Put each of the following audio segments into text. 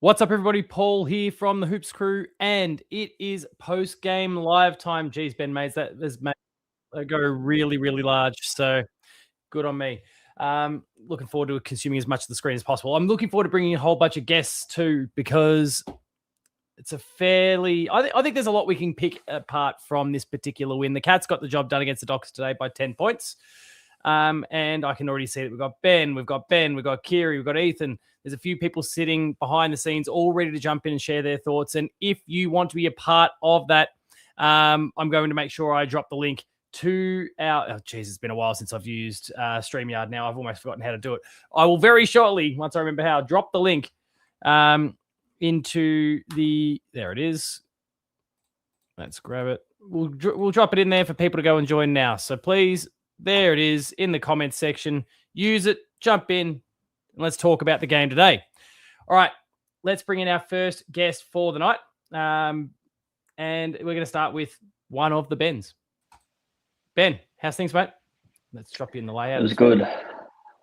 What's up, everybody? Paul here from the Hoops Crew, and it is post-game live time. Geez, Ben Mays, that has made it go really, really large, so good on me. Looking forward to consuming as much of the screen as possible. I'm looking forward to bringing a whole bunch of guests too, because it's a fairly... I think there's a lot we can pick apart from this particular win. The Cats got the job done against the Dockers today by 10 points. And I can already see that we've got Ben, we've got Kiri, we've got Ethan. There's a few people sitting behind the scenes all ready to jump in and share their thoughts. And if you want to be a part of that, I'm going to make sure I drop the link to our... Oh, geez, it's been a while since I've used StreamYard now. I've almost forgotten how to do it. I will very shortly, once I remember how, drop the link into the... There it is. Let's grab it. We'll drop it in there for people to go and join now. So please... There it is in the comments section. Use it, jump in, and let's talk about the game today. All right, let's bring in our first guest for the night. And we're going to start with one of the Bens. Ben, how's things, mate? Let's drop you in the layout. It was good.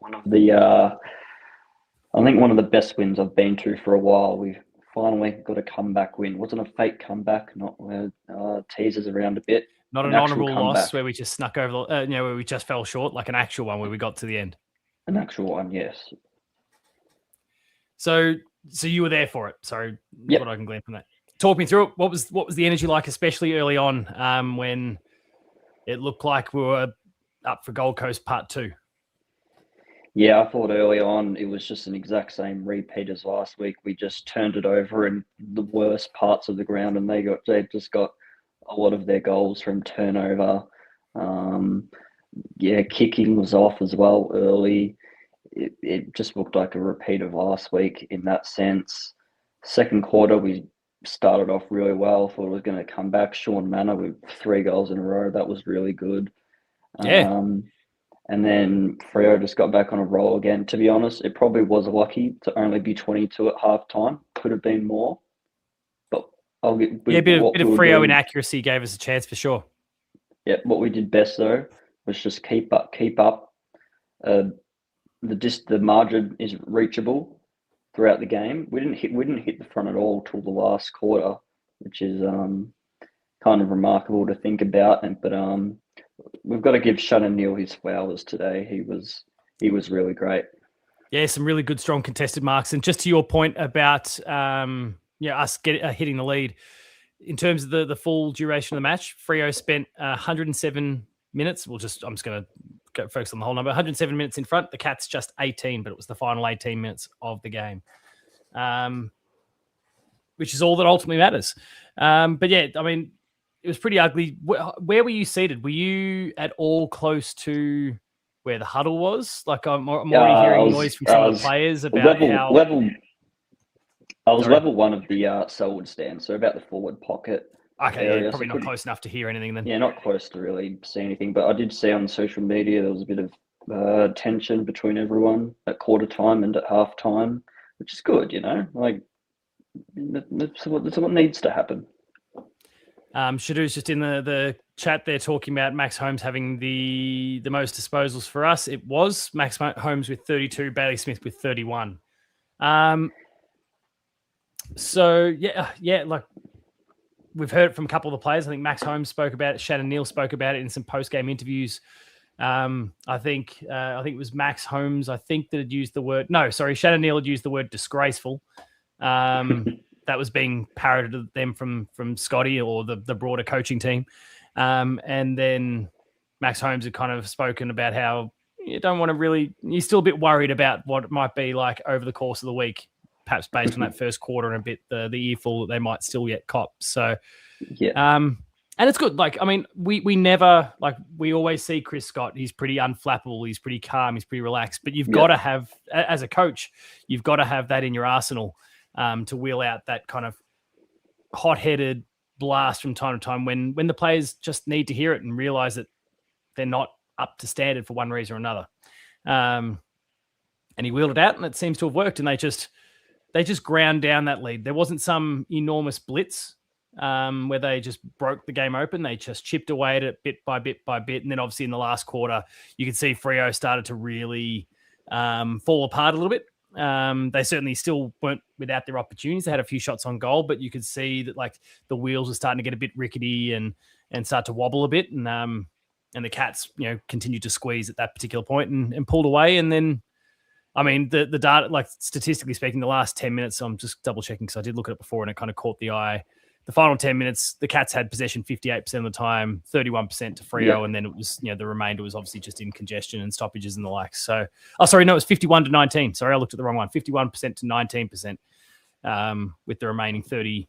One of the, I think one of the best wins I've been to for a while. We've finally got a comeback win. It wasn't a fake comeback, not where teasers around a bit. Not an honourable loss where we just snuck over, where we just fell short, like an actual one where we got to the end. An actual one, yes. So you were there for it. So yep. What I can glean from that. Talk me through it. What was the energy like, especially early on, when it looked like we were up for Gold Coast Part 2? Yeah, I thought early on it was just an exact same repeat as last week. We just turned it over in the worst parts of the ground, and they just got a lot of their goals from turnover. Kicking was off as well early. It just looked like a repeat of last week in that sense. Second quarter, we started off really well. Thought it was going to come back. Sean Manor with 3 goals in a row. That was really good. Yeah. And then Freo just got back on a roll again. To be honest, it probably was lucky to only be 22 at halftime. Could have been more. A bit of Freo inaccuracy gave us a chance for sure. Yeah, what we did best though was just keep up. The margin is reachable throughout the game. We didn't hit the front at all till the last quarter, which is kind of remarkable to think about. But we've got to give Shannon Neal his flowers today. He was really great. Yeah, some really good, strong contested marks. And just to your point about us hitting the lead. In terms of the full duration of the match, Freo spent 107 minutes. I'm just going to focus on the whole number. 107 minutes in front. The Cats just 18, but it was the final 18 minutes of the game, which is all that ultimately matters. But yeah, I mean, it was pretty ugly. Where were you seated? Were you at all close to where the huddle was? Like I'm already hearing noise from some of the players about I was level 1 of the Selwood stand, so about the forward pocket. Okay, area. Probably not close enough to hear anything then. Yeah, not close to really see anything, but I did see on social media there was a bit of tension between everyone at quarter time and at half time, which is good, like that's what needs to happen. Shadoo's just in the chat there talking about Max Holmes having the most disposals for us. It was Max Holmes with 32, Bailey Smith with 31. So, yeah, like we've heard from a couple of the players. I think Max Holmes spoke about it. Shannon Neal spoke about it in some post-game interviews. I think it was Max Holmes, that had used the word... No, sorry, Shannon Neal had used the word disgraceful. That was being parroted at them from Scotty or the broader coaching team. And then Max Holmes had kind of spoken about how you don't want to really... You're still a bit worried about what it might be like over the course of the week, perhaps based on that first quarter and a bit the earful that they might still yet cop. So, yeah. And it's good. Like, I mean, we never, like, we always see Chris Scott. He's pretty unflappable. He's pretty calm. He's pretty relaxed. But you've got to have, as a coach, you've got to have that in your arsenal to wheel out that kind of hot-headed blast from time to time when the players just need to hear it and realize that they're not up to standard for one reason or another. And he wheeled it out, and it seems to have worked. And they just ground down that lead. There wasn't some enormous blitz where they just broke the game open. They just chipped away at it bit by bit by bit. And then obviously in the last quarter, you could see Freo started to really fall apart a little bit. They certainly still weren't without their opportunities. They had a few shots on goal, but you could see that like the wheels were starting to get a bit rickety and start to wobble a bit. And the Cats, continued to squeeze at that particular point and pulled away. And then, I mean, the data, like statistically speaking, the last 10 minutes, so I'm just double checking because I did look at it before and it kind of caught the eye. The final 10 minutes, the Cats had possession 58% of the time, 31% to Freo, and then it was, the remainder was obviously just in congestion and stoppages and the like. So, it was 51-19. Sorry, I looked at the wrong one. 51% to 19%, with the remaining 30,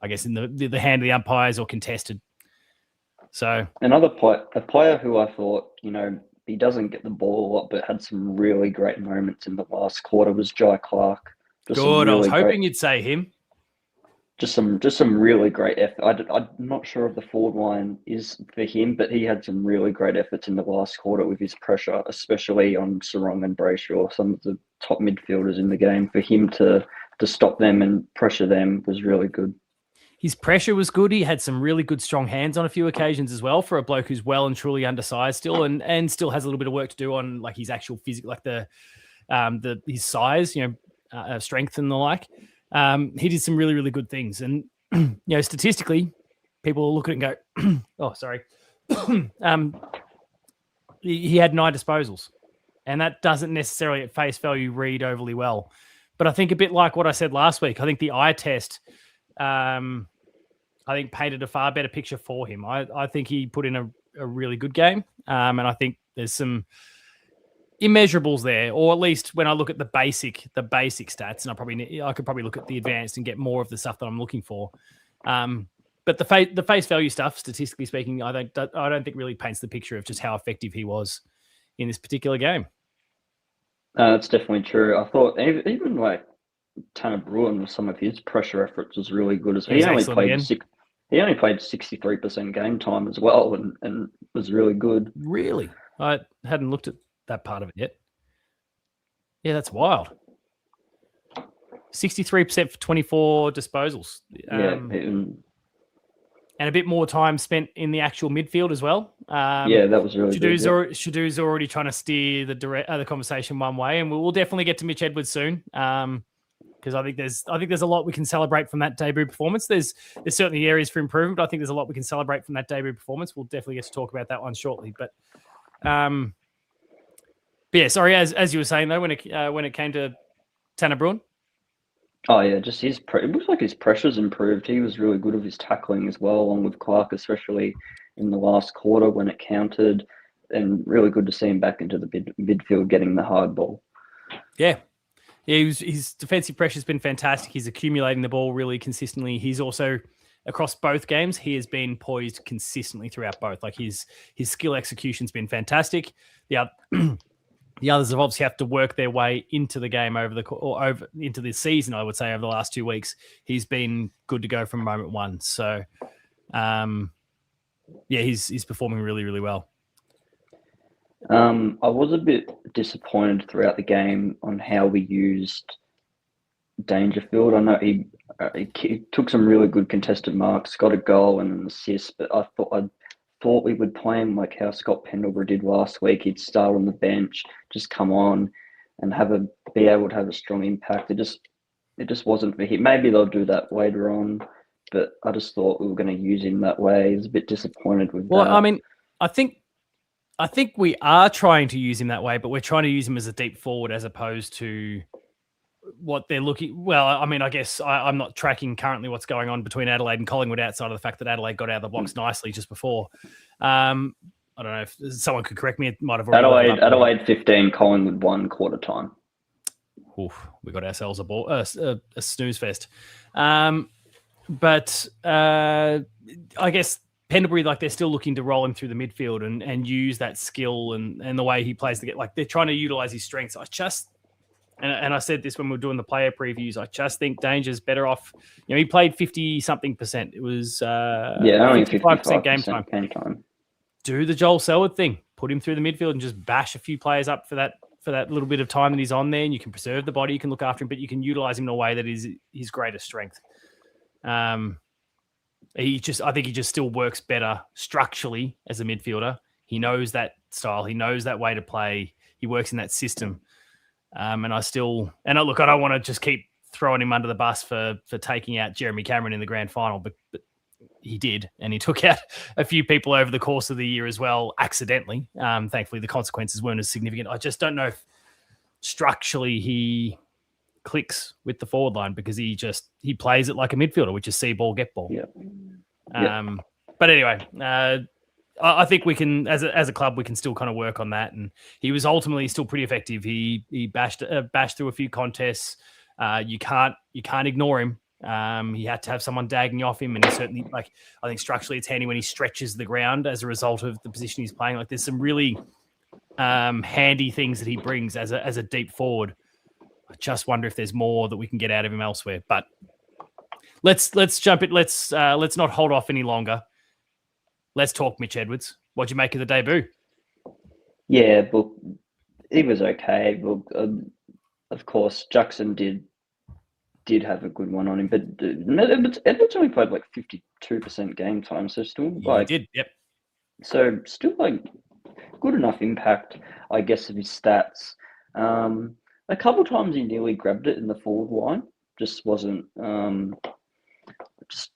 I guess, in the hand of the umpires or contested. So a player who I thought, he doesn't get the ball a lot, but had some really great moments in the last quarter was Jai Clark. Good. I was hoping you'd say him. Just some really great effort. I'm not sure if the forward line is for him, but he had some really great efforts in the last quarter with his pressure, especially on Sarong and Brayshaw, some of the top midfielders in the game. For him to stop them and pressure them was really good. His pressure was good. He had some really good, strong hands on a few occasions as well for a bloke who's well and truly undersized still, and still has a little bit of work to do on like his actual physical, like his size, strength and the like. He did some really, really good things. And, statistically, people will look at it and go, oh, sorry. He had 9 disposals. And that doesn't necessarily at face value read overly well. But I think a bit like what I said last week, I think the eye test, I think painted a far better picture for him. I think he put in a really good game. And I think there's some immeasurables there, or at least when I look at the basic stats, and I could probably look at the advanced and get more of the stuff that I'm looking for. But the face value stuff, statistically speaking, I don't think really paints the picture of just how effective he was in this particular game. That's definitely true. I thought even like Tanner Bruin with some of his pressure efforts was really good as well. He only played 63% game time as well, and was really good. Really, I hadn't looked at that part of it yet. Yeah, that's wild. 63% for 24 disposals. And a bit more time spent in the actual midfield as well. That was really good. Shadou's already trying to steer the conversation one way, and we'll definitely get to Mitch Edwards soon. Because I think there's a lot we can celebrate from that debut performance. There's certainly areas for improvement, but I think there's a lot we can celebrate from that debut performance. We'll definitely get to talk about that one shortly. But yeah, sorry. As you were saying though, when it came to Tanner Bruin. Oh yeah, just it looks like his pressure's improved. He was really good with his tackling as well, along with Clark, especially in the last quarter when it counted, and really good to see him back into the midfield getting the hard ball. Yeah. His defensive pressure's been fantastic. He's accumulating the ball really consistently. He's also, across both games, he has been poised consistently throughout both. Like his skill execution's been fantastic. The others have obviously have to work their way into the game into the season, I would say, over the last 2 weeks. He's been good to go from moment one. So, he's performing really, really well. I was a bit disappointed throughout the game on how we used Dangerfield. I know he took some really good contested marks, got a goal and an assist, but I thought we would play him like how Scott Pendlebury did last week. He'd start on the bench, just come on and be able to have a strong impact. It just wasn't for him. Maybe they'll do that later on, but I just thought we were going to use him that way. I was a bit disappointed with that. Well, I mean, I think we are trying to use him that way, but we're trying to use him as a deep forward as opposed to what they're looking. Well, I mean, I guess I'm not tracking currently what's going on between Adelaide and Collingwood outside of the fact that Adelaide got out of the box nicely just before. I don't know if someone could correct me. It might have already Adelaide 15, Collingwood 1 quarter time. Oof, we got ourselves a snooze fest. But I guess Pendlebury, like, they're still looking to roll him through the midfield and use that skill and the way he plays to get, like, they're trying to utilize his strengths. And I said this when we were doing the player previews, I just think Danger's better off. He played 50-something%. It was only 55% game time. Do the Joel Selwood thing. Put him through the midfield and just bash a few players up for that little bit of time that he's on there. And you can preserve the body, you can look after him, but you can utilize him in a way that is his greatest strength. I think he just still works better structurally as a midfielder. He knows that style. He knows that way to play. He works in that system. And I don't want to just keep throwing him under the bus for taking out Jeremy Cameron in the grand final, but he did, and he took out a few people over the course of the year as well, accidentally. Thankfully, the consequences weren't as significant. I just don't know if structurally he clicks with the forward line, because he plays it like a midfielder, which is see ball, get ball. Yeah. But anyway, I think we can, as a club, we can still kind of work on that. And he was ultimately still pretty effective. He bashed through a few contests. You can't ignore him. He had to have someone dagging off him, and he certainly, I think structurally it's handy when he stretches the ground as a result of the position he's playing. There's some really handy things that he brings as a deep forward. I just wonder if there's more that we can get out of him elsewhere. But let's jump it. Let's not hold off any longer. Let's talk Mitch Edwards. What'd you make of the debut? Yeah, but he was okay. But of course, Jackson did have a good one on him, but Edwards only played 52% game time, so still he did. Yep. So still good enough impact, I guess, of his stats. A couple of times he nearly grabbed it in the forward line, just wasn't.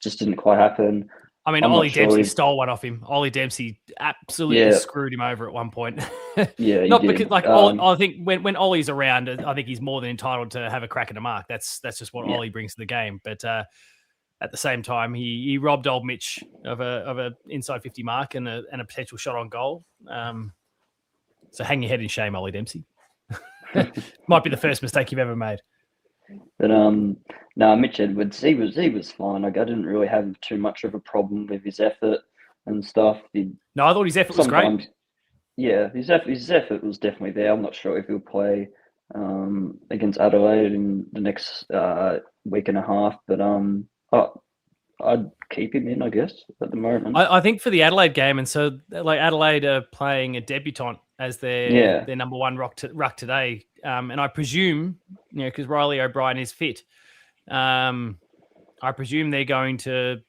Just didn't quite happen. I mean, Ollie Dempsey stole one off him. Ollie Dempsey absolutely screwed him over at one point. Yeah, not because I think when Ollie's around, I think he's more than entitled to have a crack at a mark. That's just what Ollie brings to the game. But at the same time, he robbed old Mitch of a inside 50 mark and a potential shot on goal. So hang your head in shame, Ollie Dempsey. Might be the first mistake you've ever made. But no, Mitch Edwards, he was fine. I didn't really have too much of a problem with his effort and stuff. No, I thought his effort was great. Yeah, his effort was definitely there. I'm not sure if he'll play against Adelaide in the next week and a half, but I'd keep him in, I guess, at the moment. I think for the Adelaide game, and so Adelaide are playing a debutant as their number one ruck today, and I presume, because Riley O'Brien is fit, I presume they're going to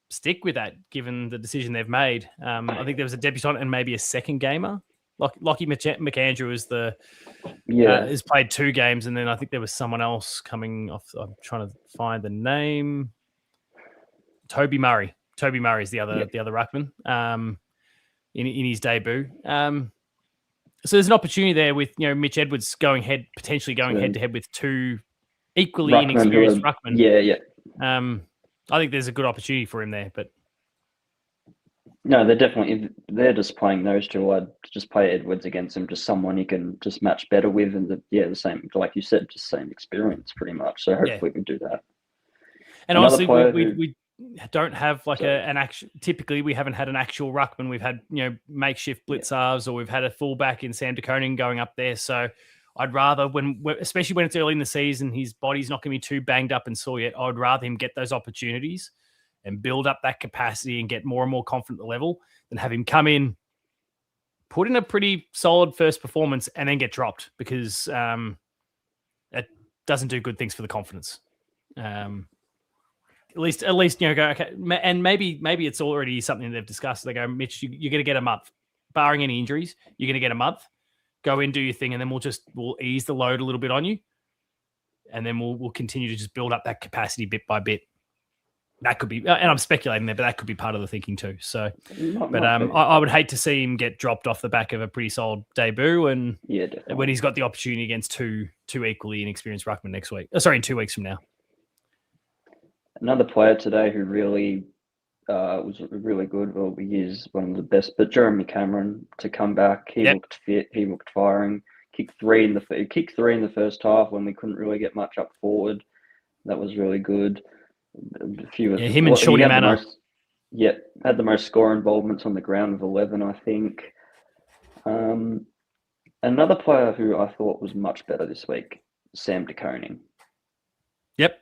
stick with that, given the decision they've made. I think there was a debutant and maybe a second gamer. Lockie McAndrew is has played 2 games, and then I think there was someone else coming off. I'm trying to find the name. Toby Murray. Toby Murray is the other ruckman in his debut. So there's an opportunity there with Mitch Edwards potentially going head to head with 2 equally inexperienced ruckmen. Yeah. I think there's a good opportunity for him there, but no, they're just playing those 2. I'd just play Edwards against him, just someone he can just match better with, and the same, like you said, just same experience pretty much. So hopefully we do that. And honestly, we don't have an actual. Typically, we haven't had an actual ruckman. We've had makeshift blitzers, or we've had a fullback in Sam DeConing going up there. So I'd rather, especially when it's early in the season, his body's not going to be too banged up and sore yet. I'd rather him get those opportunities and build up that capacity and get more and more confident at the level than have him come in, put in a pretty solid first performance, and then get dropped, because it doesn't do good things for the confidence. At least go, okay. And maybe it's already something they've discussed. They go, Mitch, you're going to get a month, barring any injuries. You're going to get a month. Go in, do your thing, and then we'll ease the load a little bit on you, and then we'll continue to just build up that capacity bit by bit. That could be, and I'm speculating there, but that could be part of the thinking too. So, I would hate to see him get dropped off the back of a pretty solid debut, and when he's got the opportunity against two equally inexperienced ruckmen next week. In 2 weeks from now. Another player today who really was really good. Well, he is one of the best. But Jeremy Cameron, to come back, he looked fit. He looked firing. Kicked 3 in the first half when we couldn't really get much up forward. That was really good. Him and Shorty Manor. Had the most score involvements on the ground with 11, I think. Another player who I thought was much better this week, Sam DeConing. Yep.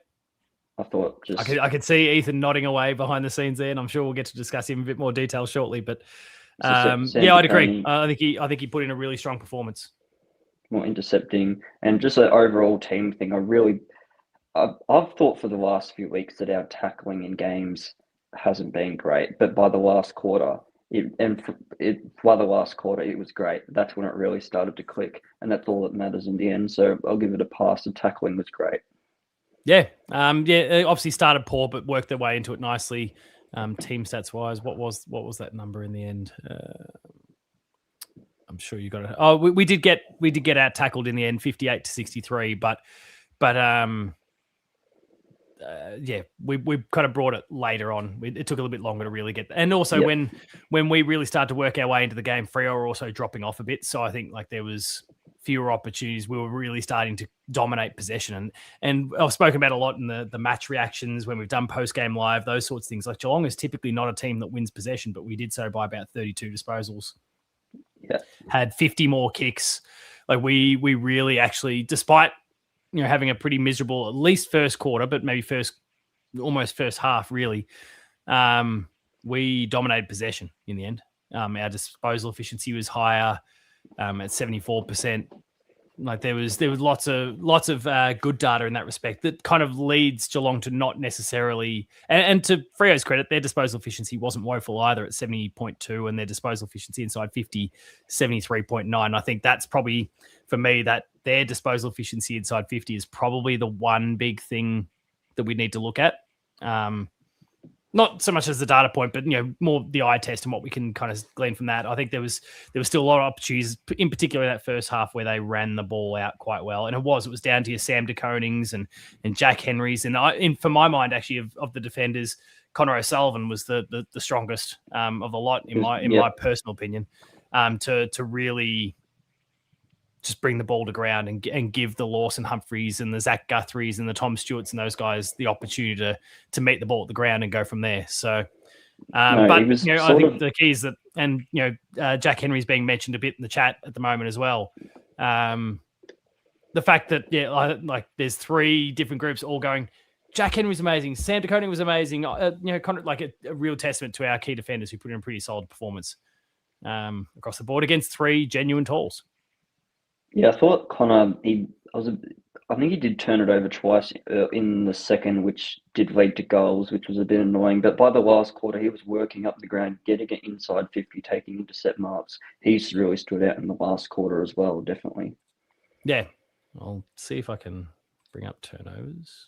I thought I could see Ethan nodding away behind the scenes there, and I'm sure we'll get to discuss him in a bit more detail shortly. But I'd agree. I think he put in a really strong performance. More intercepting and just an overall team thing. I've thought for the last few weeks that our tackling in games hasn't been great, but by the last quarter, By the last quarter, it was great. That's when it really started to click, and that's all that matters in the end. So I'll give it a pass. The tackling was great. Yeah. They obviously started poor, but worked their way into it nicely. Team stats wise, what was that number in the end? I'm sure you got it. Oh, we did get out tackled in the end, 58-63, but we kind of brought it later on. It took a little bit longer to really get, and also when we really started to work our way into the game, Freo were also dropping off a bit. So I think like there was fewer opportunities. We were really starting to dominate possession, and I've spoken about a lot in the match reactions when we've done post game live, those sorts of things. Like Geelong is typically not a team that wins possession, but we did so by about 32 disposals. Yeah, had 50 more kicks. Like we really actually, despite having a pretty miserable at least first quarter, but maybe almost first half really, we dominated possession in the end. Our disposal efficiency was higher at 74%. Like there was lots of good data in that respect that kind of leads Geelong to not necessarily, and to Freo's credit, their disposal efficiency wasn't woeful either at 70.2, and their disposal efficiency inside 50, 73.9. I think that's probably, for me, that their disposal efficiency inside 50 is probably the one big thing that we need to look at. Not so much as the data point, but more the eye test and what we can kind of glean from that. I think there was still a lot of opportunities, in particular that first half, where they ran the ball out quite well, and it was down to your Sam De Konings and Jack Henrys, and for my mind, actually, of the defenders, Connor O'Sullivan was the strongest of the lot in my personal opinion, to really just bring the ball to ground and give the Lawson Humphreys and the Zach Guthries and the Tom Stewarts and those guys the opportunity to meet the ball at the ground and go from there. So, I think the key is that, and Jack Henry's being mentioned a bit in the chat at the moment as well. The fact that like there's three different groups all going, Jack Henry's amazing, Sam De Koning was amazing. Kind of like a real testament to our key defenders who put in a pretty solid performance across the board against three genuine tools. Yeah, I thought Connor, I think he did turn it over twice in the second, which did lead to goals, which was a bit annoying. But by the last quarter, he was working up the ground, getting it inside 50, taking intercept marks. He's really stood out in the last quarter as well, definitely. Yeah. I'll see if I can bring up turnovers.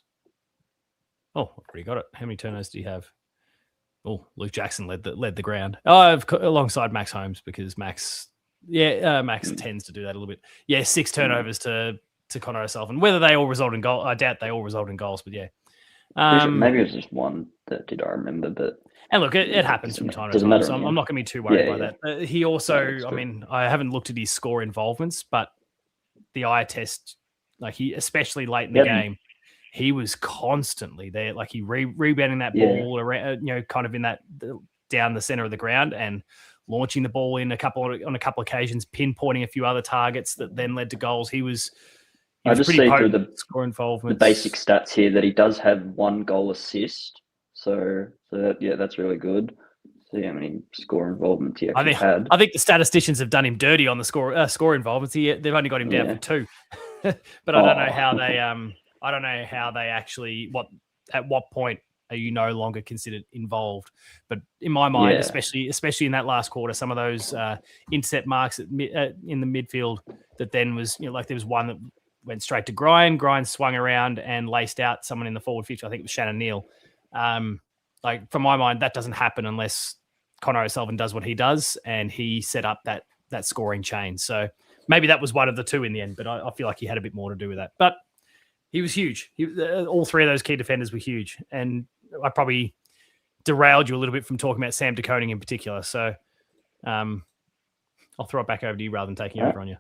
Oh, I've already got it. How many turnovers do you have? Oh, Luke Jackson led the ground. Alongside Max Holmes, because Max tends to do that a little bit. Yeah, 6 turnovers to Connor O'Sullivan. Whether they all result in goal, I doubt they all result in goals, but yeah. Maybe it was just one that I remember, but... And look, it happens from time to time, so I'm not going to be too worried by that. He also, I haven't looked at his score involvements, but the eye test, like especially late in the game, he was constantly there. Like he rebounding that ball around, kind of in that down the center of the ground and launching the ball in on a couple of occasions, pinpointing a few other targets that then led to goals. He was just see through the score involvement. The basic stats here that he does have 1 goal assist. So that's really good. See how many score involvements he actually had. I think the statisticians have done him dirty on the score involvements. They've only got him down for 2, but I don't know how they. I don't know how they actually at what point are you no longer considered involved. But in my mind, especially in that last quarter, some of those intercept marks in the midfield that then was like there was one that went straight to Grind swung around and laced out someone in the forward 50. I think it was Shannon Neal. Like from my mind, that doesn't happen unless Connor O'Sullivan does what he does and he set up that scoring chain. So maybe that was one of the two in the end, but I feel like he had a bit more to do with that. But he was huge. All three of those key defenders were huge. And I probably derailed you a little bit from talking about Sam De Koning in particular. So I'll throw it back over to you rather than taking over on you.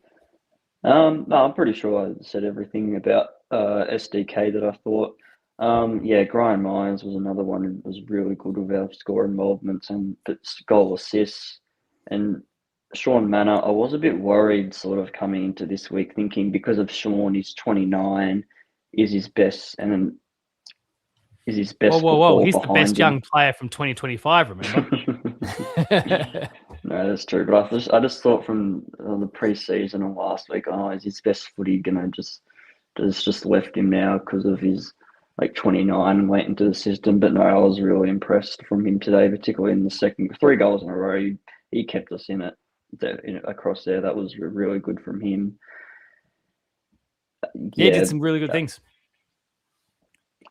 No, I'm pretty sure I said everything about SDK that I thought. Brian Myers was another one who was really good with our score involvements and goal assists. And Sean Manor, I was a bit worried sort of coming into this week, thinking because of Sean, he's 29, is his best, and then is his best. Whoa! He's the best young player from 2025. Remember? No, that's true. But I just thought from the preseason and last week, is his best footy gonna just left him now because of his 29 and late into the system? But no, I was really impressed from him today, particularly in the second 3 goals in a row. he kept us in it across there. That was really good from him. Yeah, he did some really good things.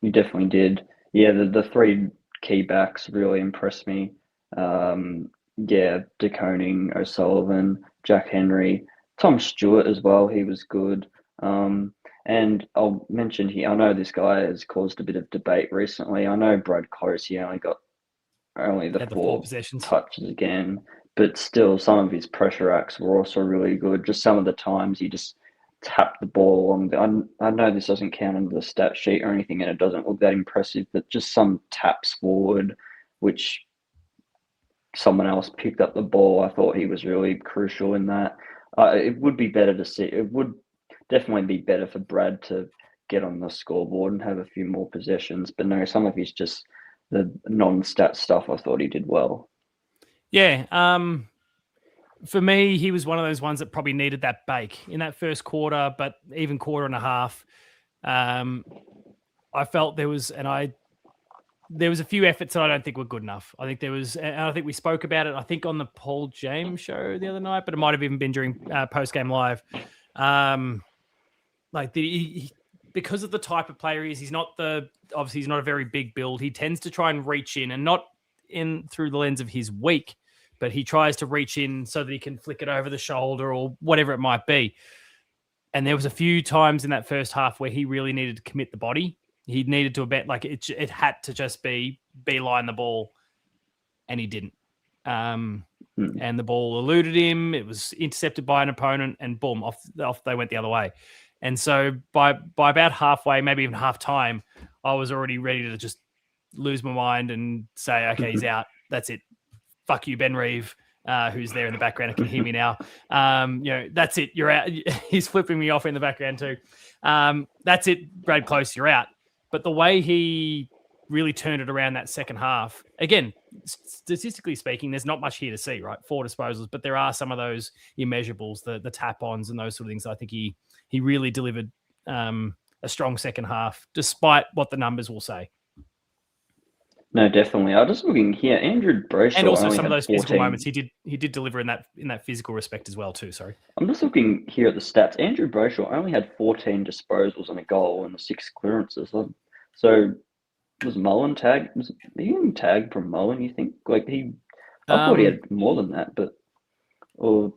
He definitely did. Yeah, the three key backs really impressed me. De Koning, O'Sullivan, Jack Henry, Tom Stewart as well. He was good. And I'll mention here, I know this guy has caused a bit of debate recently. I know Brad Close, he only got the four possessions touches again, but still some of his pressure acts were also really good. Just some of the times he just tapped the ball along. I know this doesn't count under the stat sheet or anything, and it doesn't look that impressive, but just some taps forward, which someone else picked up the ball. I thought he was really crucial in that. It would be better to see. It would definitely be better for Brad to get on the scoreboard and have a few more possessions. But no, some of his just the non-stat stuff, I thought he did well. Yeah. For me, he was one of those ones that probably needed that bake in that first quarter, but even quarter and a half. I felt there was a few efforts that I don't think were good enough. I think and I think we spoke about it, I think on the Paul James show the other night, but it might have even been during post-game live. Because of the type of player he is, he's not a very big build. He tends to try and reach in, and not in through the lens of his weak, but he tries to reach in so that he can flick it over the shoulder or whatever it might be. And there was a few times in that first half where he really needed to commit the body. He needed to it had to just be beeline the ball, and he didn't. And the ball eluded him. It was intercepted by an opponent, and boom, off they went the other way. And so by about halfway, maybe even half time, I was already ready to just lose my mind and say, okay, he's out. That's it. Fuck you, Ben Reeve, who's there in the background and can hear me now. That's it. You're out. He's flipping me off in the background too. That's it, Brad Close, you're out. But the way he really turned it around that second half, again, statistically speaking, there's not much here to see, right? 4 disposals, but there are some of those immeasurables, the tap-ons and those sort of things. I think he really delivered a strong second half, despite what the numbers will say. No, definitely. I was just looking here. Andrew Brayshaw, and also some of those physical moments, he did deliver in that physical respect as well too. Sorry, I'm just looking here at the stats. Andrew Brayshaw only had 14 disposals and a goal and 6 clearances. So was Mullen tagged? Was he even tagged from Mullen? You think? I thought he had more than that, but I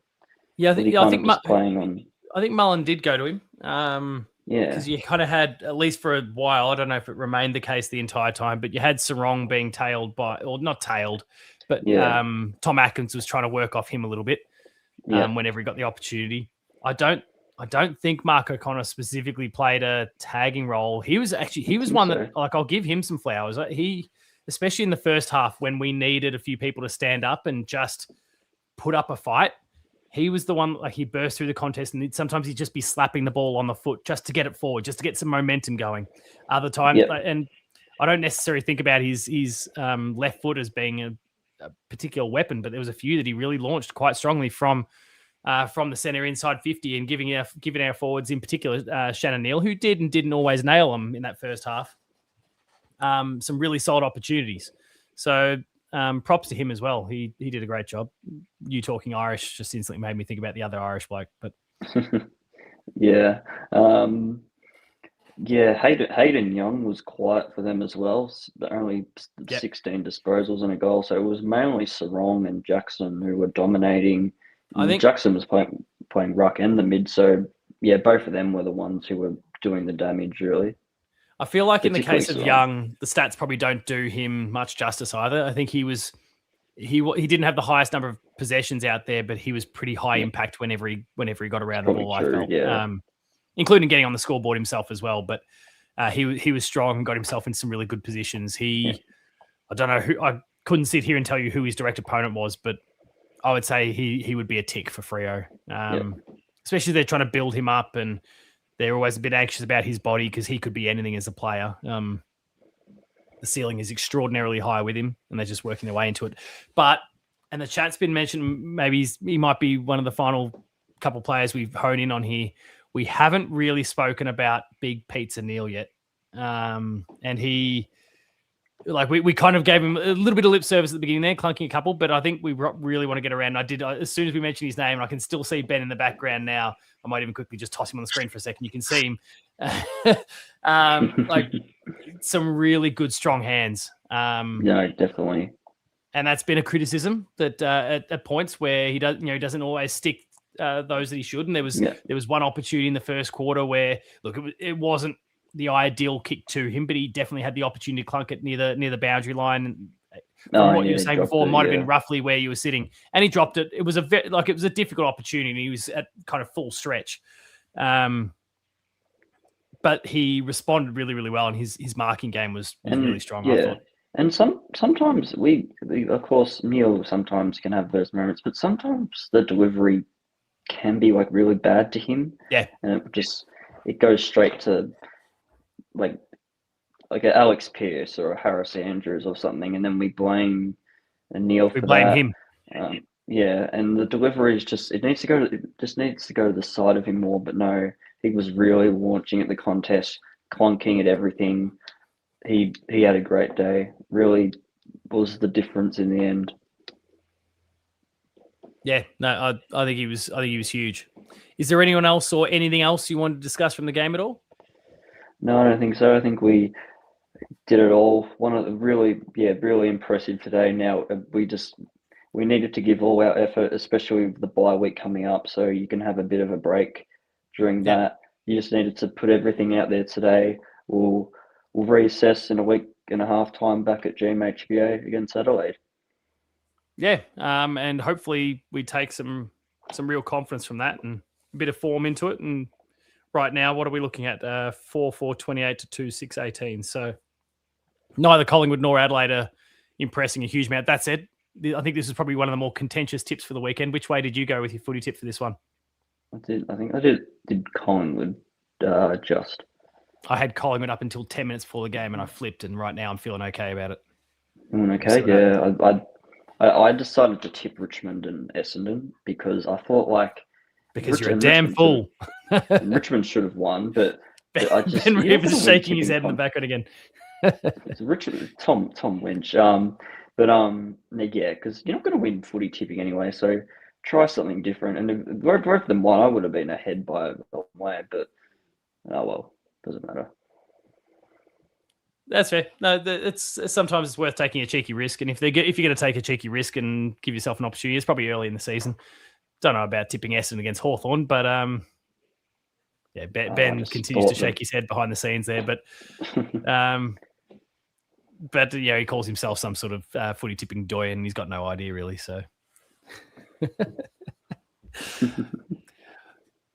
think Mullen did go to him. Because you kind of had, at least for a while, I don't know if it remained the case the entire time, but you had Sarong being tailed by, or not tailed, but Tom Atkins was trying to work off him a little bit whenever he got the opportunity. I don't think Mark O'Connor specifically played a tagging role. He was one that, I'll give him some flowers. He, especially in the first half when we needed a few people to stand up and just put up a fight, he was the one, he burst through the contest, and sometimes he'd just be slapping the ball on the foot just to get it forward, just to get some momentum going. Other times, and I don't necessarily think about his left foot as being a particular weapon, but there was a few that he really launched quite strongly from the center inside 50 and giving our forwards, in particular Shannon Neal, who did and didn't always nail them in that first half, some really solid opportunities. So props to him as well. He did a great job. You talking Irish just instantly made me think about the other Irish bloke. But Hayden Young was quiet for them as well. Only 16 disposals and a goal. So it was mainly Sarong and Jackson who were dominating. I think Jackson was playing ruck and the mid. So both of them were the ones who were doing the damage really. I feel like in the case of Young, the stats probably don't do him much justice either. I think he didn't have the highest number of possessions out there, but he was pretty high impact whenever he got around the ball. True, I felt, including getting on the scoreboard himself as well. But he was strong and got himself in some really good positions. I don't know who. I couldn't sit here and tell you who his direct opponent was, but I would say he would be a tick for Freo, especially they're trying to build him up and they're always a bit anxious about his body because he could be anything as a player. The ceiling is extraordinarily high with him, and they're just working their way into it. And the chat's been mentioned, maybe he might be one of the final couple players we've honed in on here. We haven't really spoken about Big Pizza Neal yet. And he like we kind of gave him a little bit of lip service at the beginning there, clunking a couple, but I think we really want to get around. As soon as we mentioned his name, I can still see Ben in the background now. I might even quickly just toss him on the screen for a second. You can see him. Like some really good, strong hands. Yeah, definitely. And that's been a criticism that at points where he doesn't always stick those that he should. And there was one opportunity in the first quarter where, look, it wasn't the ideal kick to him, but he definitely had the opportunity to clunk it near the boundary line. And from what you were saying before, it might have been roughly where you were sitting, and he dropped it. It was a difficult opportunity. He was at kind of full stretch, but he responded really, really well, and his marking game was really strong. I thought. And sometimes we of course Neil sometimes can have those moments, but sometimes the delivery can be like really bad to him. Yeah, and it goes straight to like an Alex Pearce or a Harris Andrews or something, and then we blame Neil for that. We blame him. Yeah, and the delivery is just needs to go to the side of him more. But no, he was really launching at the contest, clunking at everything. He had a great day. Really was the difference in the end. Yeah, no, I think he was huge. Is there anyone else or anything else you wanted to discuss from the game at all? No, I don't think so. I think we did it all. One of the really impressive today. Now we needed to give all our effort, especially with the bye week coming up, so you can have a bit of a break during that. You just needed to put everything out there today. We'll reassess in a week and a half time back at GMHBA against Adelaide. Yeah, and hopefully we take some real confidence from that and a bit of form into it. And right now, what are we looking at? 4-4-28 to 2-6-18. So neither Collingwood nor Adelaide are impressing a huge amount. That said, I think this is probably one of the more contentious tips for the weekend. Which way did you go with your footy tip for this one? I think I did Collingwood just. I had Collingwood up until 10 minutes before the game, and I flipped, and right now I'm feeling okay about it. Okay, yeah. I decided to tip Richmond and Essendon because I thought because you're a damn fool. Richmond should have won, but I just Ben Reeves is shaking his head in the background again. It's Richmond, Tom Lynch. Because you're not going to win footy tipping anyway, so try something different. And if both of them won, I would have been ahead by a long way, but oh well, doesn't matter. That's fair. No, sometimes it's worth taking a cheeky risk, and if you're going to take a cheeky risk and give yourself an opportunity, it's probably early in the season. Don't know about tipping Essendon against Hawthorn, but Ben continues to shake his head behind the scenes there, but he calls himself some sort of footy tipping doyen, and he's got no idea really. So,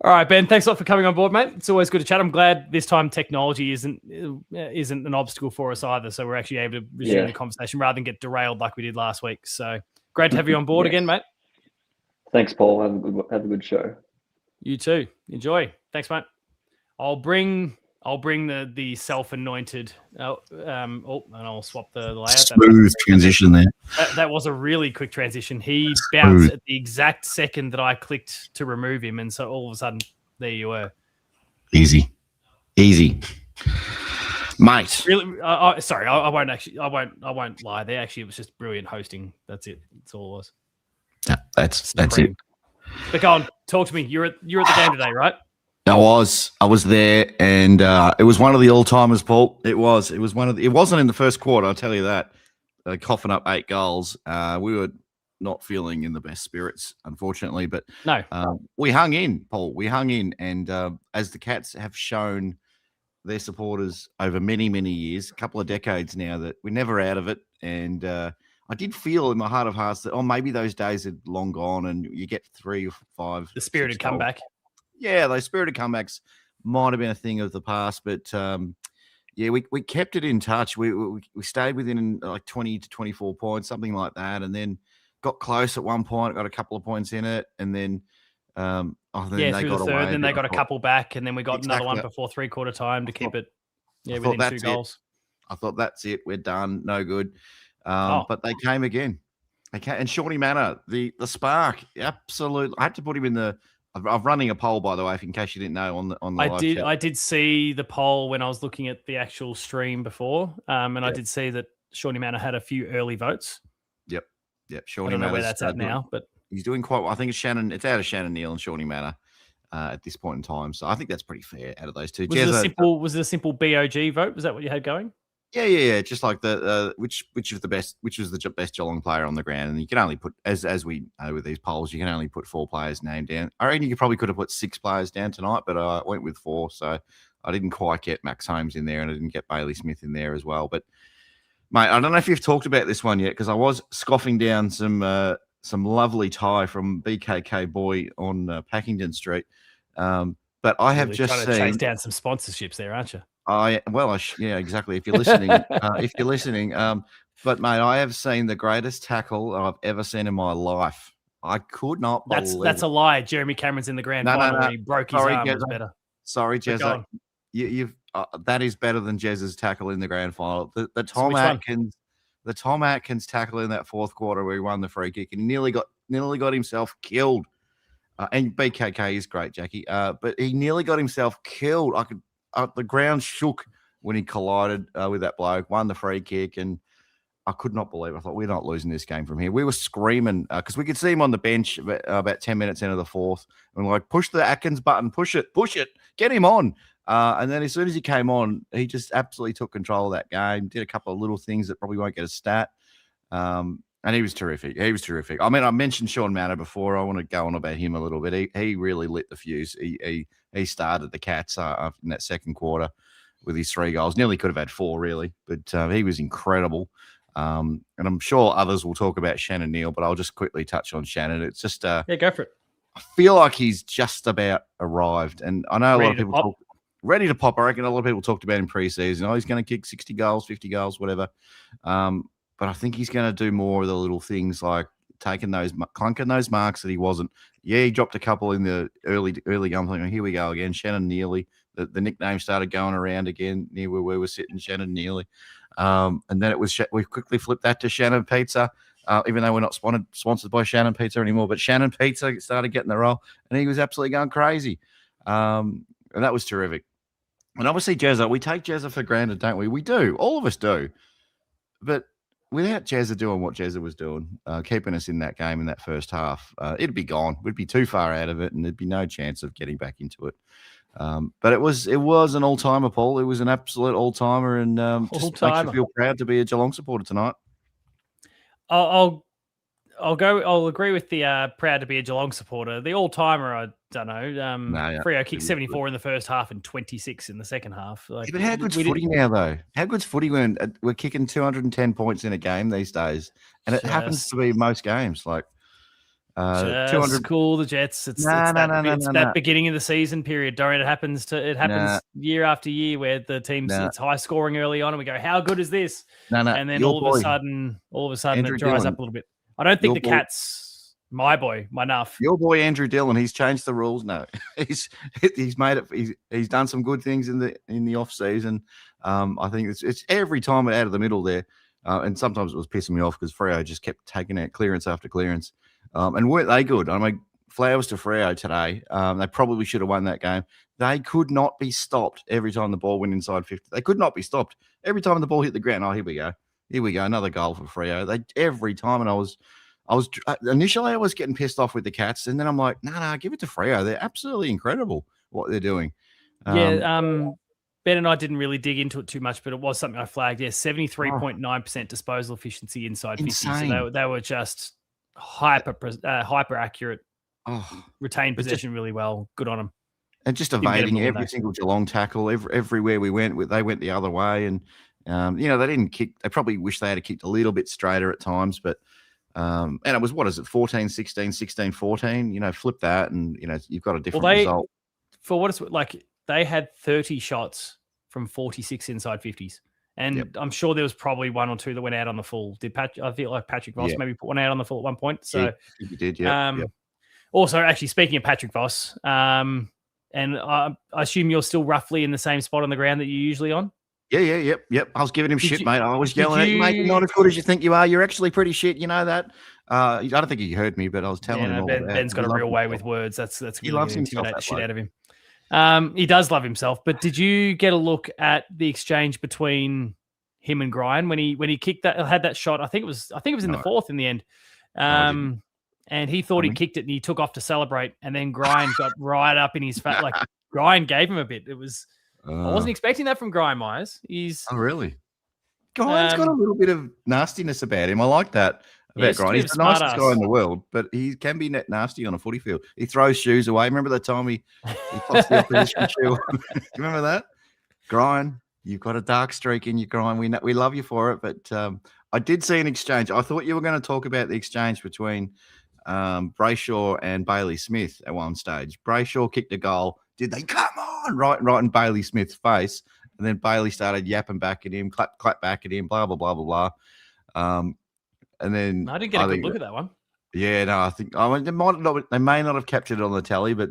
all right, Ben, thanks a lot for coming on board, mate. It's always good to chat. I'm glad this time technology isn't an obstacle for us either, so we're actually able to resume the conversation rather than get derailed like we did last week. So great to have you on board again, mate. Thanks, Paul. Have a good show. You too. Enjoy. Thanks, mate. I'll bring the self-anointed. And I'll swap the layout. Smooth transition there. That was a really quick transition. He bounced at the exact second that I clicked to remove him, and so all of a sudden, there you were. Easy, mate. Really? Sorry, I won't lie. There actually, it was just brilliant hosting. That's it. That's all it was. Yeah, that's it. But go on, talk to me. You're at the game today, right? I was there, and it was one of the all-timers, Paul. It was one of the, it wasn't in the first quarter, I'll tell you that. Coughing up 8 goals. We were not feeling in the best spirits, unfortunately, but no, we hung in, Paul. We hung in, and as the Cats have shown their supporters over many, many years, a couple of decades now, that we're never out of it. And I did feel in my heart of hearts that, maybe those days had long gone, and you get 3 or 5. The spirited comeback. Yeah, those spirited comebacks might have been a thing of the past, but we kept it in touch. We stayed within 20 to 24 points, something like that, and then got close at one point, got a couple of points in it, and then they got third, away. Then they got a couple back, and then we got another one before 3/4 time to keep it within 2 goals. I thought that's it. We're done. No good. But they came again. And Shawnee Manor, the spark, absolutely. I had to put him in the. I'm running a poll, by the way, in case you didn't know on the live chat. I did see the poll when I was looking at the actual stream before, and I did see that Shawnee Manor had a few early votes. Yep. I Shawnee don't know where Manor's that's at now, but he's doing quite well. I think it's Shannon. It's out of Shannon Neal and Shawnee Manor at this point in time. So I think that's pretty fair out of those two. was it a simple BOG vote? Was that what you had going? Yeah. Just like the which was the best Geelong player on the ground, and you can only put as we know with these polls, you can only put 4 players' name down. I reckon you probably could have put 6 players down tonight, but I went with 4, so I didn't quite get Max Holmes in there, and I didn't get Bailey Smith in there as well. But mate, I don't know if you've talked about this one yet, because I was scoffing down some lovely tie from BKK Boy on Packington Street, but I have just trying to chase down some sponsorships there, aren't you? Yeah, exactly. If you're listening, but mate, I have seen the greatest tackle I've ever seen in my life. I could not believe that's a lie. Jeremy Cameron's in the grand final when he broke his arm. Was better. Sorry, Jezza. You've that is better than Jez's tackle in the grand final. The Tom Atkins tackle in that fourth quarter where he won the free kick and he nearly got himself killed. And BKK is great, Jackie. But he nearly got himself killed. The ground shook when he collided with that bloke, won the free kick, and I could not believe it. I thought, we're not losing this game from here. We were screaming because we could see him on the bench about 10 minutes into the fourth. And we're like, push the Atkins button, push it, get him on. And then as soon as he came on, he just absolutely took control of that game, did a couple of little things that probably won't get a stat. And he was terrific. I mean, I mentioned Sean Manor before. I want to go on about him a little bit. He really lit the fuse. He started the Cats in that second quarter with his 3 goals. Nearly could have had 4, really, but he was incredible. And I'm sure others will talk about Shannon Neal, but I'll just quickly touch on Shannon. It's just go for it. I feel like he's just about arrived, and I know a lot of people ready to pop. I reckon a lot of people talked about him pre-season. Oh, he's going to kick 60 goals, 50 goals, whatever. But I think he's going to do more of the little things like clunking those marks that he wasn't. Yeah, he dropped a couple in the early game. Thinking, here we go again, Shannon Neely. The nickname started going around again near where we were sitting, Shannon Neely. And then we quickly flipped that to Shannon Pizza, even though we're not sponsored by Shannon Pizza anymore. But Shannon Pizza started getting the role, and he was absolutely going crazy. And that was terrific. And obviously, Jezza, we take Jezza for granted, don't we? We do. All of us do. But without Jezza doing what Jezza was doing, keeping us in that game in that first half, it'd be gone. We'd be too far out of it, and there'd be no chance of getting back into it. But it was an all-timer, Paul. It was an absolute all-timer, and just makes you feel proud to be a Geelong supporter tonight. I'll agree with the proud to be a Geelong supporter. The all-timer, I don't know. Freo kicked 74 in the first half and 26 in the second half. But how good's footy now, though? How good's footy when we're kicking 210 points in a game these days? And it happens to be most games. Like, 200. Cool, the Jets. It's that beginning of the season period, Dorian. It happens year after year where the team's it's high scoring early on, and we go, "How good is this?" And then all of a sudden, Andrew it dries Dillon. Up a little bit. I don't think the Cats, my nuff. Your boy Andrew Dillon, he's changed the rules. No, he's made it. He's done some good things in the off season. I think it's every time out of the middle there, and sometimes it was pissing me off because Freo just kept taking out clearance after clearance. And weren't they good? I mean, flowers to Freo today. They probably should have won that game. They could not be stopped every time the ball went inside 50. They could not be stopped. Every time the ball hit the ground, here we go, another goal for Freo. Every time, and I was initially I was getting pissed off with the Cats, and then I'm like, no, give it to Freo. They're absolutely incredible what they're doing. Ben and I didn't really dig into it too much, but it was something I flagged. 73.9% disposal efficiency inside 50. So they were just hyper accurate, retained possession really well. Good on them. And just evading every single Geelong tackle. Everywhere we went, they went the other way. And, they didn't kick. They probably wish they had kicked a little bit straighter at times. But, and it was, 14-16, 16-14? Flip that and, you've got a different result. For what it's like, they had 30 shots from 46 inside 50s. And I'm sure there was probably 1 or 2 that went out on the full. I feel like Patrick Voss maybe put one out on the full at one point. So he did, yeah. Also, actually, speaking of Patrick Voss, and I assume you're still roughly in the same spot on the ground that you're usually on? Yep. I was giving him shit, mate. I was yelling at you, mate. You're not as good as you think you are. You're actually pretty shit. You know that. I don't think he heard me, but I was telling him all about it. Ben's got a real way with words. That's he loves himself. Intimidate the shit out of him. He does love himself. But did you get a look at the exchange between him and Grind when he kicked that, had that shot. I think it was in the fourth in the end. And he thought he kicked it and he took off to celebrate, and then Grind got right up in his face. Like Grind gave him a bit. It was I wasn't expecting that from Grind Myers. Oh really? Grind's got a little bit of nastiness about him. I like that about Grind. He's the nicest guy in the world, but he can be nasty on a footy field. He throws shoes away. Remember the time he tossed the opposition shoe? You remember that? Grind, you've got a dark streak in your Grind. We love you for it, but I did see an exchange. I thought you were going to talk about the exchange between Brayshaw and Bailey Smith at one stage. Brayshaw kicked a goal. Did they come on right in Bailey Smith's face? And then Bailey started yapping back at him, clap back at him, blah, blah, blah, blah, blah. And then I didn't get a good look at that one. Yeah, no, I think they may not have captured it on the tally, but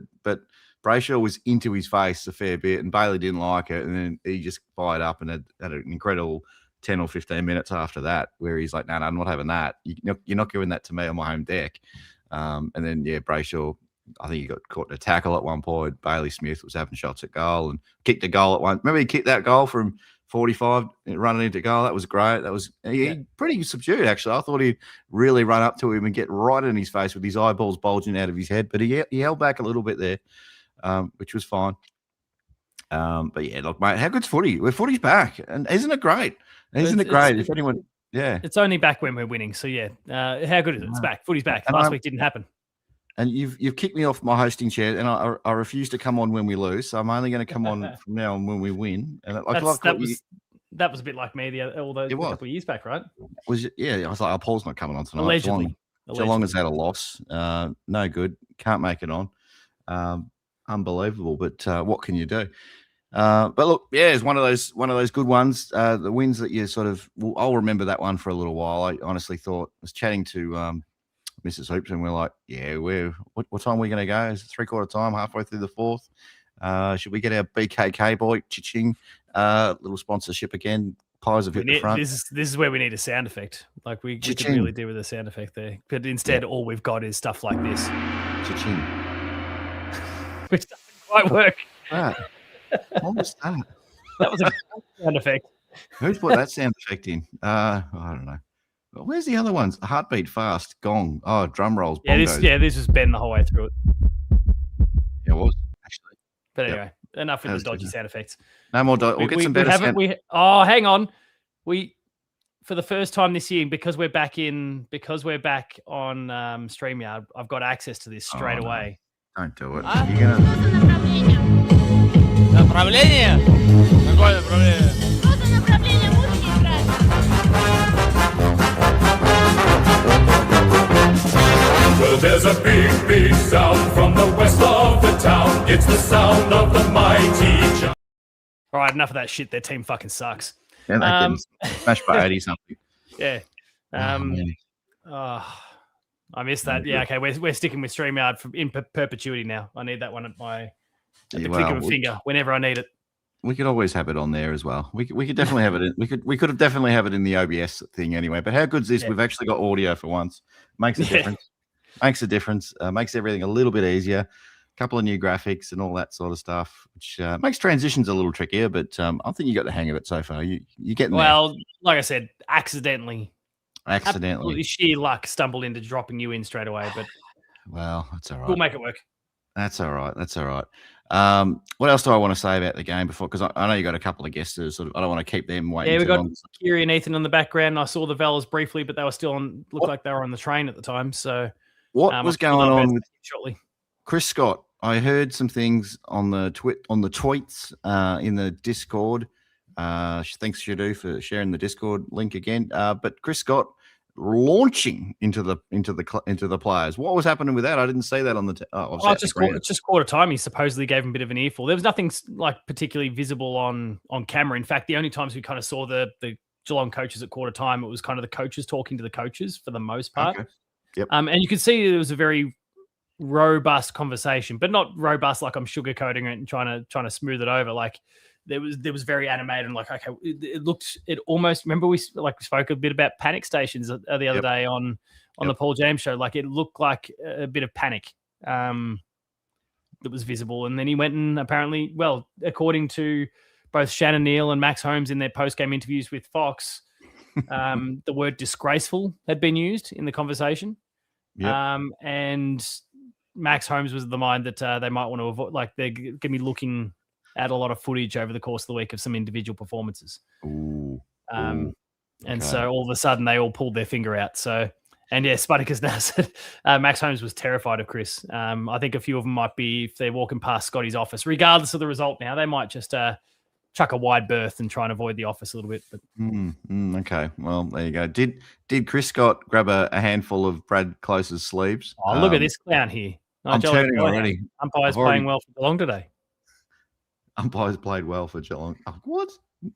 Brayshaw was into his face a fair bit, and Bailey didn't like it, and then he just fired up and had an incredible 10 or 15 minutes after that, where he's like, "No, I'm not having that. You're not giving that to me on my home deck." And then Brayshaw, I think he got caught in a tackle at one point. Bailey Smith was having shots at goal and kicked a goal at one. Remember he kicked that goal from 45 running into goal. That was great. That was pretty subdued, actually. I thought he'd really run up to him and get right in his face with his eyeballs bulging out of his head. But he held back a little bit there, which was fine. But yeah, look, mate, how good's footy? Footy's back. And isn't it great? Isn't it great? If anyone, It's only back when we're winning. So yeah, how good is it? It's back. Footy's back. And Last week didn't happen. And you've kicked me off my hosting chair, and I refuse to come on when we lose. So I'm only going to come on from now on when we win. And that was a bit like me all those couple of years back, right? I was like, Paul's not coming on tonight. Allegedly. Geelong has had a loss. No good. Can't make it on. Unbelievable. But what can you do? But look, it's one of those good ones. The wins that you sort of, I'll remember that one for a little while. I honestly thought, I was chatting to Mrs. Hoops, and we're like, what time are we going to go? Is it 3/4 time, halfway through the fourth? Should we get our BKK boy, cha-ching, little sponsorship again? Pies have hit the front. This is where we need a sound effect. Like we could really do with a sound effect there. But instead, all we've got is stuff like this. Cha-ching. Which doesn't quite work. What was that? That was a sound effect. Who's put that sound effect in? I don't know. Where's the other ones? Heartbeat fast, gong. Oh, drum rolls. Bongos. This was Ben the whole way through it. Yeah, it was actually. But anyway, enough with the dodgy sound effects. No more. We'll get some better. Hang on. For the first time this year, because we're back on StreamYard, I've got access to this straight away. Don't do it. You're gonna. Well, there's a big, big sound from the west of the town. It's the sound of the mighty. All right, enough of that shit. Their team fucking sucks. Yeah, they can smash by 80 something. Yeah. I missed that. Yeah, okay. We're sticking with StreamYard in perpetuity now. I need that one at the click of a finger whenever I need it. We could always have it on there as well. We could definitely have it in. We could have definitely have it in the OBS thing anyway. But how good is this? Yeah. We've actually got audio for once. Makes a difference. Makes a difference. Makes everything a little bit easier. A couple of new graphics and all that sort of stuff, which makes transitions a little trickier. But I think you got the hang of it so far. You're getting there. Well, like I said, accidentally, sheer luck stumbled into dropping you in straight away. But well, that's all right. We'll make it work. That's all right. What else do I want to say about the game before? Because I know you got a couple of guests. I don't want to keep them waiting. Yeah, we got Kiri and Ethan on the background. I saw the Velas briefly, but they were still on. Looked like they were on the train at the time. So what was going on with Chris Scott? I heard some things on the tweets in the Discord. Thanks, Shadu, for sharing the Discord link again. But Chris Scott launching into the players. What was happening with that? I didn't see that on the. It's just quarter time. He supposedly gave him a bit of an earful. There was nothing like particularly visible on camera. In fact, the only times we kind of saw the Geelong coaches at quarter time, it was kind of the coaches talking to the coaches for the most part. Okay. Yep. And you could see there was a very robust conversation, but not robust like I'm sugarcoating it and trying to smooth it over. Like there was very animated and like, okay, it almost, remember we spoke a bit about panic stations the other day on the Paul James show. Like it looked like a bit of panic that was visible. And then he went and apparently, well, according to both Shannon Neal and Max Holmes in their post-game interviews with Fox, the word disgraceful had been used in the conversation. Yep. And Max Holmes was of the mind that they might want to avoid, like they're going to be looking at a lot of footage over the course of the week of some individual performances. Ooh. And Okay. so all of a sudden they all pulled their finger out. So, and yeah, Spuddicus now said Max Holmes was terrified of Chris. I think a few of them might be, if they're walking past Scotty's office, regardless of the result now, they might just chuck a wide berth and try and avoid the office a little bit. But okay, well, there you go. Did Chris Scott grab a handful of Brad Close's sleeves? look at this clown here. I'm turning already. Umpire's playing well for Geelong today. Umpires played well for Geelong. Oh, what?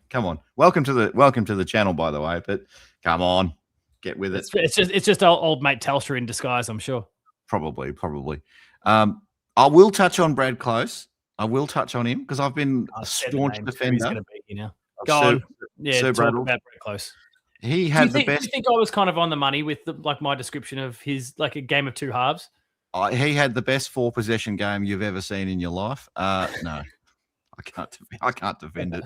Come on. Welcome to the channel, by the way. But come on, get with it. It's just old mate Telstra in disguise, I'm sure. Probably. I will touch on Brad Close. I will touch on him because I've been a staunch defender. He's going to be here now. Go on. Yeah, talk about Brad Close. He had the best. Do you think I was kind of on the money with my description of his like a game of two halves? He had the best 4-possession game you've ever seen in your life. No, I can't defend it.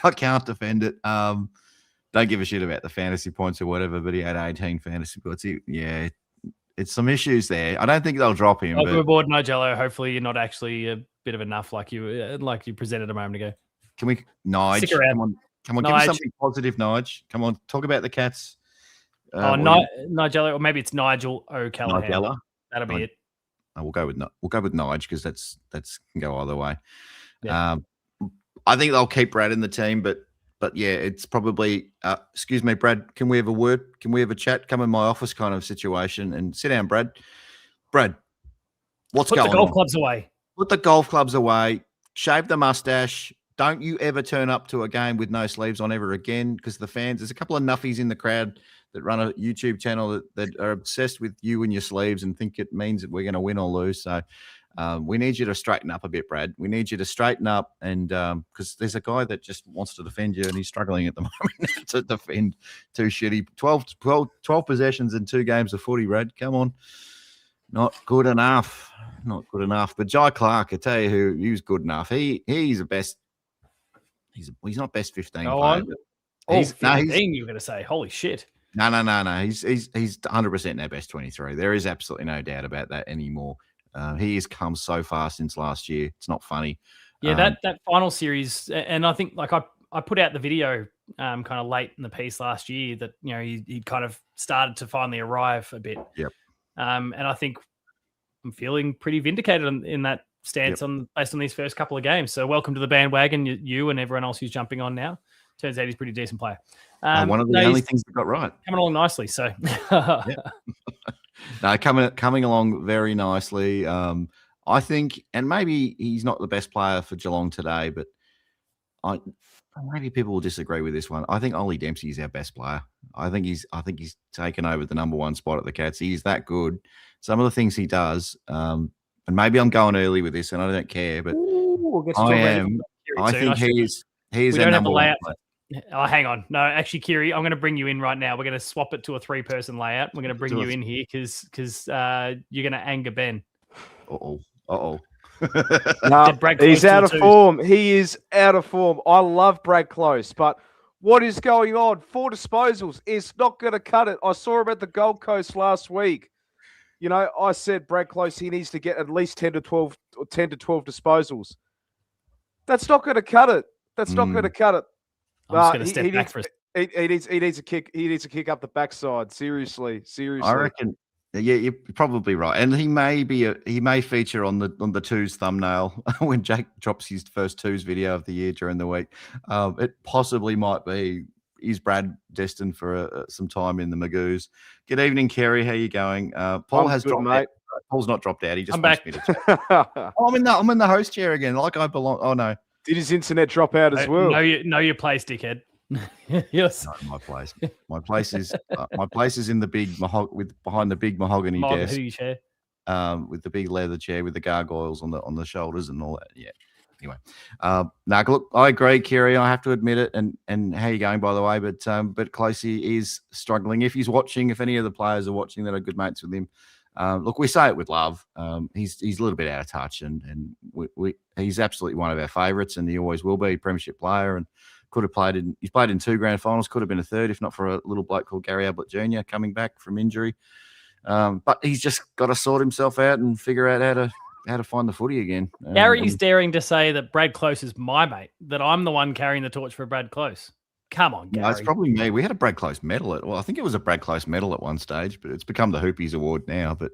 I can't defend it. Don't give a shit about the fantasy points or whatever, but he had 18 fantasy points. It's some issues there. I don't think they'll drop him. Welcome aboard, Nigelo. Hopefully, you're not actually a bit of a nuff like you presented a moment ago. Can we, Nige? Stick around. Come on, give us something positive, Nige. Come on, talk about the Cats. Nigelo, or maybe it's Nigel O'Callaghan. Nigella. That'll be it. We'll go with Nige because that's can go either way. Yeah. I think they'll keep Brad in the team, but yeah, it's probably. Excuse me, Brad. Can we have a word? Can we have a chat? Come in my office, kind of situation, and sit down, Brad. Brad, what's going on? Put the golf clubs away. Put the golf clubs away. Shave the mustache. Don't you ever turn up to a game with no sleeves on ever again, because the fans. There's a couple of nuffies in the crowd that run a YouTube channel that are obsessed with you and your sleeves and think it means that we're going to win or lose. So. We need you to straighten up a bit, Brad. We need you to straighten up, and because there's a guy that just wants to defend you, and he's struggling at the moment to defend too shitty. 12 possessions in 2 games of footy, Brad. Come on. Not good enough. Not good enough. But Jai Clark, I tell you who, he was good enough. He's the best. He's not best 15 Go player. on. He's 15, you were going to say. Holy shit. No. He's 100% our best 23. There is absolutely no doubt about that anymore. He has come so far since last year. It's not funny. Yeah, that final series, and I think like I put out the video kind of late in the piece last year that he kind of started to finally arrive a bit. Yep. And I think I'm feeling pretty vindicated in that stance based on these first couple of games. So welcome to the bandwagon, you and everyone else who's jumping on now. Turns out he's a pretty decent player. One of the only things that got right. Coming along nicely. So. No, coming along very nicely. I think, and maybe he's not the best player for Geelong today, but maybe people will disagree with this one. I think Ollie Dempsey is our best player. I think he's taken over the number 1 spot at the Cats. He's that good. Some of the things he does, and maybe I'm going early with this, and I don't care, but I think he's our number 1 player. Oh, hang on. No, actually, Kiri, I'm going to bring you in right now. We're going to swap it to a 3-person layout. We're going to bring you in here because you're going to anger Ben. Uh-oh. No, he's out of form. He is out of form. I love Brad Close, but what is going on? 4 disposals is not going to cut it. I saw him at the Gold Coast last week. I said Brad Close, he needs to get at least 10 to 12 disposals. That's not going to cut it. That's not going to cut it. I'm just going to step back for a second. He needs a kick. He needs a kick up the backside. Seriously. I reckon. Yeah, you're probably right. And he may feature on the twos thumbnail when Jake drops his first twos video of the year during the week. It possibly might be. Is Brad destined for some time in the Magoos? Good evening, Kerry. How you going? Paul has dropped out. Paul's not dropped out. He just wants me to chat. I'm in the host chair again. Like I belong. Oh no. Did his internet drop out as well? Know your place, dickhead. Yes. No, my place. My place is in the big behind the big mahogany desk. Chair. With the big leather chair with the gargoyles on the shoulders and all that. Yeah. Anyway, now look, I agree, Kerry. I have to admit it. And how you going, by the way? But Closey is struggling. If he's watching, if any of the players are watching that are good mates with him, Look, we say it with love. He's a little bit out of touch, and he's absolutely one of our favourites, and he always will be. Premiership player, and he's played in 2 grand finals, could have been a third if not for a little bloke called Gary Ablett Jr. coming back from injury. But he's just got to sort himself out and figure out how to find the footy again. Gary's daring to say that Brad Close is my mate, that I'm the one carrying the torch for Brad Close. Come on, Gary. No, it's probably me. We had a Brad Close medal I think it was a Brad Close medal at one stage, but it's become the Hoopies Award now. But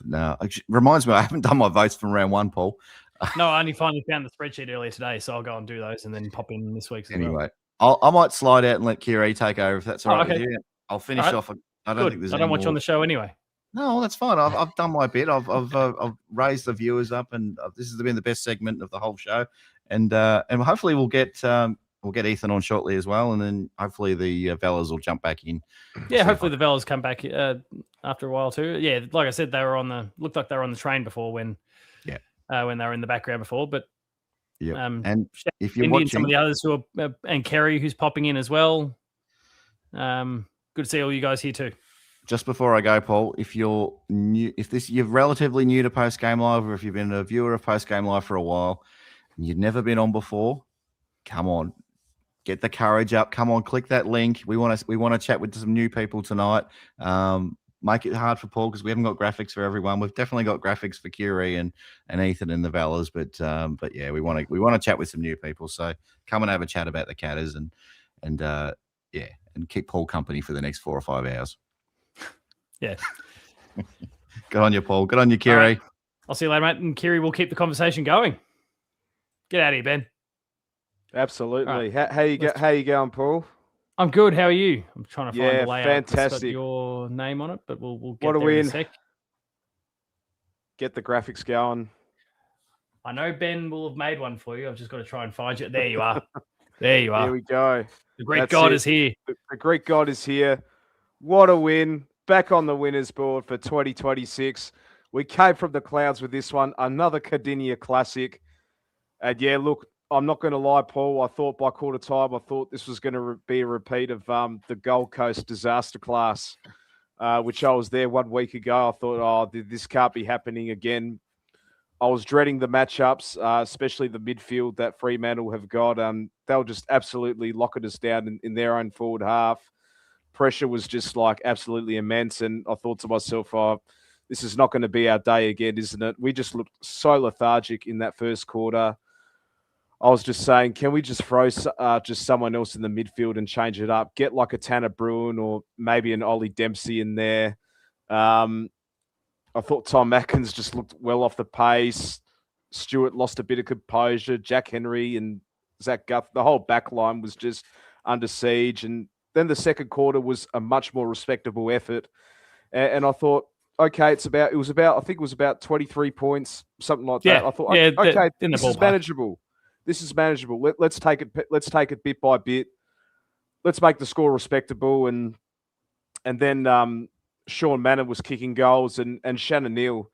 no, it reminds me, I haven't done my votes from round 1, Paul. No, I only finally found the spreadsheet earlier today, so I'll go and do those and then pop in this week's as anyway. Well. I might slide out and let Kiri take over if that's all right. Okay. With you. I'll finish off. I don't think there's. I don't want you on the show anyway. No, that's fine. I've done my bit. I've raised the viewers up, and this has been the best segment of the whole show. And hopefully we'll get Ethan on shortly as well, and then hopefully the Vellas will jump back in. Yeah, hopefully the Vellas come back after a while too. Yeah, like I said, looked like they were on the train before when they were in the background before. But and if you're Indy watching, and some of the others who are and Kerry who's popping in as well. Good to see all you guys here too. Just before I go, Paul, if you're new, you're relatively new to Post Game Live, or if you've been a viewer of Post Game Live for a while and you've never been on before, come on, get the courage up. Come on, click that link. We want to chat with some new people tonight. Make it hard for Paul because we haven't got graphics for everyone. We've definitely got graphics for Curie and Ethan and the Vellas, but yeah, we want to chat with some new people. So come and have a chat about the Catters and keep Paul company for the next 4 or 5 hours. Yeah. Good on you, Paul. Good on you, Kiri. Right. I'll see you later, mate. And Kiri will keep the conversation going. Get out of here, Ben. Absolutely. Right. How you going, Paul? I'm good. How are you? I'm trying to find the layout. Fantastic. That's got your name on it, but we'll get what there in a sec. Get the graphics going. I know Ben will have made one for you. I've just got to try and find you. There you are. There you are. Here we go. The Greek God is here. The Greek God is here. What a win. Back on the winners board for 2026. We came from the clouds with this one. Another Cardinia classic. And yeah, look, I'm not going to lie, Paul. I thought by quarter time, this was going to be a repeat of the Gold Coast disaster class, which I was there 1 week ago. I thought, this can't be happening again. I was dreading the matchups, especially the midfield that Fremantle have got. They'll just absolutely locking us down in their own forward half. Pressure was just like absolutely immense. And I thought to myself, this is not going to be our day again, isn't it? We just looked so lethargic in that first quarter. I was just saying, can we just throw just someone else in the midfield and change it up? Get like a Tanner Bruin or maybe an Ollie Dempsey in there. I thought Tom Atkins just looked well off the pace. Stewart lost a bit of composure. Jack Henry and Zach Guth, the whole back line was just under siege. And then the second quarter was a much more respectable effort. And I thought, okay, I think it was about 23 points, something like that. I thought, okay, this is manageable. This is manageable. Let's take it bit by bit. Let's make the score respectable. And then Sean Mannon was kicking goals and Shannon Neal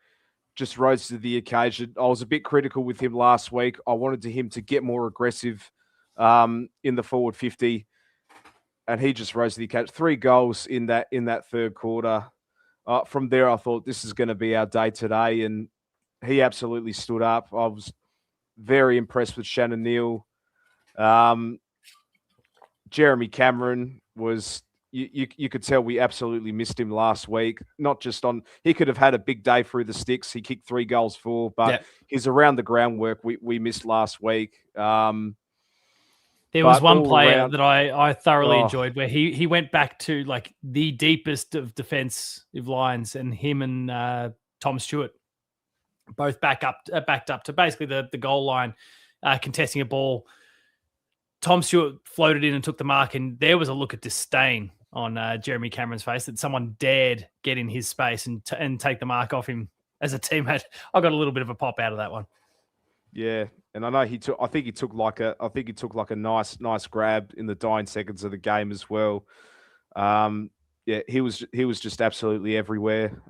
just rose to the occasion. I was a bit critical with him last week. I wanted him to get more aggressive in the forward 50. And he just rose to the occasion. 3 goals in that third quarter. From there, I thought this is going to be our day today. And he absolutely stood up. I was very impressed with Shannon Neal. Jeremy Cameron was, you could tell we absolutely missed him last week. Not just he could have had a big day through the sticks. He kicked 3 goals for, but his around the ground work we missed last week. There was one player that I thoroughly enjoyed where he went back to like the deepest of defensive lines, and him and Tom Stewart both backed up to basically the goal line, contesting a ball. Tom Stewart floated in and took the mark, and there was a look of disdain on Jeremy Cameron's face that someone dared get in his space and take the mark off him as a teammate. I got a little bit of a pop out of that one. Yeah, and I know he took like a nice grab in the dying seconds of the game as well. He was just absolutely everywhere.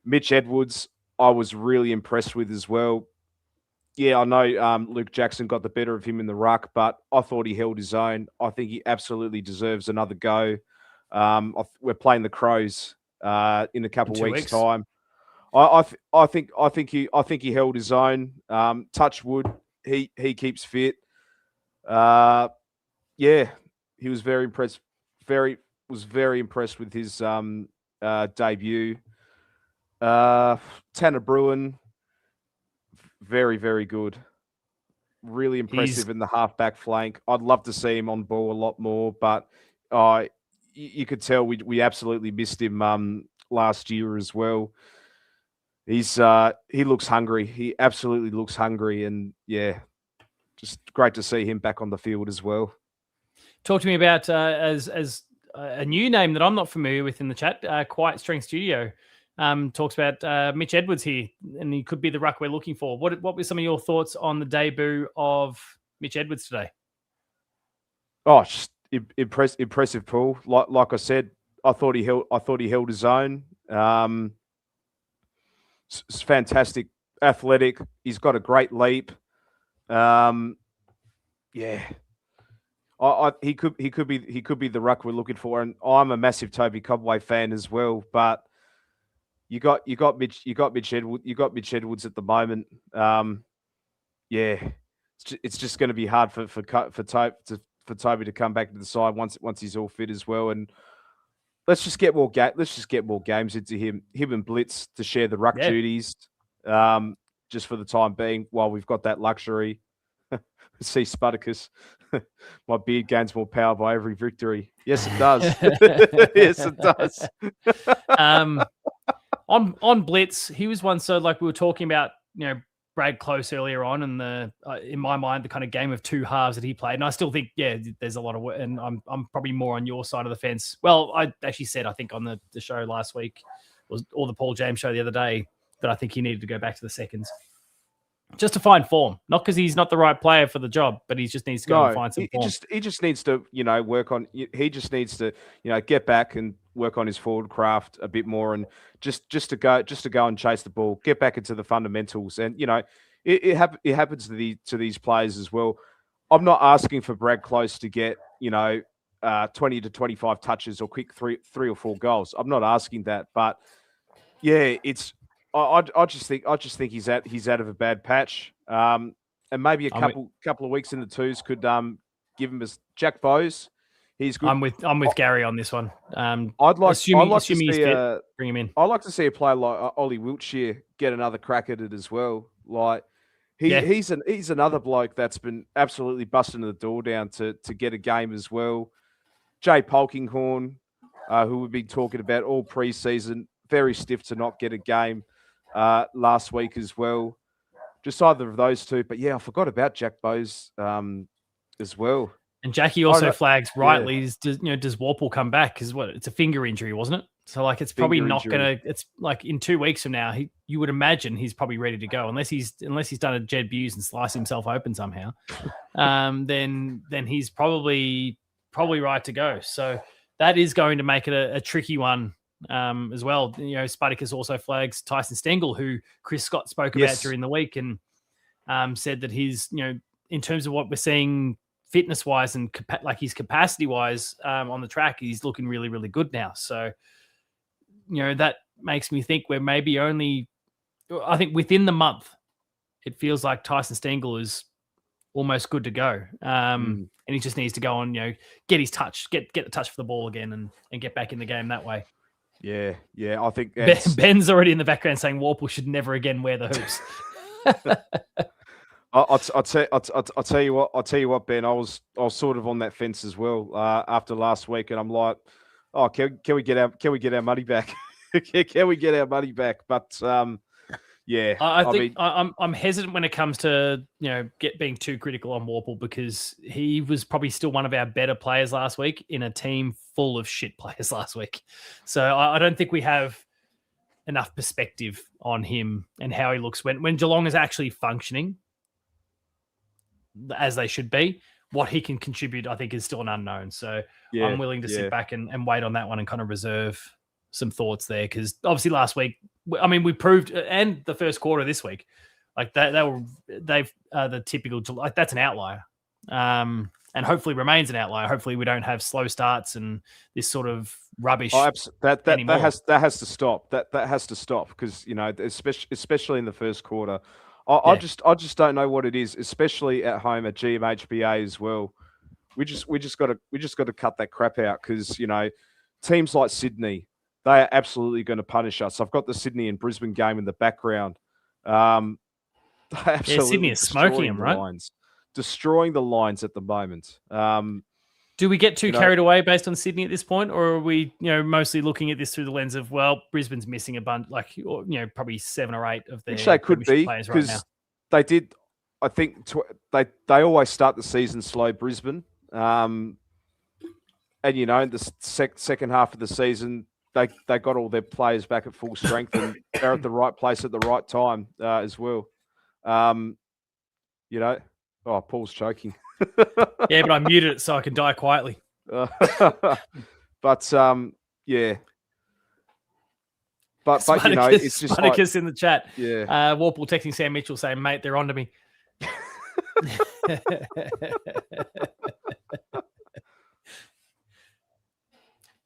Mitch Edwards, I was really impressed with as well. Yeah, I know Luke Jackson got the better of him in the ruck, but I thought he held his own. I think he absolutely deserves another go. We're playing the Crows in a couple In of 2 weeks' weeks. time. I think he held his own. Touch wood, he keeps fit. Yeah, he was very impressed. Very impressed with his debut. Tanner Bruin, very good. Really impressive in the halfback flank. I'd love to see him on ball a lot more, but you could tell we absolutely missed him last year as well. He looks hungry. He absolutely looks hungry, and yeah, just great to see him back on the field as well. Talk to me about as a new name that I'm not familiar with in the chat. Quiet Strength Studio talks about Mitch Edwards here, and he could be the ruck we're looking for. What were some of your thoughts on the debut of Mitch Edwards today? Oh, just impressive, Paul. Like I said, I thought he held his own. It's fantastic, athletic. He's got a great leap. Yeah. He could be the ruck we're looking for, and I'm a massive Toby Cobway fan as well. But you got Mitch Edwards at the moment. Yeah, it's just going to be hard for Toby to come back to the side once he's all fit as well. And let's just get more games into him and Blitz to share the ruck duties. Just for the time being, while we've got that luxury. See Spartacus. My beard gains more power by every victory. Yes, it does. Yes, it does. On Blitz, he was one. So like we were talking about, Brad Close earlier on, and in my mind, the kind of game of two halves that he played. And I still think, there's a lot of work, and I'm probably more on your side of the fence. Well, I actually said, I think on the show last week, or the Paul James show the other day, that I think he needed to go back to the seconds. Just to find form, not because he's not the right player for the job, but he just needs to go and find some form. He just needs to, work on. He just needs to, get back and work on his forward craft a bit more, and just to go and chase the ball, get back into the fundamentals, and it happens to these players as well. I'm not asking for Brad Close to get 20 to 25 touches or quick three or four goals. I'm not asking that, but yeah, it's. I just think he's out of a bad patch, and maybe a couple of weeks in the twos could give him Jack Bowes. He's good. I'm with Gary on this one. I'd like to see fit, bring him in. I'd like to see a player like Ollie Wiltshire get another crack at it as well. Like he's another bloke that's been absolutely busting the door down to get a game as well. Jay Polkinghorne, who we've been talking about all preseason, very stiff to not get a game. Last week as well. Just either of those two. But yeah, I forgot about Jack Bowes as well. And Jackie also flags rightly, does Warple come back? Because it's a finger injury, wasn't it? So like it's probably not going to, it's like in 2 weeks from now, you would imagine he's probably ready to go, unless he's done a Jed Buse and sliced himself open somehow. Then he's probably right to go. So that is going to make it a tricky one. As well, Spartacus also flags Tyson Stengel, who Chris Scott spoke about during the week, and said that he's, in terms of what we're seeing fitness wise and his capacity wise on the track, he's looking really, really good now. So, that makes me think we're maybe I think within the month, it feels like Tyson Stengel is almost good to go. And he just needs to go on, get his touch, get the touch for the ball again and get back in the game that way. Yeah, I think Ben's already in the background saying Warple should never again wear the hoops. I'll tell you what, Ben. I was sort of on that fence as well after last week, and I'm like, oh, can we get our money back? Can we get our money back? But yeah, I'm hesitant when it comes to being too critical on Warple, because he was probably still one of our better players last week in a team full of shit players last week. So I don't think we have enough perspective on him and how he looks when Geelong is actually functioning as they should be. What he can contribute, I think, is still an unknown. So I'm willing to sit back and wait on that one and kind of reserve some thoughts there, because obviously last week, I mean, we proved, and the first quarter this week, like they've the typical, like that's an outlier. And and hopefully remains an outlier. Hopefully we don't have slow starts and this sort of rubbish. That has to stop. That has to stop because especially in the first quarter, I just don't know what it is, especially at home at GMHBA as well. We just got to cut that crap out because teams like Sydney, they are absolutely going to punish us. I've got the Sydney and Brisbane game in the background. Sydney is smoking them, right? Destroying the lines at the moment. Do we get too carried away based on Sydney at this point, or are we, mostly looking at this through the lens of, well, Brisbane's missing a bunch, probably 7 or 8 of their they could be players right now. They did. I think they always start the season slow, Brisbane, and in the second half of the season, they got all their players back at full strength and they're at the right place at the right time as well. Paul's choking. Yeah, but I muted it so I can die quietly. Yeah. It's just Spartacus in the chat. Yeah. Warple texting Sam Mitchell saying, "Mate, they're on to me."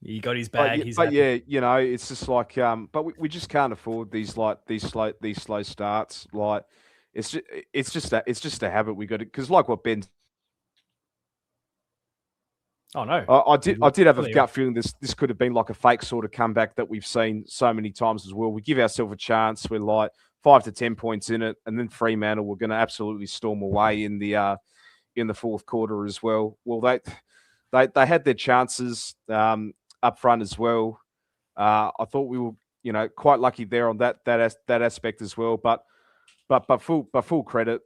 He got his bag. It's just like, but we just can't afford these slow starts. Like, it's just a habit we got to, because like what Ben. Oh no! I did have a gut feeling this could have been like a fake sort of comeback that we've seen so many times as well. We give ourselves a chance. We're like 5 to 10 points in it, and then Fremantle we're going to absolutely storm away in the fourth quarter as well. Well, they had their chances up front as well. I thought we were quite lucky there on that aspect as well. But full credit,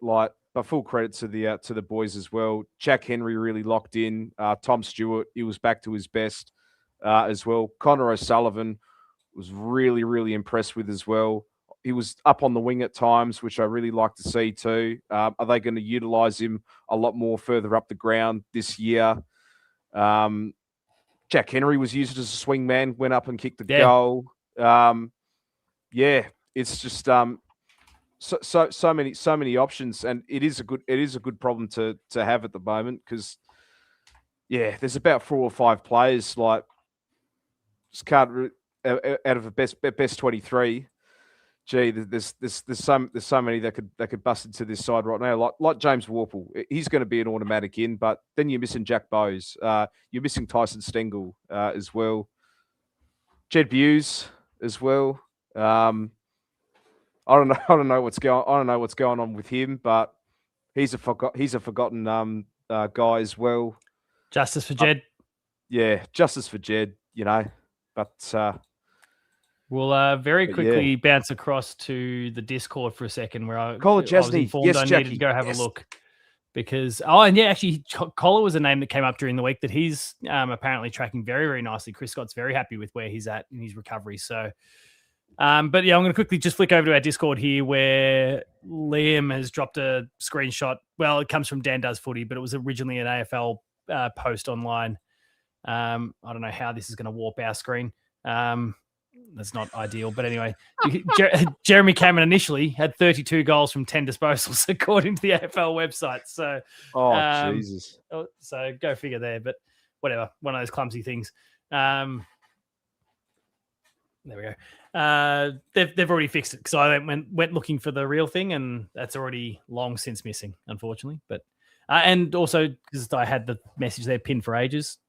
full credit to the boys as well. Jack Henry really locked in. Tom Stewart, he was back to his best as well. Connor O'Sullivan was really, really impressed with as well. He was up on the wing at times, which I really like to see too. Are they going to utilise him a lot more further up the ground this year? Jack Henry was used as a swing man, went up and kicked the goal. It's just so many options, and it is a good problem to have at the moment because there's about 4 or 5 players like just can't out of the best 23. Gee, there's so many that could bust into this side right now. Like James Warple, he's going to be an automatic in, but then you're missing Jack Bowes, you're missing Tyson Stengel as well, Jed Buse as well. I don't know what's going on with him, but he's a forgotten guy as well. Justice for Jed. Justice for Jed. But. We'll very quickly bounce across to the Discord for a second, where I was informed I needed to go have a look because actually Collar was a name that came up during the week that he's apparently tracking very, very nicely. Chris Scott's very happy with where he's at in his recovery. So, I'm going to quickly just flick over to our Discord here, where Liam has dropped a screenshot. Well, it comes from Dan Does Footy, but it was originally an AFL post online. I don't know how this is going to warp our screen. That's not ideal, but anyway, Jeremy Cameron initially had 32 goals from 10 disposals, according to the AFL website. So, Jesus! So go figure there. But whatever, one of those clumsy things. There we go. They've already fixed it because I went looking for the real thing, and that's already long since missing, unfortunately. But and also because I had the message there pinned for ages.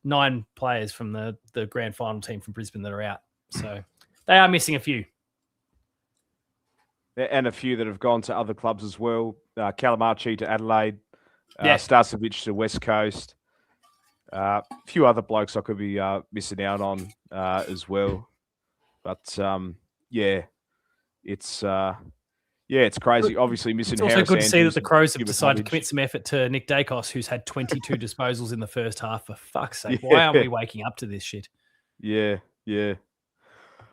9 players from the grand final team from Brisbane that are out. So they are missing a few. And a few that have gone to other clubs as well. Calamachi to Adelaide. Starcevic to West Coast. A few other blokes I could be missing out on as well. But, it's crazy. Obviously missing It's also Harris good to see Andrews that the Crows have decided to commit some effort to Nick Dacos, who's had 22 disposals in the first half. For fuck's sake, why aren't we waking up to this shit? Yeah.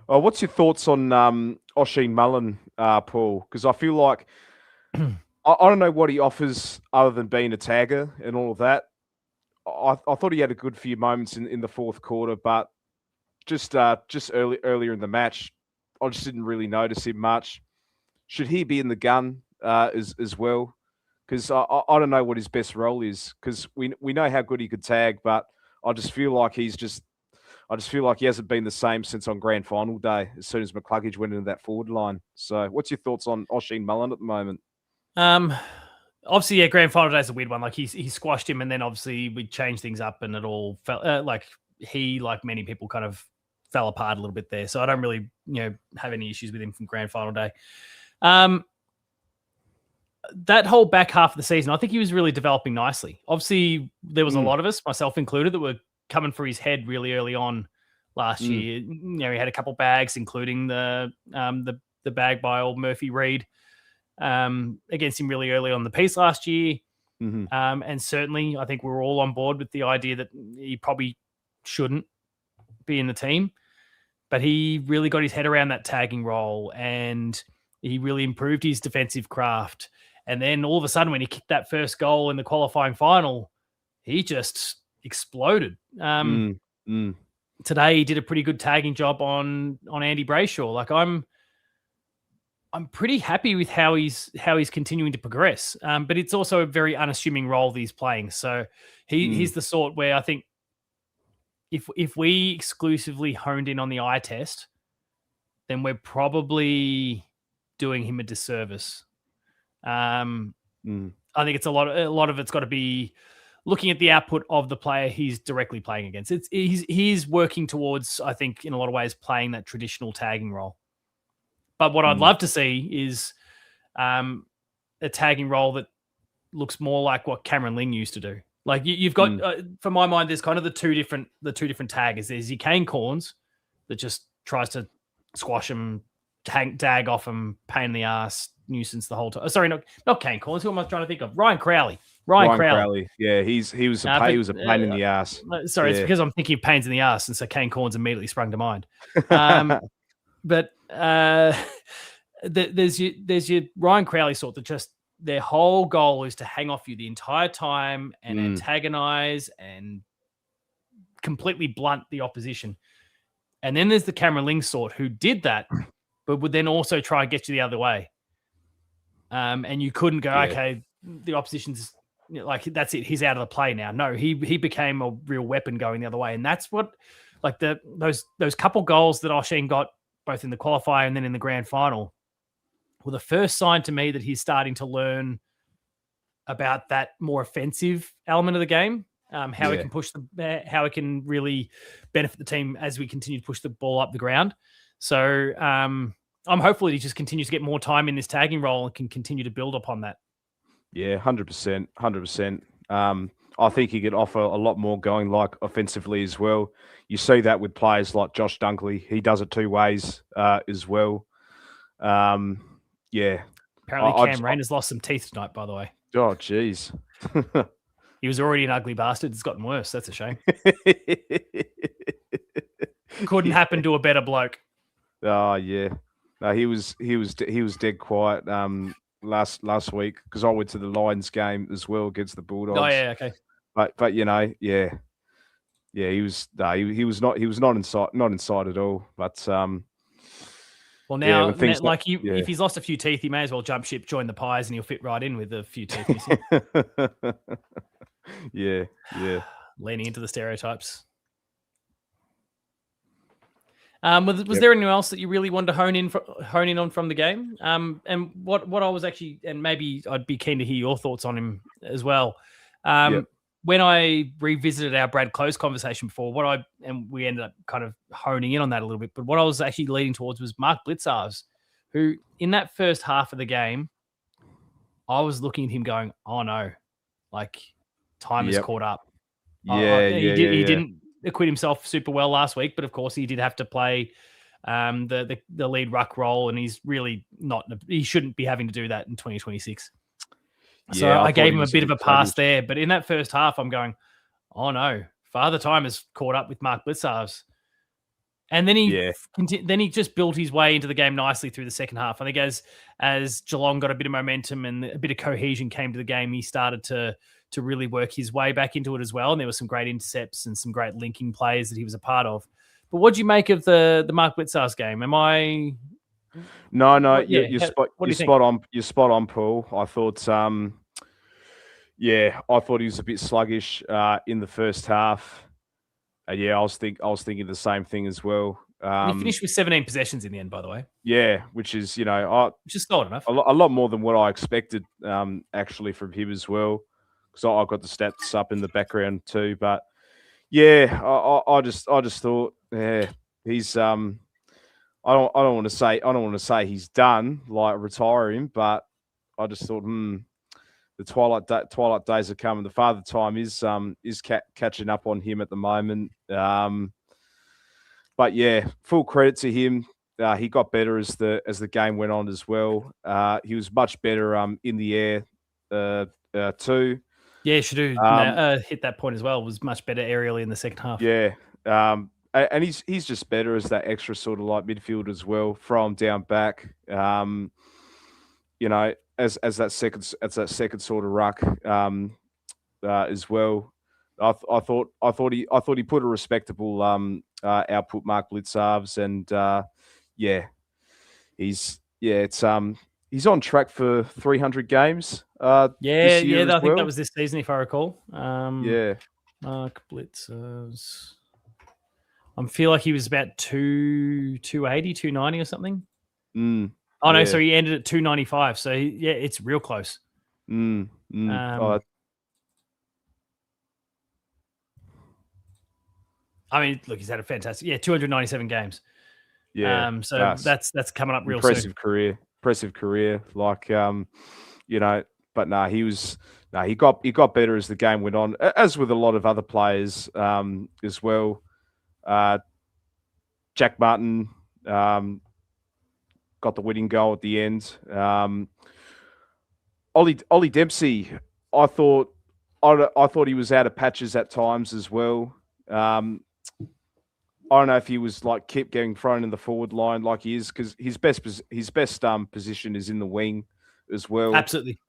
What's your thoughts on Oisin Mullen, Paul? Because I feel like I don't know what he offers other than being a tagger and all of that. I thought he had a good few moments in the fourth quarter, but just earlier in the match, I just didn't really notice him much. Should he be in the gun as well? because I don't know what his best role is, because we know how good he could tag, but I just feel like he hasn't been the same since on grand final day, as soon as McCluggage went into that forward line. So what's your thoughts on Oisin Mullen at the moment? Obviously, yeah, grand final day is a weird one. Like he squashed him, and then obviously we changed things up, and it all felt like many people, kind of fell apart a little bit there. So I don't really, have any issues with him from grand final day. That whole back half of the season, I think he was really developing nicely. Obviously, there was a lot of us, myself included, that were coming for his head really early on last year. He had a couple bags, including the bag by old Murphy Reed against him really early on the piece last year. And certainly, I think we were all on board with the idea that he probably shouldn't be in the team. But he really got his head around that tagging role, and he really improved his defensive craft. And then all of a sudden, when he kicked that first goal in the qualifying final, he just exploded. Today, he did a pretty good tagging job on Andy Brayshaw. Like I'm pretty happy with how he's continuing to progress. But it's also a very unassuming role that he's playing. So he's the sort where I think if we exclusively honed in on the eye test, then we're probably doing him a disservice. I think it's a lot of it's got to be looking at the output of the player he's directly playing against. He's working towards, I think, in a lot of ways, playing that traditional tagging role. But what I'd love to see is a tagging role that looks more like what Cameron Ling used to do. Like you've got, for my mind, there's kind of the two different taggers. There's your Kane Corns that just tries to squash him, tag off him, pain in the ass, nuisance the whole time. Sorry, not Kane Corns. Who am I trying to think of? Ryan Crowley. Ryan Crowley. Yeah, he was a pain in the ass. Sorry, it's because I'm thinking of pains in the ass, and so Kane Corns immediately sprung to mind. But there's your Ryan Crowley sort that just their whole goal is to hang off you the entire time and antagonize and completely blunt the opposition. And then there's the Cameron Ling sort who did that, but would then also try and get you the other way. And you couldn't go, okay, the opposition's like, that's it, he's out of the play now. No, he became a real weapon going the other way. And that's what, like those couple goals that Oisin got both in the qualifier and then in the grand final were the first sign to me that he's starting to learn about that more offensive element of the game, how he can how it can really benefit the team as we continue to push the ball up the ground. So I'm hopeful he just continues to get more time in this tagging role and can continue to build upon that. Yeah, 100%, 100%. I think he could offer a lot more going, like offensively as well. You see that with players like Josh Dunkley. He does it two ways as well. Yeah. Apparently Cam Rayner's lost some teeth tonight, by the way. Oh, jeez. He was already an ugly bastard. It's gotten worse. That's a shame. Couldn't happen to a better bloke. Oh, yeah. No, he was dead quiet last week, because I went to the Lions game as well against the Bulldogs. Oh, yeah, okay. But you know, yeah, he was not inside at all. But well, now if he's lost a few teeth, he may as well jump ship, join the Pies, and he'll fit right in with a few teeth missing. yeah. Leaning into the stereotypes. Was there anything else that you really wanted to hone in on from the game? And what I was actually, and maybe I'd be keen to hear your thoughts on him as well. When I revisited our Brad Close conversation before, and we ended up kind of honing in on that a little bit, but what I was actually leading towards was Mark Blitzarves, who in that first half of the game, I was looking at him going, oh no, like time has caught up. He didn't acquit himself super well last week, but of course he did have to play the lead ruck role, and he's really not. He shouldn't be having to do that in 2026. So I gave him a bit of a pass there, but in that first half, I'm going, oh no, Father Time has caught up with Mark Blitzarves, and then he just built his way into the game nicely through the second half. I think as Geelong got a bit of momentum and a bit of cohesion came to the game, he started to really work his way back into it as well. And there were some great intercepts and some great linking plays that he was a part of. But what do you make of the Mark Blitzarves game? Am I? No, you're spot on. You're spot on, Paul. I thought Yeah, I thought he was a bit sluggish in the first half. Yeah, I was thinking the same thing as well. And he finished with 17 possessions in the end, by the way. Yeah, which is which is solid enough. a lot more than what I expected actually from him as well. Because I got the stats up in the background too, but yeah, I just thought, yeah, he's I don't want to say he's done, like retire him, but I just thought, the twilight days are coming. The father time is catching up on him at the moment. But yeah, full credit to him. He got better as the game went on as well. He was much better in the air too. Yeah, Shadu hit that point as well. Was much better aerially in the second half. Yeah, and he's just better as that extra sort of like midfield as well, from down back. As that second sort of ruck as well. I thought he put a respectable output mark Blitzarves, and he's on track for 300 games. This year I think that was this season, if I recall. Mark Blitzarves. I feel like he was about 280, 290 or something. No, so he ended at 295. So it's real close. I mean, look, he's had a fantastic 297 games. Yeah. So that's coming up real impressive soon. Impressive career. Like but he got better as the game went on, as with a lot of other players as well. Jack Martin got the winning goal at the end. Ollie Dempsey, I thought he was out of patches at times as well. I don't know if he was like kept getting thrown in the forward line like he is, because his best position is in the wing as well. Absolutely.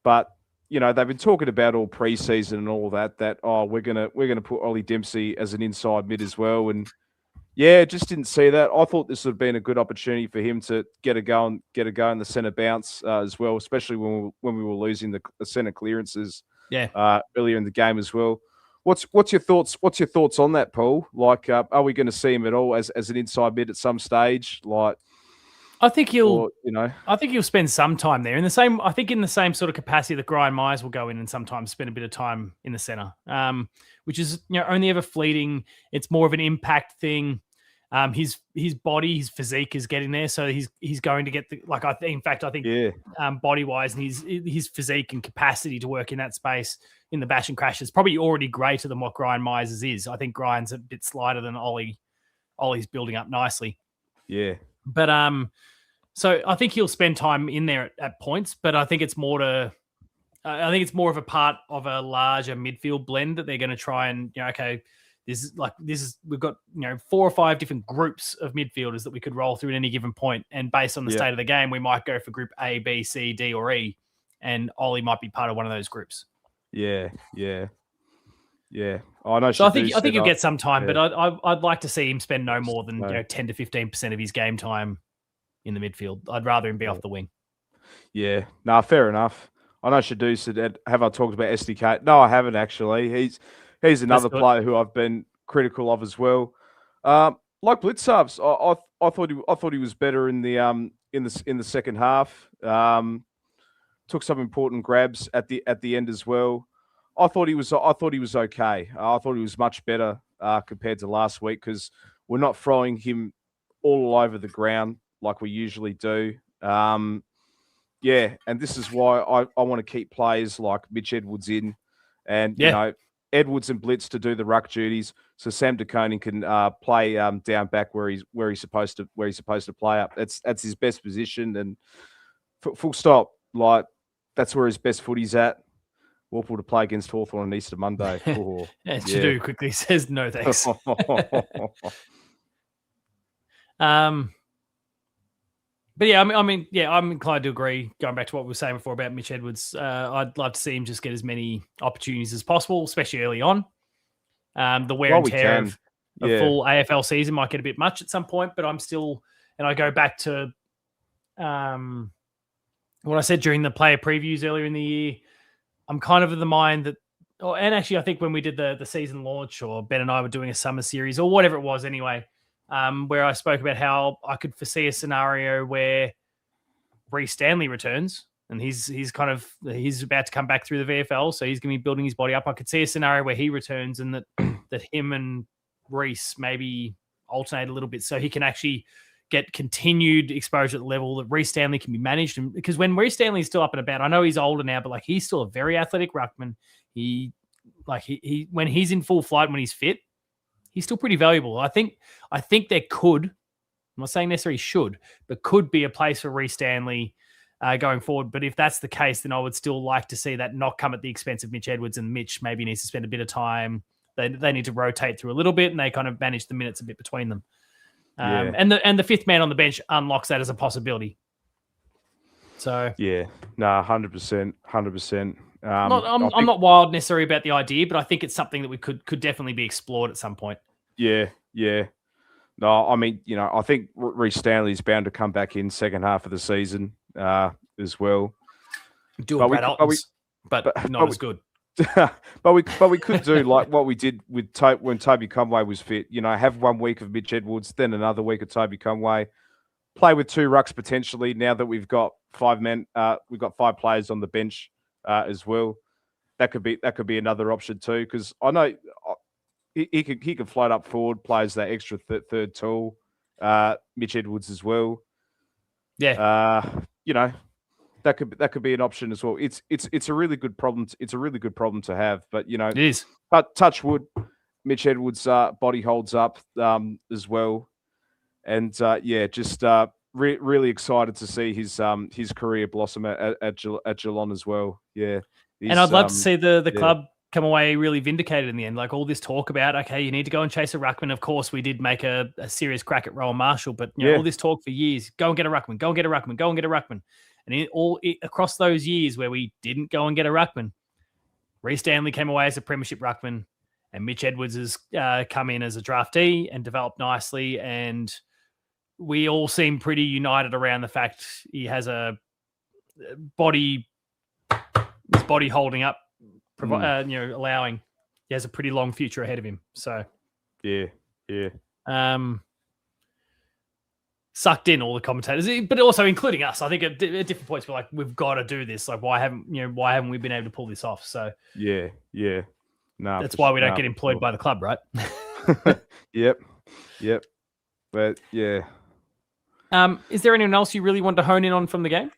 But they've been talking about all preseason and all that we're gonna put Ollie Dempsey as an inside mid as well, and just didn't see that. I thought this would have been a good opportunity for him to get a go in the centre bounce as well, especially when we were losing the centre clearances earlier in the game as well. What's your thoughts? What's your thoughts on that, Paul? Like, are we going to see him at all as an inside mid at some stage? Like, I think he'll spend some time there in the same sort of capacity that Brian Myers will go in and sometimes spend a bit of time in the center, which is only ever fleeting. It's more of an impact thing. His body, his physique is getting there, so he's going to get I think body wise and his physique and capacity to work in that space in the bash and crash is probably already greater than what Grind Myers is. I think Grind's a bit slighter than Ollie. Ollie's building up nicely. Yeah, but so I think he'll spend time in there at points, but I think it's more of a part of a larger midfield blend that they're going to try and we've got 4 or 5 different groups of midfielders that we could roll through at any given point, and based on the state of the game, we might go for group A, B, C, D, or E, and Ollie might be part of one of those groups. Yeah. I know. So I think he'll get some time, but I'd like to see him spend no more than 10 to 15% of his game time in the midfield. I'd rather him be off the wing. Yeah, fair enough. I know Shadu said, have I talked about SDK? No, I haven't actually. He's another player who I've been critical of as well. Like Blitzarves, I thought he was better in the second half. Took some important grabs at the end as well. I thought he was okay. I thought he was much better compared to last week, because we're not throwing him all over the ground like we usually do. And this is why I want to keep players like Mitch Edwards in, and Edwards and Blitz to do the ruck duties, so Sam DeConing can play down back where he's supposed to play up. That's his best position, and full stop. Like, that's where his best footy's at. Warple to play against Hawthorn on Easter Monday. Shadu quickly says no thanks. But I'm inclined to agree. Going back to what we were saying before about Mitch Edwards, I'd love to see him just get as many opportunities as possible, especially early on. The wear and tear of a full AFL season might get a bit much at some point, but I'm still, and I go back to what I said during the player previews earlier in the year. I'm kind of of the mind that, and actually I think when we did the season launch, or Ben and I were doing a summer series or whatever it was anyway, where I spoke about how I could foresee a scenario where Reece Stanley returns, and he's about to come back through the VFL, so he's going to be building his body up. I could see a scenario where he returns, and that him and Reece maybe alternate a little bit, so he can actually get continued exposure at the level that Reece Stanley can be managed. And because when Reece Stanley is still up and about, I know he's older now, but like he's still a very athletic ruckman. He when he's in full flight, when he's fit, he's still pretty valuable. I think there could, I'm not saying necessarily should, but could be a place for Reece Stanley going forward. But if that's the case, then I would still like to see that not come at the expense of Mitch Edwards, and Mitch maybe needs to spend a bit of time. They need to rotate through a little bit, and they kind of manage the minutes a bit between them. And the fifth man on the bench unlocks that as a possibility. So 100%. I'm not wild necessarily about the idea, but I think it's something that we could definitely be explored at some point. Yeah. No, I mean, I think Reece Stanley is bound to come back in second half of the season as well. Do a Brad Ottens, but not as good. but we could do like what we did with when Toby Conway was fit. Have 1 week of Mitch Edwards, then another week of Toby Conway. Play with 2 rucks potentially. Now that we've got 5 men, we've got 5 players on the bench as well. That could be another option too, because I know he could float up forward, plays that extra third tool. Mitch Edwards as well. Yeah. That could be an option as well. It's a really good problem. It's a really good problem to have. But it is. But touch wood, Mitch Edwards' body holds up as well, and really excited to see his career blossom at Geelong as well. Yeah, and I'd love to see the club come away really vindicated in the end. Like all this talk about, okay, you need to go and chase a ruckman. Of course, we did make a serious crack at Rowan Marshall, but all this talk for years, go and get a ruckman, go and get a ruckman, go and get a ruckman. And across those years where we didn't go and get a ruckman, Reece Stanley came away as a premiership ruckman, and Mitch Edwards has come in as a draftee and developed nicely. And we all seem pretty united around the fact he has a body, his body holding up, allowing he has a pretty long future ahead of him. So, yeah. Sucked in all the commentators, but also including us. I think at different points we're like, we've got to do this. Like, why haven't we been able to pull this off? So yeah. No, that's why we don't get employed by the club, right? Yep. But yeah. Is there anyone else you really want to hone in on from the game?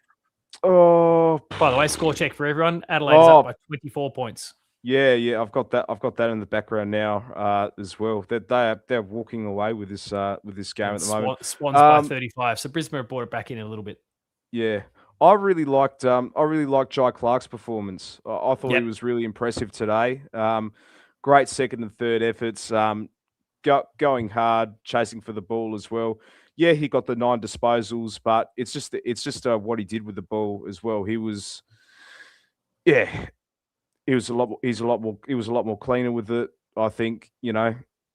Oh, by the way, score check for everyone. Adelaide's up by 24 points. Yeah. I've got that in the background now as well. They're walking away with this game at the moment. Swans by 35. So Brisbane have brought it back in a little bit. Yeah, I really liked Jai Clark's performance. I thought he was really impressive today. Great second and third efforts. Going hard, chasing for the ball as well. Yeah, he got the 9 disposals, but it's just what he did with the ball as well. He was a lot more cleaner with it. I think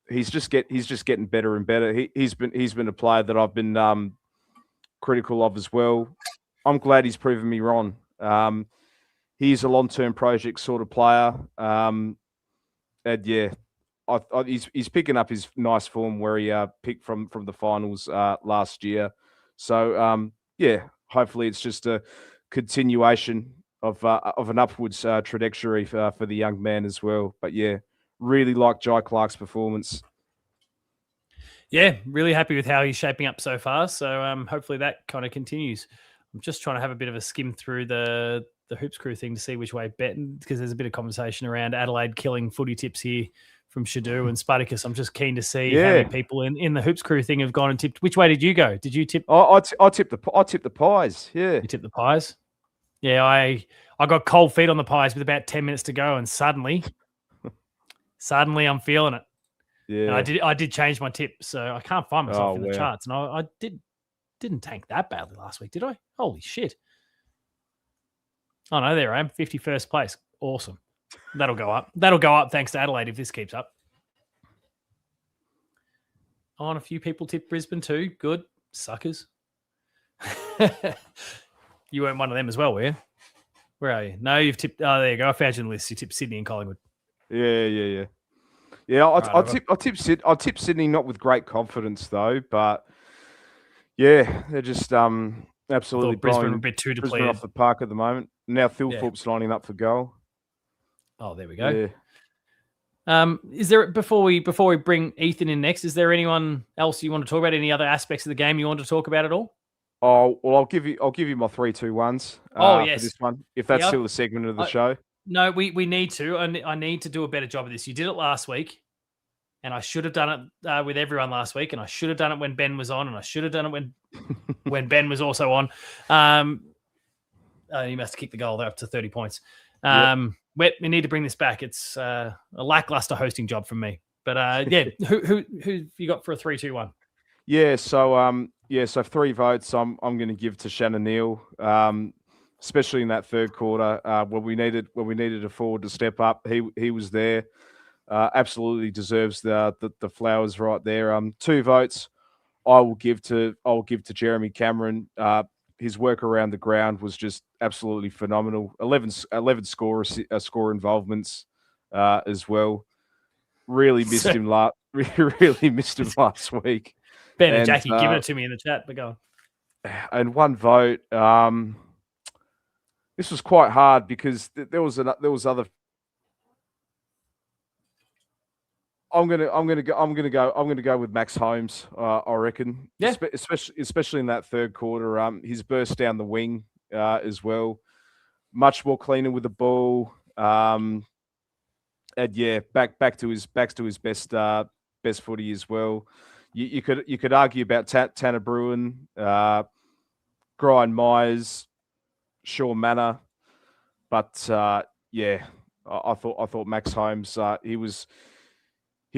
he's just getting better and better. He's been a player that I've been critical of as well. I'm glad he's proven me wrong. He's a long-term project sort of player, and yeah, he's picking up his nice form where he picked from the finals last year. So hopefully it's just a continuation of an upwards trajectory for the young man as well. But yeah, really like Jai Clark's performance. Yeah, really happy with how he's shaping up so far. So hopefully that kind of continues. I'm just trying to have a bit of a skim through the Hoops Crew thing to see which way betting, because there's a bit of conversation around Adelaide killing footy tips here from Shadu and Spartacus. I'm just keen to see how many people in the Hoops Crew thing have gone and tipped. Which way did you go? Did you tip? I tipped the Pies. Yeah, you tipped the Pies. Yeah, I got cold feet on the Pies with about 10 minutes to go, and suddenly I'm feeling it. Yeah, and I did change my tip, so I can't find myself in the charts, and I didn't tank that badly last week, did I? Holy shit! Oh no, there I am, 51st place. Awesome. That'll go up. That'll go up thanks to Adelaide if this keeps up. Oh, and a few people tipped Brisbane too. Good. Suckers. You weren't one of them as well, were you? Where are you? No, you've tipped. Oh, there you go. I found you on the list. You tipped Sydney and Collingwood. Yeah. I'll tip Sydney, not with great confidence though, but yeah, they're just absolutely Brisbane blowing were a bit too Brisbane depleted. off the park at the moment. Now Thilthorpe's lining up for goal. Oh, there we go. Yeah. Is there before we bring Ethan in next? Is there anyone else you want to talk about? Any other aspects of the game you want to talk about at all? Oh well, I'll give you my 3-2-1s. Yes. For this one, if that's still a segment of the show. No, we need to. I need to do a better job of this. You did it last week, and I should have done it with everyone last week, and I should have done it when Ben was on, and I should have done it when Ben was also on. He must have kicked the goal there up to 30 points. We need to bring this back. It's a lackluster hosting job from me. But who you got for a 3-2-1? Yeah, so 3 votes. I'm going to give to Shannon Neal, especially in that third quarter where we needed a forward to step up. He was there. Absolutely deserves the flowers right there. 2 votes. I'll give to Jeremy Cameron. His work around the ground was just absolutely phenomenal. 11 score involvements as well. Really missed him last week. Ben and Jackie, give it to me in the chat. But go on. And 1 vote. This was quite hard because there was other. I'm gonna go with Max Holmes. I reckon. Yeah. Especially in that third quarter. His burst down the wing as well. Much more cleaner with the ball. And yeah, back to his best footy as well. You could argue about Tanner Bruin, Brian Myers, Shaw Manor, but yeah, I thought Max Holmes he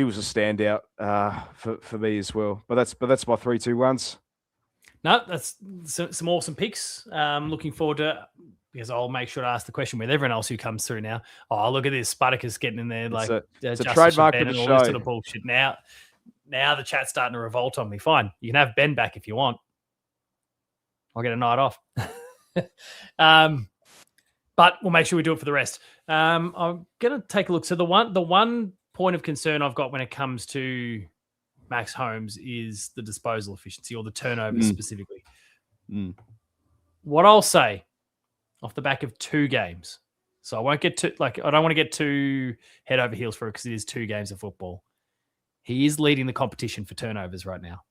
was a standout for me as well. But that's my 3-2-1s. No, that's some awesome picks. Looking forward to, because I'll make sure to ask the question with everyone else who comes through now. Oh, look at this. Spartacus getting in there. Like, it's a trademark of the show. All this sort of bullshit. Now the chat's starting to revolt on me. Fine. You can have Ben back if you want. I'll get a night off. But we'll make sure we do it for the rest. I'm going to take a look. So the one point of concern I've got when it comes to Max Holmes is the disposal efficiency, or the turnovers specifically. What I'll say off the back of 2 games, so I won't get too, I don't want to get too head over heels for it because it is 2 games of football. He is leading the competition for turnovers right now.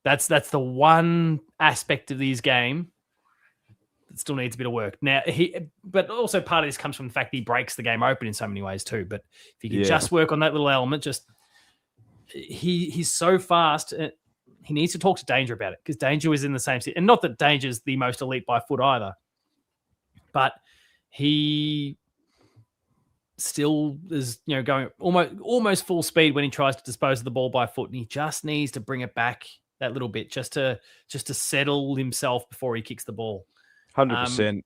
That's the one aspect of his game that still needs a bit of work. Now, but also part of this comes from the fact that he breaks the game open in so many ways too. But if you can just work on that little element, he's so fast. He needs to talk to Danger about it, because Danger was in the same situation. And not that Danger's the most elite by foot either, but he still is, going almost full speed when he tries to dispose of the ball by foot, and he just needs to bring it back that little bit just to settle himself before he kicks the ball. 100%.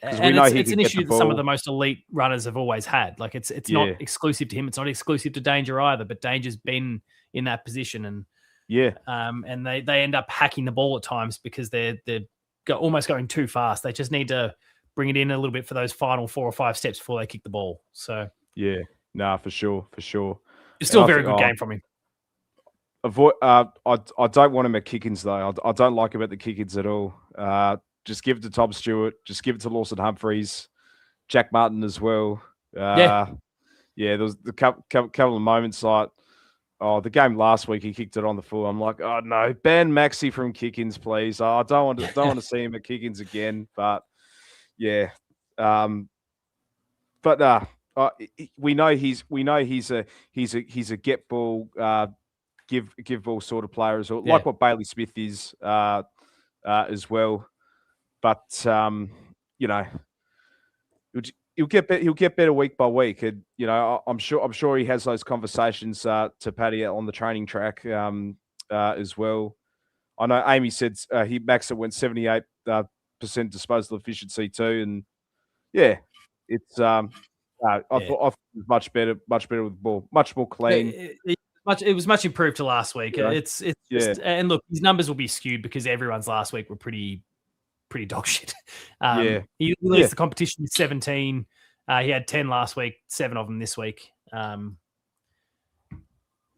And it's an issue that some of the most elite runners have always had. Like, it's not exclusive to him. It's not exclusive to Danger either, but Danger's been in that position, and and they end up hacking the ball at times because they're almost going too fast. They just need to bring it in a little bit for those final 4 or 5 steps before they kick the ball. So for sure. It's still a very good game from him. I don't want him at kick-ins though. I don't like him at the kick-ins at all. Just give it to Tom Stewart. Just give it to Lawson Humphreys, Jack Martin as well. There was the couple of moments like, the game last week he kicked it on the full. I'm like, oh no, ban Maxi from kick-ins, please. I don't want to see him at kick-ins again. But yeah, we know he's a get ball, give ball sort of player as well, like what Bailey Smith is as well. But he'll get better week by week, and I'm sure he has those conversations to Paddy on the training track as well. I know Amy said he maxed it, went 78% disposal efficiency too, and it's I thought it was much better with the ball, much more clean. It was much improved to last week. It's just, and look, his numbers will be skewed because everyone's last week were pretty pretty dog shit. He leads the competition with 17. He had 10 last week, 7 of them this week.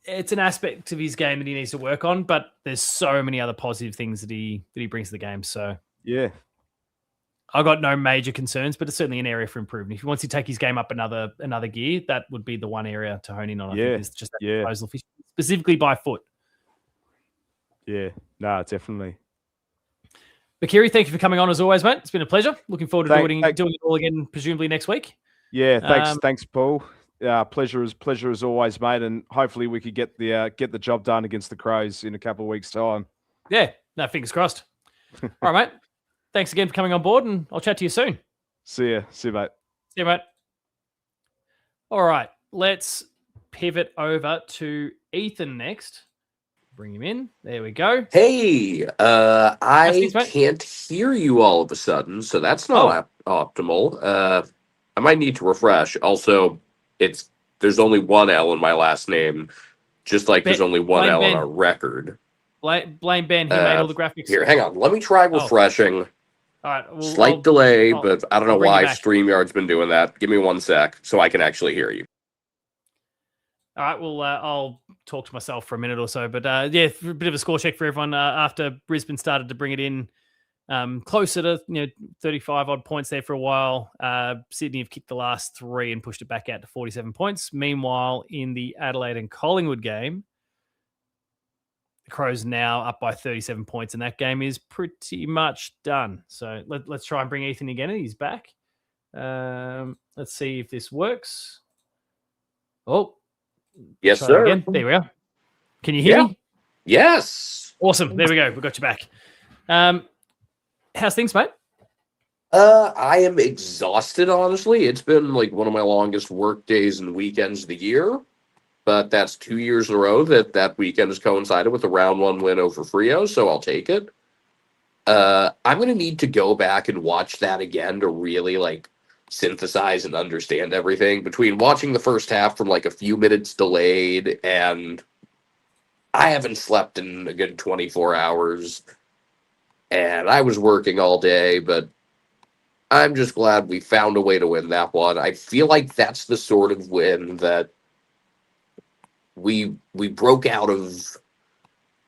It's an aspect of his game that he needs to work on, but there's so many other positive things that he brings to the game. So yeah, I got no major concerns, but it's certainly an area for improvement. If he wants to take his game up another gear, that would be the one area to hone in on. I think is just that disposal efficiency, specifically by foot. Yeah, no, definitely. Bakiri, thank you for coming on as always, mate. It's been a pleasure. Looking forward to doing it all again, presumably next week. Yeah, thanks, Paul. Pleasure as always, mate. And hopefully we could get the job done against the Crows in a couple of weeks' time. Yeah, no, fingers crossed. All right, mate. Thanks again for coming on board, and I'll chat to you soon. See you, mate. See you, mate. All right, let's pivot over to Ethan next. Bring him in. There we go. Hey, I can't hear you all of a sudden, so that's not optimal. I might need to refresh. Also, there's only one L in my last name, just like there's only one L on our record. Blame Ben. He made all the graphics. Here, hang on. Let me try refreshing. All right. Slight delay, but I don't know why StreamYard's been doing that. Give me 1 sec so I can actually hear you. All right, well, I'll talk to myself for a minute or so. But, a bit of a score check for everyone. After Brisbane started to bring it in closer to 35-odd points there for a while, Sydney have kicked the last 3 and pushed it back out to 47 points. Meanwhile, in the Adelaide and Collingwood game, the Crows now up by 37 points, and that game is pretty much done. So let's try and bring Ethan again. He's back. Let's see if this works. Oh. Yes, sir. Again. There we are. Can you hear me? Yes. Awesome. There we go. We got you back. How's things, mate? I am exhausted, honestly. It's been like one of my longest work days and weekends of the year, but that's 2 years in a row that weekend has coincided with a round 1 win over Freo, so I'll take it. I'm going to need to go back and watch that again to really synthesize and understand everything. Between watching the first half from a few minutes delayed, and I haven't slept in a good 24 hours, and I was working all day, but I'm just glad we found a way to win that one. I feel like that's the sort of win that we broke out of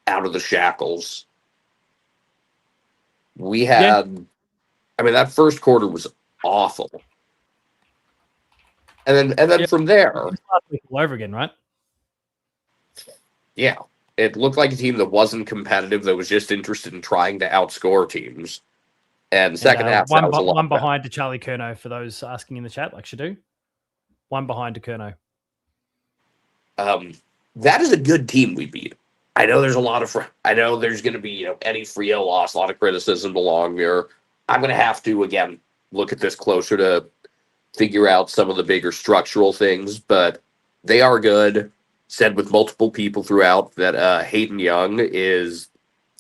the shackles. We had, that first quarter was awful. And then from there, all over again, right? Yeah, it looked like a team that wasn't competitive, that was just interested in trying to outscore teams. And second half, that was a lot one behind to Charlie Curnow for those asking in the chat, like Shadu. 1 behind to Curnow. That is a good team we beat. I know there's going to be any Freo loss, a lot of criticism along there. I'm going to have to again look at this closer to figure out some of the bigger structural things, but they are good. Said with multiple people throughout that Hayden Young is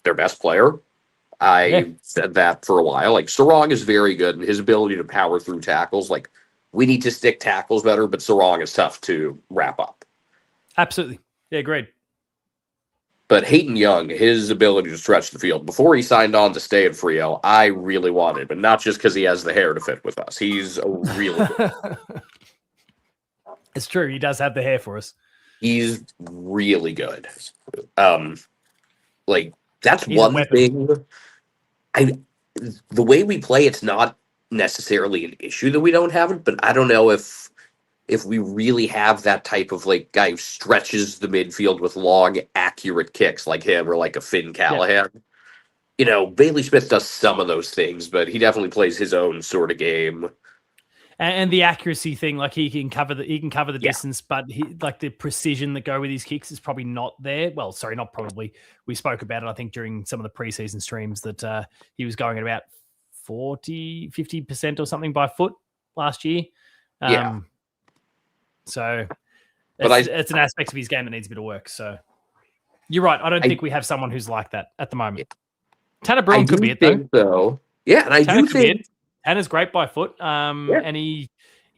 their best player. I said that for a while. Sarong is very good, and his ability to power through tackles. We need to stick tackles better, but Sarong is tough to wrap up. Absolutely. Yeah, great. But Hayden Young, his ability to stretch the field, before he signed on to stay at Freo, I really wanted, but not just because he has the hair to fit with us. He's a really good. It's true. He does have the hair for us. He's really good. That's one thing. The way we play, it's not necessarily an issue that we don't have it, but I don't know if we really have that type of guy who stretches the midfield with long, accurate kicks like him or like a Finn Callahan. Yeah. Bailey Smith does some of those things, but he definitely plays his own sort of game. And the accuracy thing, he can cover the distance, but the precision that go with his kicks is probably not there. Well, sorry, not probably. We spoke about it, I think, during some of the preseason streams that he was going at about 50% or something by foot last year. So it's an aspect of his game that needs a bit of work. So you're right. I don't think we have someone who's like that at the moment. Tanner Bruin could be it, though. Yeah, and I do think Tanner's great by foot. And he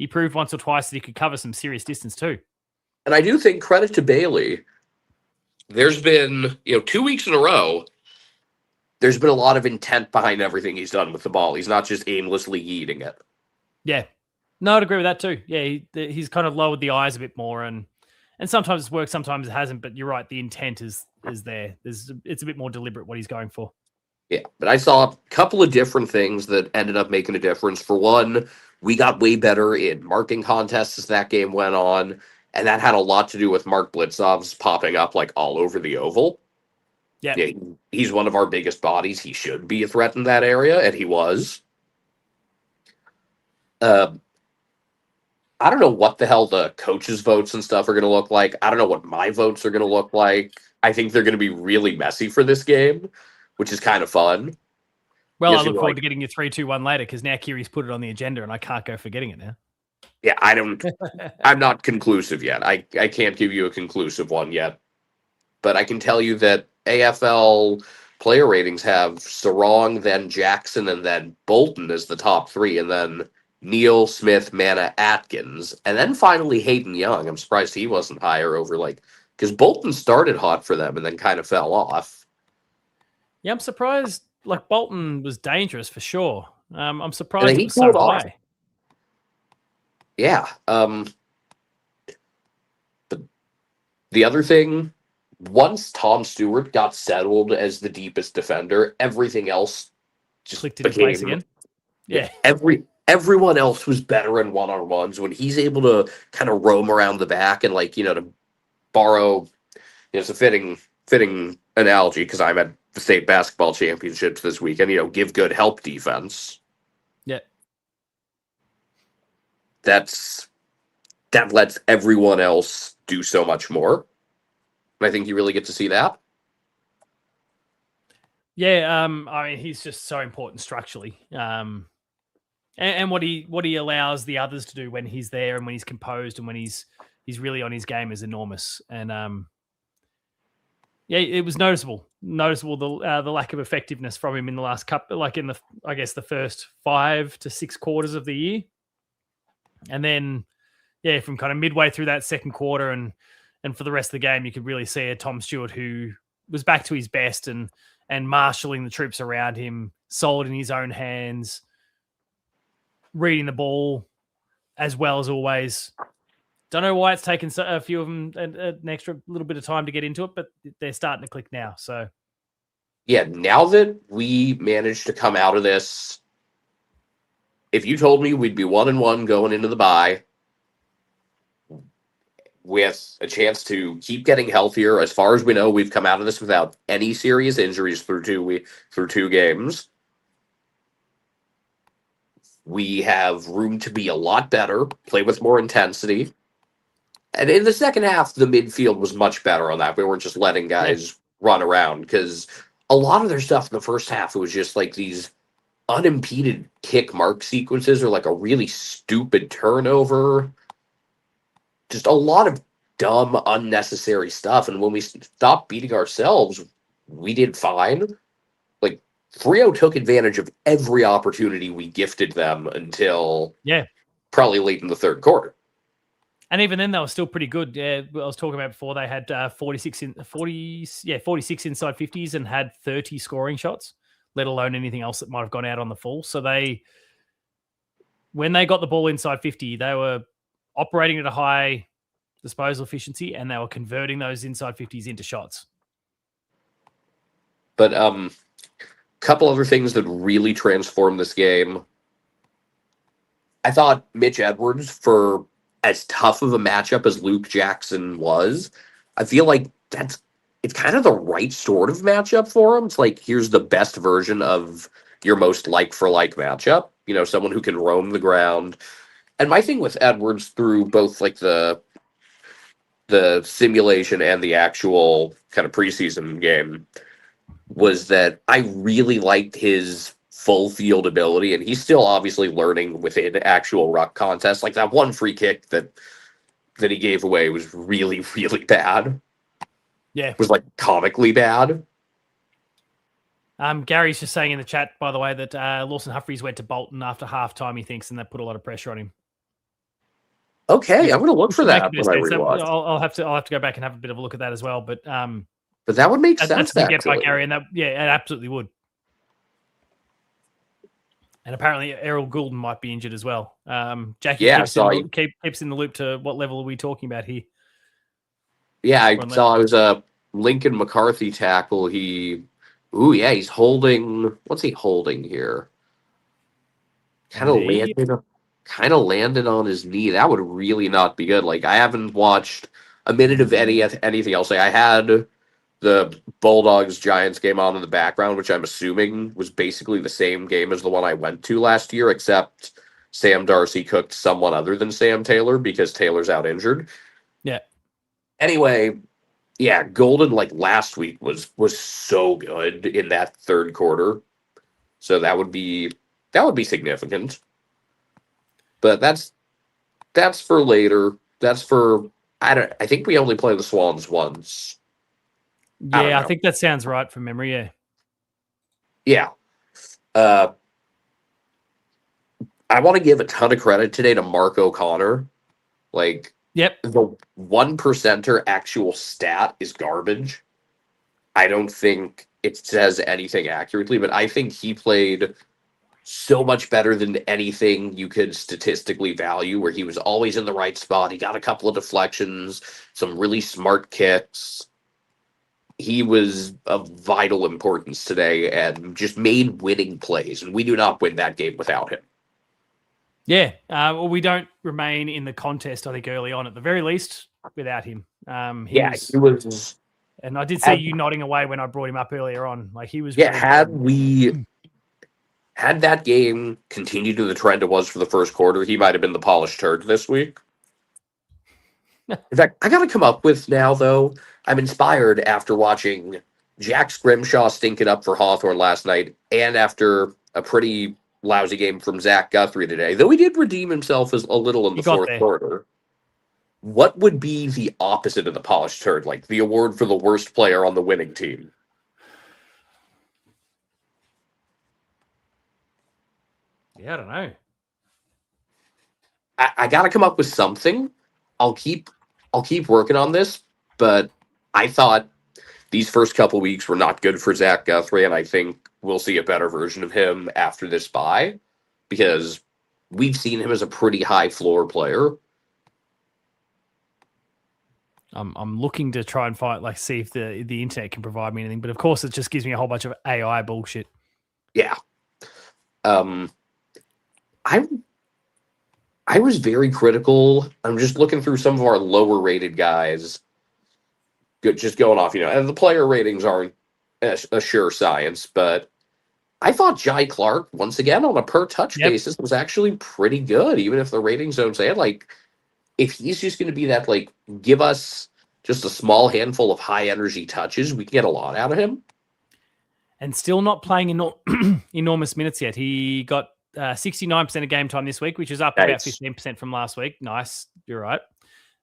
proved once or twice that he could cover some serious distance too. And I do think credit to Bailey. There's been, 2 weeks in a row, there's been a lot of intent behind everything he's done with the ball. He's not just aimlessly eating it. Yeah. No, I'd agree with that too. Yeah, he's kind of lowered the eyes a bit more, and sometimes it's worked, sometimes it hasn't. But you're right, the intent is there. It's a bit more deliberate what he's going for. Yeah, but I saw a couple of different things that ended up making a difference. For one, we got way better in marking contests as that game went on, and that had a lot to do with Mark Blitzov's popping up like all over the oval. Yeah, he's one of our biggest bodies. He should be a threat in that area, and he was. I don't know what the hell the coaches' votes and stuff are going to look like. I don't know what my votes are going to look like. I think they're going to be really messy for this game, which is kind of fun. Well, I look forward to getting your 3-2-1 later, because now Kiri's put it on the agenda and I can't go forgetting it now. Yeah, I'm not conclusive yet. I can't give you a conclusive one yet. But I can tell you that AFL player ratings have Sarong, then Jackson, and then Bolton as the top three, and then Neal, Smith, Mana, Atkins, and then finally Hayden Young. I'm surprised he wasn't higher over, because Bolton started hot for them and then kind of fell off. Yeah, I'm surprised. Bolton was dangerous for sure. I'm surprised he it was so off. high. Yeah. But the other thing, once Tom Stewart got settled as the deepest defender, everything else just clicked into place again. Yeah. Everyone else was better in one-on-ones. When he's able to kind of roam around the back and to borrow, it's a fitting analogy because I'm at the state basketball championships this weekend, give good help defense. Yeah. That lets everyone else do so much more. And I think you really get to see that. Yeah, I mean, he's just so important structurally. And what he allows the others to do when he's there and when he's composed and when he's really on his game is enormous. And yeah, it was noticeable the lack of effectiveness from him in the last couple, in the first 5 to 6 quarters of the year. And then, yeah, from kind of midway through that second quarter and for the rest of the game, you could really see a Tom Stewart who was back to his best and marshalling the troops around him, solid in his own hands, reading the ball as well as always. Don't know why it's taken a few of them an extra little bit of time to get into it, but they're starting to click now. So, yeah, now that we managed to come out of this, if you told me we'd be 1-1 going into the bye with a chance to keep getting healthier, as far as we know, we've come out of this without any serious injuries through 2 games. We have room to be a lot better, play with more intensity. And in the second half, the midfield was much better on that. We weren't just letting guys run around, because a lot of their stuff in the first half, it was just these unimpeded kick mark sequences or a really stupid turnover. Just a lot of dumb, unnecessary stuff. And when we stopped beating ourselves, we did fine. 3-0 took advantage of every opportunity we gifted them until probably late in the third quarter. And even then, they were still pretty good. Yeah, I was talking about before, they had 46 inside 50s and had 30 scoring shots, let alone anything else that might have gone out on the full. So when they got the ball inside 50, they were operating at a high disposal efficiency and they were converting those inside 50s into shots. But couple other things that really transformed this game. I thought Mitch Edwards, for as tough of a matchup as Luke Jackson was, I feel like it's kind of the right sort of matchup for him. It's here's the best version of your most like-for-like matchup. Someone who can roam the ground. And my thing with Edwards through both the simulation and the actual kind of preseason game was that I really liked his full field ability, and he's still obviously learning within actual ruck contests. That one free kick that he gave away was really, really bad. Yeah. It was comically bad. Gary's just saying in the chat, by the way, that Lawson Humphreys went to Bolton after halftime, he thinks, and that put a lot of pressure on him. Okay, I'm going to look for that when I rewatch. I'll have to go back and have a bit of a look at that as well. But that would make sense. That's a get by Gary, and that it absolutely would. And apparently Errol Goulden might be injured as well. Jackie Yeah, keeps in the loop to what level are we talking about here? Yeah, I saw it was a Lincoln McCarthy tackle. He's holding. What's he holding here? Kind of landed on his knee. That would really not be good. Like I haven't watched a minute of anything else. Like I had the Bulldogs Giants game on in the background, which I'm assuming was basically the same game as the one I went to last year, except Sam Darcy cooked someone other than Sam Taylor because Taylor's out injured. Yeah. Anyway, yeah, Golden like last week was so good in that third quarter. So that would be significant. But that's for later. That's for I think we only play the Swans once. Yeah, I think that sounds right from memory, yeah. Yeah. I want to give a ton of credit today to Mark O'Connor. Like, yep. The 1%er actual stat is garbage. I don't think it says anything accurately, but I think he played so much better than anything you could statistically value, where he was always in the right spot. He got a couple of deflections, some really smart kicks. He was of vital importance today and just made winning plays, and we do not win that game without him. Yeah, well, we don't remain in the contest, I think, early on, at the very least, without him. He was... And I did see you nodding away when I brought him up earlier on. Like, he was... Yeah, had that game continued to the trend it was for the first quarter, he might have been the polished turd this week. In fact, I got to come up with now, though, I'm inspired after watching Jack Scrimshaw stink it up for Hawthorn last night and after a pretty lousy game from Zach Guthrie today, though he did redeem himself as a little in the fourth quarter. What would be the opposite of the polished turd? Like the award for the worst player on the winning team? Yeah, I don't know. I got to come up with something. I'll keep working on this, but I thought these first couple weeks were not good for Zach Guthrie, and I think we'll see a better version of him after this bye, because we've seen him as a pretty high floor player. I'm looking to try and see if the internet can provide me anything, but of course it just gives me a whole bunch of AI bullshit. Yeah. I was very critical. I'm just looking through some of our lower rated guys. Just going off, and the player ratings aren't a sure science, but I thought Jai Clark, once again, on a per touch basis, was actually pretty good, even if the ratings don't say it. Like, if he's just going to be that, like, give us just a small handful of high energy touches, we can get a lot out of him. And still not playing enormous minutes yet. He got 69% of game time this week, which is up about 15% from last week. Nice. You're right.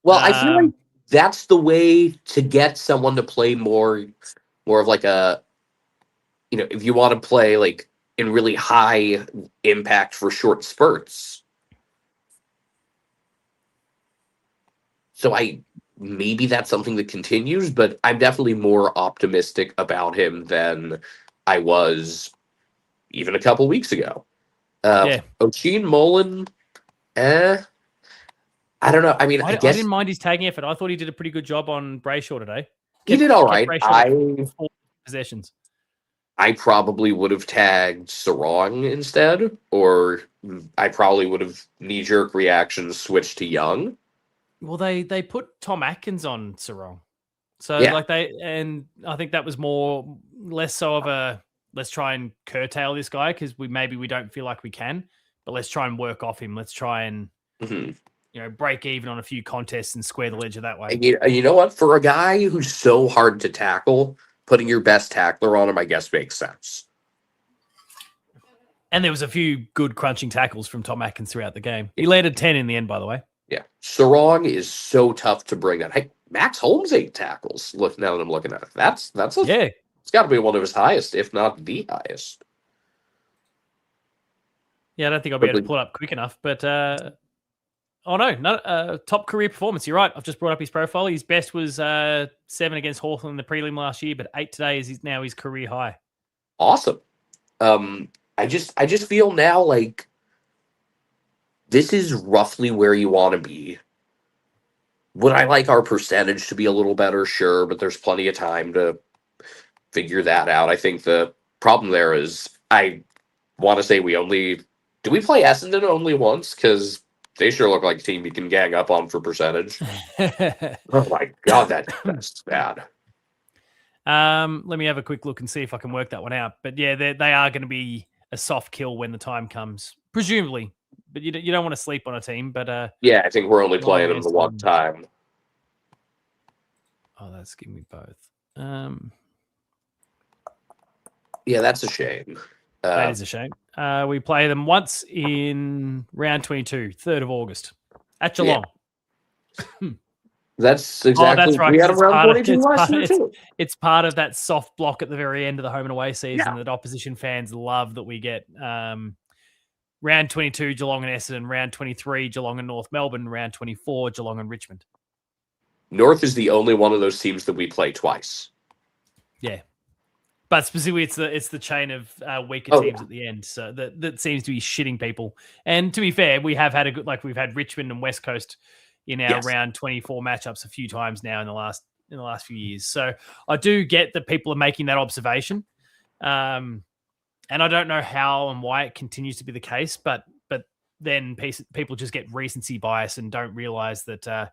Well, I feel like that's the way to get someone to play more of like a, if you want to play like in really high impact for short spurts. So maybe that's something that continues, but I'm definitely more optimistic about him than I was even a couple weeks ago. O'Sheen Mullen, I don't know. I mean, I guess I didn't mind his tagging effort. I thought he did a pretty good job on Brayshaw today. He did all right. Possessions. I probably would have tagged Sarong instead, or I probably would have knee-jerk reactions switched to Young. Well, they put Tom Atkins on Sarong. So and I think that was less so of a let's try and curtail this guy because we don't feel like we can, but let's try and work off him. Let's try and break even on a few contests and square the ledger that way. And you know what? For a guy who's so hard to tackle, putting your best tackler on him, I guess, makes sense. And there was a few good crunching tackles from Tom Atkins throughout the game. He landed 10 in the end, by the way. Yeah. Sarong is so tough to bring down. Hey, Max Holmes 8 tackles. Look, now that I'm looking at it. It's got to be one of his highest, if not the highest. Yeah, I don't think I'll be able to pull it up quick enough, but top career performance. You're right. I've just brought up his profile. His best was 7 against Hawthorn in the prelim last year, but 8 today is now his career high. Awesome. I just feel now like this is roughly where you want to be. Would I like our percentage to be a little better? Sure, but there's plenty of time to figure that out. I think the problem there is I want to say do we play Essendon only once? Because they sure look like a team you can gang up on for percentage. Oh my god, that's bad. Let me have a quick look and see if I can work that one out. But yeah, they are going to be a soft kill when the time comes, presumably. But you don't want to sleep on a team. But yeah, I think we're only playing them the one time. Oh, that's giving me both. Yeah, that's a shame. That is a shame. We play them once in round 22, 3rd of August at Geelong. Yeah. That's exactly. That's right. We had around 22 last year too. It's part of that soft block at the very end of the home and away season Yeah. that opposition fans love that we get. Round 22, Geelong and Essendon. Round 23, Geelong and North Melbourne. Round 24, Geelong and Richmond. North is the only one of those teams that we play twice. Yeah. But specifically, it's the chain of weaker teams at the end. So that seems to be shitting people. And to be fair, we have had we've had Richmond and West Coast in our round 24 matchups a few times now in the last few years. So I do get that people are making that observation. And I don't know how and why it continues to be the case, but then people just get recency bias and don't realize that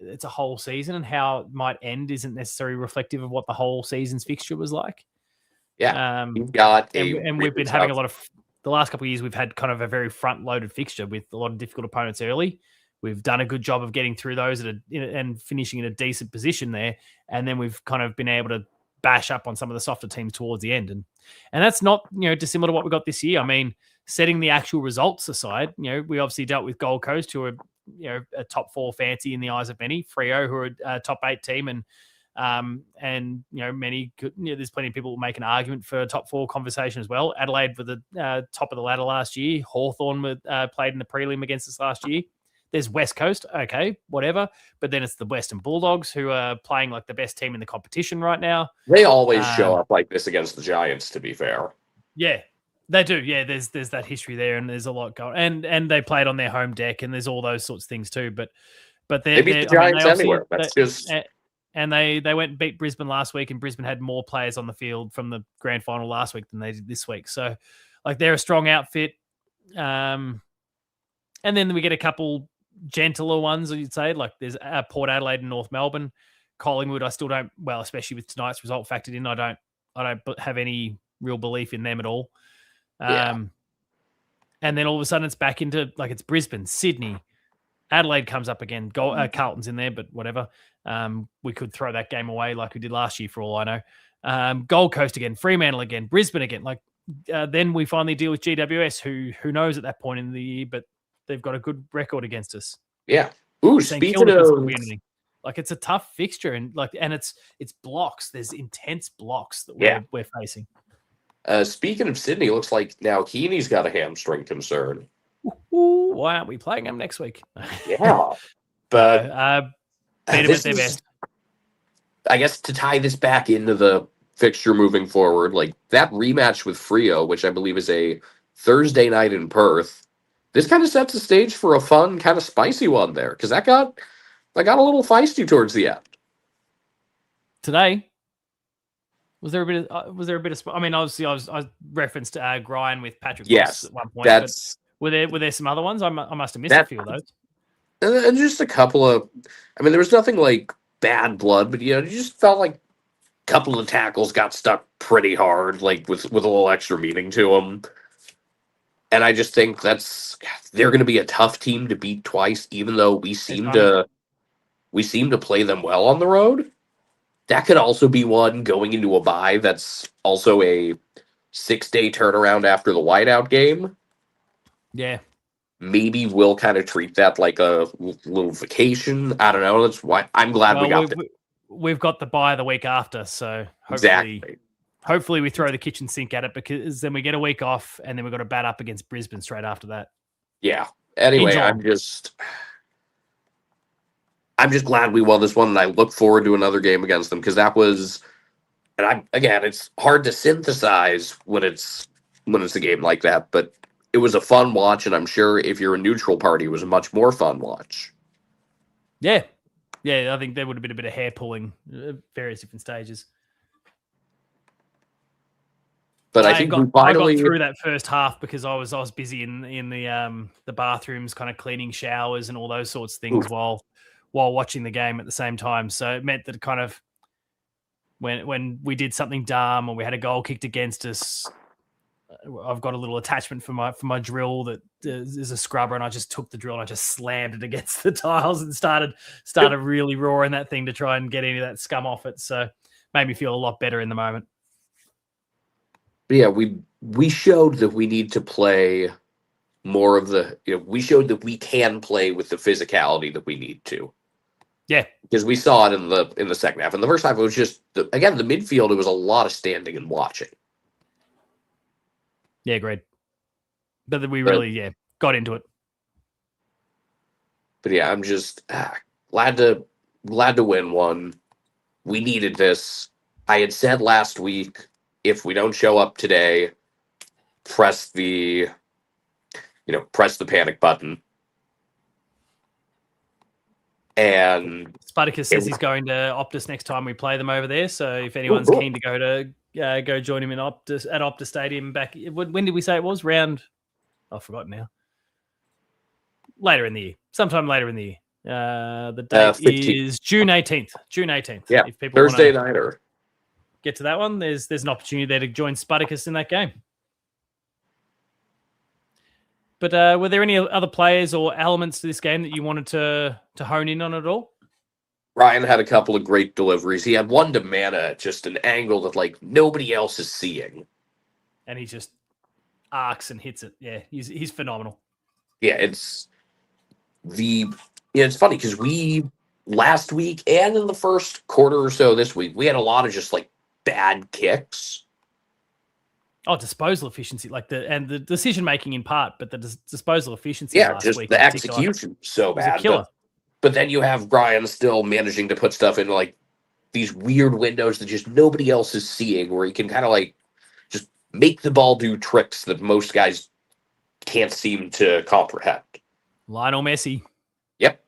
it's a whole season, and how it might end isn't necessarily reflective of what the whole season's fixture was like. Yeah. You've got and we've been having a lot of the last couple of years. We've had kind of a very front loaded fixture with a lot of difficult opponents early. We've done a good job of getting through those and finishing in a decent position there. And then we've kind of been able to bash up on some of the softer teams towards the end. And that's not, dissimilar to what we got this year. I mean, setting the actual results aside, we obviously dealt with Gold Coast, who are, a top 4 fancy in the eyes of many. Freo, who are a top 8 team. And many could, there's plenty of people who make an argument for a top 4 conversation as well. Adelaide were the top of the ladder last year. Hawthorn played in the prelim against us last year. There's West Coast, okay, whatever. But then it's the Western Bulldogs, who are playing like the best team in the competition right now. They always show up like this against the Giants, to be fair. Yeah, they do. Yeah, there's that history there, and there's a lot going. And they played on their home deck, and there's all those sorts of things too. But they beat the Giants anywhere. That's just. And they went and beat Brisbane last week, and Brisbane had more players on the field from the grand final last week than they did this week. So, they're a strong outfit. And then we get a couple gentler ones, you'd say, like there's Port Adelaide and North Melbourne. Collingwood, I still don't, well, especially with tonight's result factored in, I don't have any real belief in them at all. And then all of a sudden it's back into, it's Brisbane, Sydney, Adelaide comes up again. Carlton's in there, but whatever. We could throw that game away like we did last year for all I know. Gold Coast again, Fremantle again, Brisbane again. Then we finally deal with GWS, who knows at that point in the year, but they've got a good record against us. Yeah. Ooh, speaking of, it's a tough fixture, and it's blocks. There's intense blocks that we're facing. Speaking of Sydney, it looks like now Heaney's got a hamstring concern. Ooh, why aren't we playing him next week? Yeah, but beat him at their best. I guess to tie this back into the fixture moving forward, that rematch with Freo, which I believe is a Thursday night in Perth. This kind of sets the stage for a fun, kind of spicy one there, because that got a little feisty towards the end. Today, was there a bit of? I mean, obviously, I referenced Grian with Patrick. Yes, at one point. Were there some other ones? I must have missed a few of those. And just a couple of. I mean, there was nothing like bad blood, but you just felt like a couple of tackles got stuck pretty hard, with a little extra meaning to them. And I just think they're going to be a tough team to beat twice, even though we seem to play them well on the road. That could also be one going into a bye. That's also a 6-day turnaround after the whiteout game. Yeah. Maybe we'll kind of treat that like a little vacation. I don't know. That's why I'm glad we got it. We've got the bye the week after, so hopefully we throw the kitchen sink at it, because then we get a week off, and then we've got to bat up against Brisbane straight after that. Yeah. Anyway, I'm just glad we won this one, and I look forward to another game against them, because that was, and it's hard to synthesize when it's when it's a game like that, but it was a fun watch, and I'm sure if you're a neutral party, it was a much more fun watch. Yeah. Yeah, I think there would have been a bit of hair pulling at various different stages. But I think I got through that first half because I was busy in the bathrooms, kind of cleaning showers and all those sorts of things while watching the game at the same time. So it meant that kind of when we did something dumb or we had a goal kicked against us, I've got a little attachment for my drill that is a scrubber, and I just took the drill and I just slammed it against the tiles and started really roaring that thing to try and get any of that scum off it. So made me feel a lot better in the moment. But yeah, we showed that we need to play more of the. We showed that we can play with the physicality that we need to. Yeah, because we saw it in the second half. In the first half, it was just again the midfield. It was a lot of standing and watching. Yeah, great. But we really got into it. But yeah, I'm just glad to win one. We needed this. I had said last week, if we don't show up today, press the panic button. And Spartacus says he's going to Optus next time we play them over there. So if anyone's keen to go join him at Optus Stadium back, when did we say it was? I've forgotten now. Later in the year, sometime later in the year. The date 15th. is June 18th. June 18th. Yeah, if people Thursday nighter. Get to that one. There's an opportunity there to join Spartacus in that game. But were there any other players or elements to this game that you wanted to hone in on at all? Ryan had a couple of great deliveries. He had one to Mana, just an angle that like nobody else is seeing. And he just arcs and hits it. Yeah, he's phenomenal. Yeah, it's funny because we last week and in the first quarter or so this week, we had a lot of just like bad kicks. Oh, disposal efficiency, the decision making in part, but the disposal efficiency. Yeah, last just week the execution so bad. A killer. But then you have Brian still managing to put stuff in like these weird windows that just nobody else is seeing, where he can kind of like just make the ball do tricks that most guys can't seem to comprehend. Lionel Messi. Yep.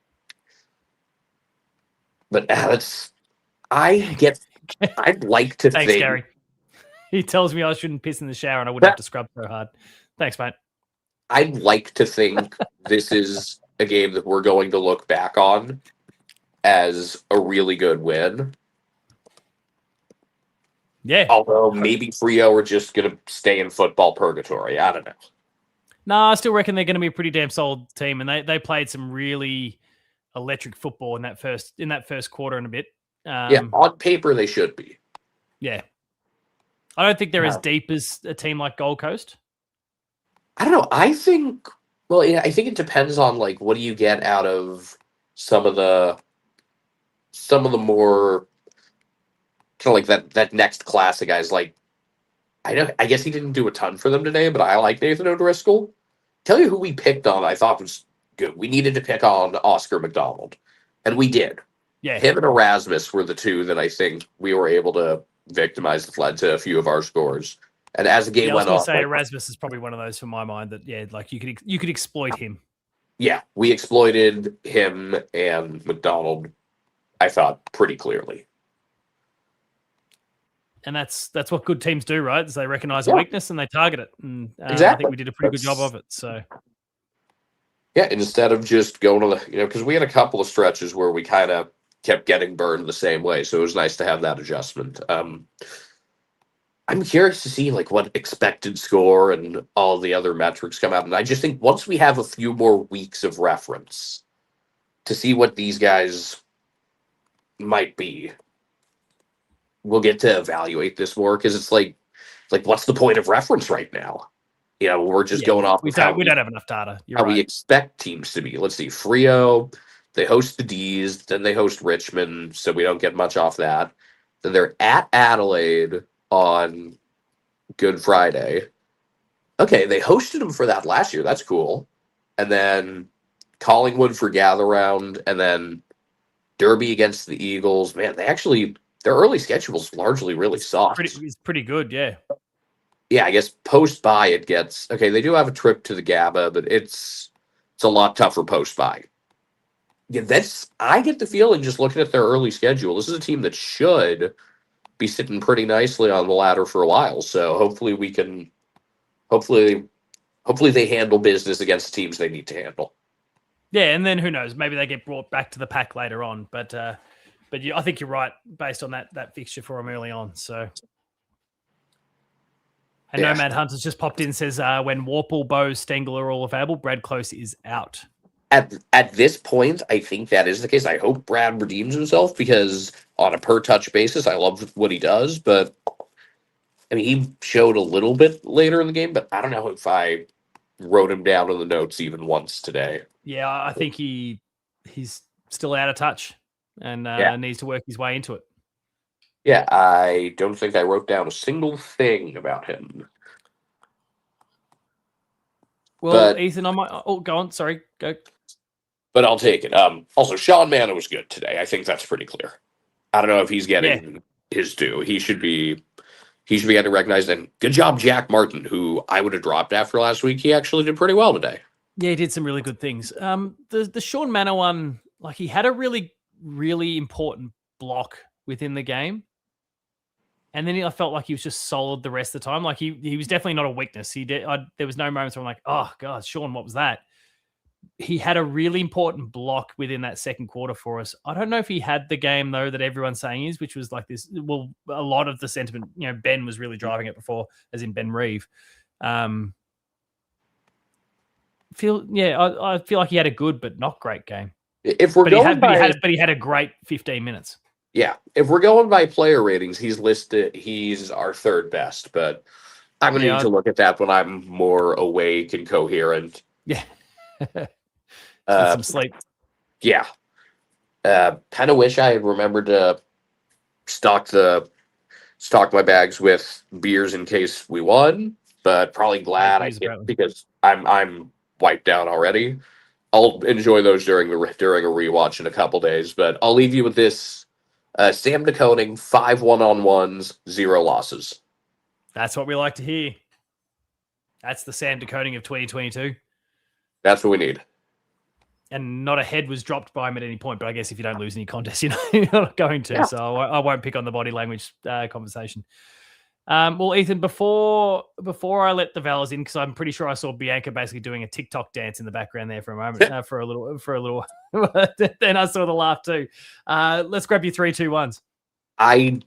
But I'd like to Thanks, think. Gary. He tells me I shouldn't piss in the shower and I wouldn't have to scrub so hard. Thanks, mate. I'd like to think this is a game that we're going to look back on as a really good win. Yeah. Although maybe Frio are just going to stay in football purgatory. I don't know. No, I still reckon they're going to be a pretty damn solid team, and they played some really electric football in that first quarter and a bit. On paper they should be. Yeah. I don't think they're as deep as a team like Gold Coast. I don't know. I think it depends on like what do you get out of some of the more kind of like that next class of guys. Like I guess he didn't do a ton for them today, but I like Nathan O'Driscoll. Tell you who we picked on. I thought was good. We needed to pick on Oscar McDonald, and we did. Yeah, him and Erasmus were the two that I think we were able to victimize that led to a few of our scores. And as the game went on, I was going to say Erasmus is probably one of those for my mind that you could exploit him. Yeah, we exploited him and McDonald, I thought, pretty clearly. And that's what good teams do, right? Is they recognize a weakness and they target it. And exactly. I think we did a pretty good job of it. So yeah, instead of just going to the because we had a couple of stretches where we kind of kept getting burned the same way, so it was nice to have that adjustment. I'm curious to see like what expected score and all the other metrics come out, and I just think once we have a few more weeks of reference to see what these guys might be, we'll get to evaluate this more because it's like what's the point of reference right now? We're just going off. We don't have enough data. We expect teams to be. Let's see, Frio. They host the D's, then they host Richmond, so we don't get much off that. Then they're at Adelaide on Good Friday. Okay, they hosted them for that last year. That's cool. And then Collingwood for Gather Round, and then Derby against the Eagles. Man, their early schedule is largely really soft. It's pretty good, yeah. yeah, I guess post-bye it gets... Okay, they do have a trip to the GABA, but it's a lot tougher post-bye. Yeah, I get the feeling, just looking at their early schedule, this is a team that should be sitting pretty nicely on the ladder for a while. So hopefully we can... Hopefully they handle business against the teams they need to handle. Yeah, and then who knows? Maybe they get brought back to the pack later on. But I think you're right based on that fixture for them early on. So, and Nomad Hunters just popped in, says when Warple, Bowes, Stengel are all available, Brad Close is out. At this point, I think that is the case. I hope Brad redeems himself because on a per touch basis, I love what he does. But I mean, he showed a little bit later in the game, but I don't know if I wrote him down in the notes even once today. Yeah, I think he's still out of touch and needs to work his way into it. Yeah, I don't think I wrote down a single thing about him. Well, Ethan, I might... Oh, go on. Sorry, go. But I'll take it. Also, Sean Manna was good today. I think that's pretty clear. I don't know if he's getting his due. He should be getting recognized. And good job, Jack Martin, who I would have dropped after last week. He actually did pretty well today. Yeah, he did some really good things. The Sean Manna one, like he had a really, really important block within the game. And then I felt like he was just solid the rest of the time. Like he was definitely not a weakness. There was no moments where I'm like, oh God, Sean, what was that? He had a really important block within that second quarter for us. I don't know if he had the game though that everyone's saying is, which was like this. Well, a lot of the sentiment, Ben was really driving it before, as in Ben Reeve. I feel like he had a good but not great game. He had a great 15 minutes. Yeah, if we're going by player ratings, he's our third best, but I'm going to need to look at that when I'm more awake and coherent. Yeah. Some sleep. Yeah. Kind of wish I had remembered to stock my bags with beers in case we won, but probably glad I did because I'm wiped out already. I'll enjoy those during a rewatch in a couple days, but I'll leave you with this. Sam DeConing, 5 one-on-ones, 0 losses. That's what we like to hear. That's the Sam DeConing of 2022. That's what we need. And not a head was dropped by him at any point, but I guess if you don't lose any contest, you're not going to. Yeah. So I won't pick on the body language conversation. Well, Ethan, before I let the Valors in, because I'm pretty sure I saw Bianca basically doing a TikTok dance in the background there for a moment, for a little. Then I saw the laugh too. Let's grab your 3, 2, 1s. I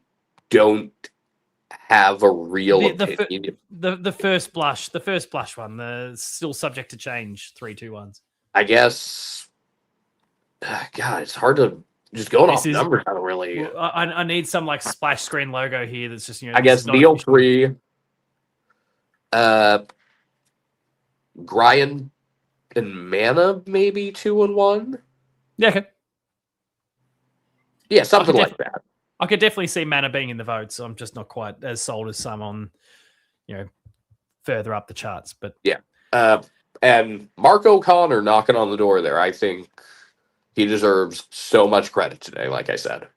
don't have a real opinion. The first blush one, the still subject to change 3, 2, 1s. I guess. God, it's hard to. Just going off numbers, I don't really. I need some like splash screen logo here. That's just I guess Neil 3, Brian and Mana maybe 2 and 1. Yeah, okay. Yeah, something like that. I could definitely see Mana being in the votes. So I'm just not quite as sold as some on, further up the charts. But yeah, and Mark O'Connor knocking on the door there. I think. He deserves so much credit today, like I said.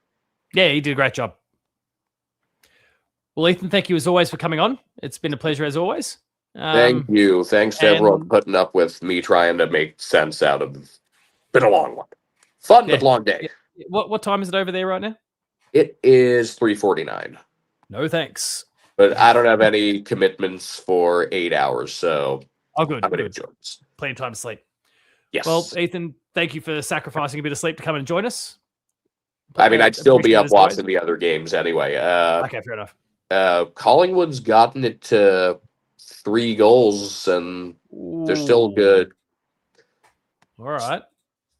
Yeah, he did a great job. Well, Ethan, thank you as always for coming on. It's been a pleasure as always. Thank you. Thanks to everyone putting up with me trying to make sense out of it. Been a long one. Fun but long day. What time is it over there right now? It is 3:49. No thanks. But I don't have any commitments for 8 hours, so good. I'm going to enjoy this. Plenty of time to sleep. Yes. Well, Ethan, thank you for sacrificing a bit of sleep to come and join us. I mean, I'd still be up watching the other games anyway. Okay, fair enough. Collingwood's gotten it to 3 goals, and they're still good. All right.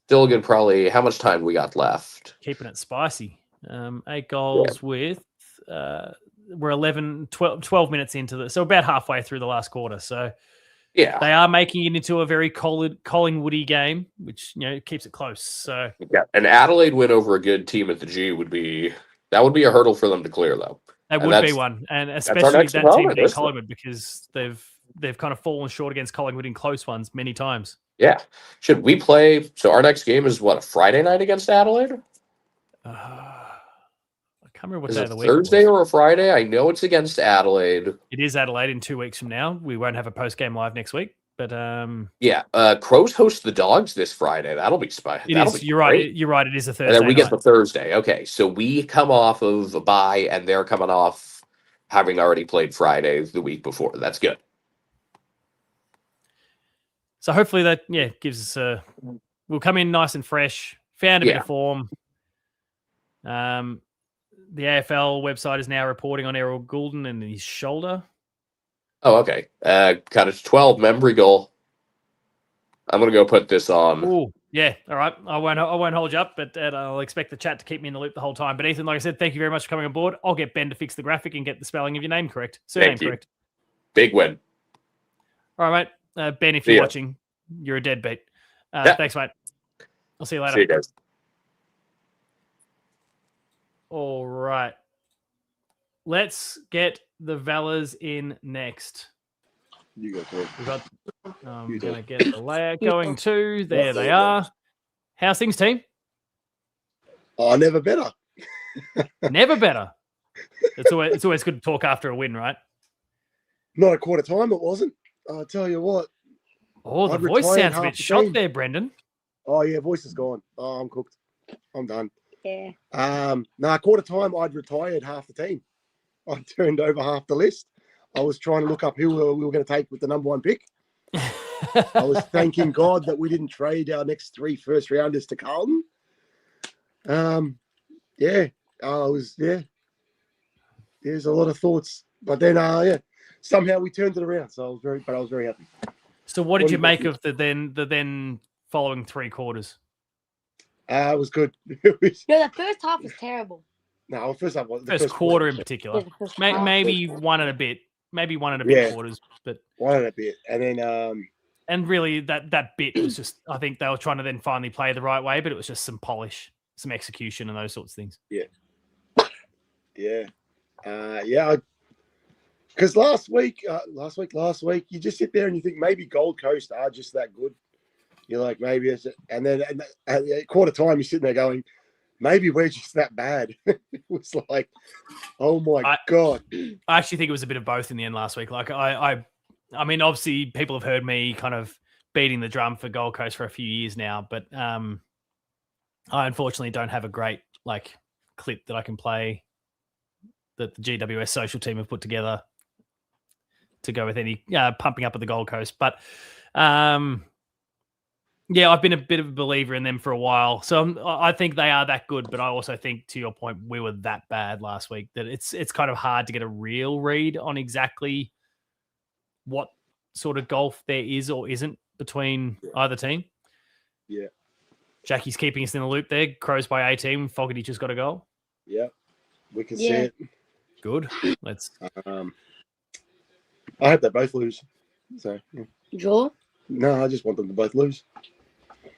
Still good, probably. How much time we got left? Keeping it spicy. 8 goals with... we're 12 minutes into the... So about halfway through the last quarter, so... Yeah, they are making it into a very Collingwoody game, which keeps it close. So yeah, an Adelaide win over a good team at the G would be a hurdle for them to clear, though. That would be one, and especially that team being Collingwood because they've kind of fallen short against Collingwood in close ones many times. Yeah, should we play? So our next game is what, a Friday night against Adelaide? I Can't remember what Is day it of the week Thursday it was. or a Friday? I know it's against Adelaide. It is Adelaide in 2 weeks from now. We won't have a post-game live next week, but Yeah, Crows host the Dogs this Friday. That'll be it that'll is. be You're great. right. You're right. It is a And Thursday then we get night. the Thursday. Okay, so we come off of a bye, and they're coming off having already played Friday the week before. That's good. So hopefully that gives us a. We'll come in nice and fresh. Found a bit of form. The AFL website is now reporting on Errol Goulden and his shoulder. Oh, okay. Cut it to 12. Memory goal. I'm gonna go put this on. Oh, yeah. All right. I won't hold you up, but I'll expect the chat to keep me in the loop the whole time. But Ethan, like I said, thank you very much for coming on board. I'll get Ben to fix the graphic and get the spelling of your name correct. Surname Thank you. correct. Big win. All right, mate. Ben, if See you're ya. watching, you're a deadbeat. Yeah. Thanks, mate. I'll see you later. See you guys. All right. Let's get the Valors in next. You go for it. We've got. I'm You going do. to get the layout going too. There they are. How's things, team? Oh, never better. Never better. It's always good to talk after a win, right? Not a quarter time, it wasn't. I'll tell you what. Oh, the I've voice retired sounds a half bit the shocked team. there, Brendan. Oh, yeah, voice is gone. Oh, I'm cooked. I'm done. Yeah. Quarter time, I'd retired half the team. I turned over half the list. I was trying to look up who we were going to take with the number 1 pick. I was thanking God that we didn't trade our next 3 first rounders to Carlton. There's a lot of thoughts, but then somehow we turned it around. So I was very happy. So what did you make of the then following 3 quarters? It was good. No, the first half was terrible. No, first half was the First quarter in particular. Yeah, the first half. Maybe one and a bit. Maybe one and a bit Yeah. quarters, but one and a bit, and then and really that bit was just, I think they were trying to then finally play the right way, but it was just some polish, some execution and those sorts of things. Because last week, you just sit there and you think maybe Gold Coast are just that good. You're like, maybe it's, and then at quarter time, you're sitting there going, maybe we're just that bad. It was like, oh my God. I actually think it was a bit of both in the end last week. Like I mean, obviously people have heard me kind of beating the drum for Gold Coast for a few years now, but I unfortunately don't have a great clip that I can play that the GWS social team have put together to go with any pumping up of the Gold Coast. But I've been a bit of a believer in them for a while. So I think they are that good, but I also think, to your point, we were that bad last week that it's kind of hard to get a real read on exactly what sort of golf there is or isn't between either team. Yeah. Jackie's keeping us in the loop there. Crows by 18. Fogarty just got a goal. Yeah, we can see it. Good. Let's. I hope they both lose. So Draw? no, I just want them to both lose.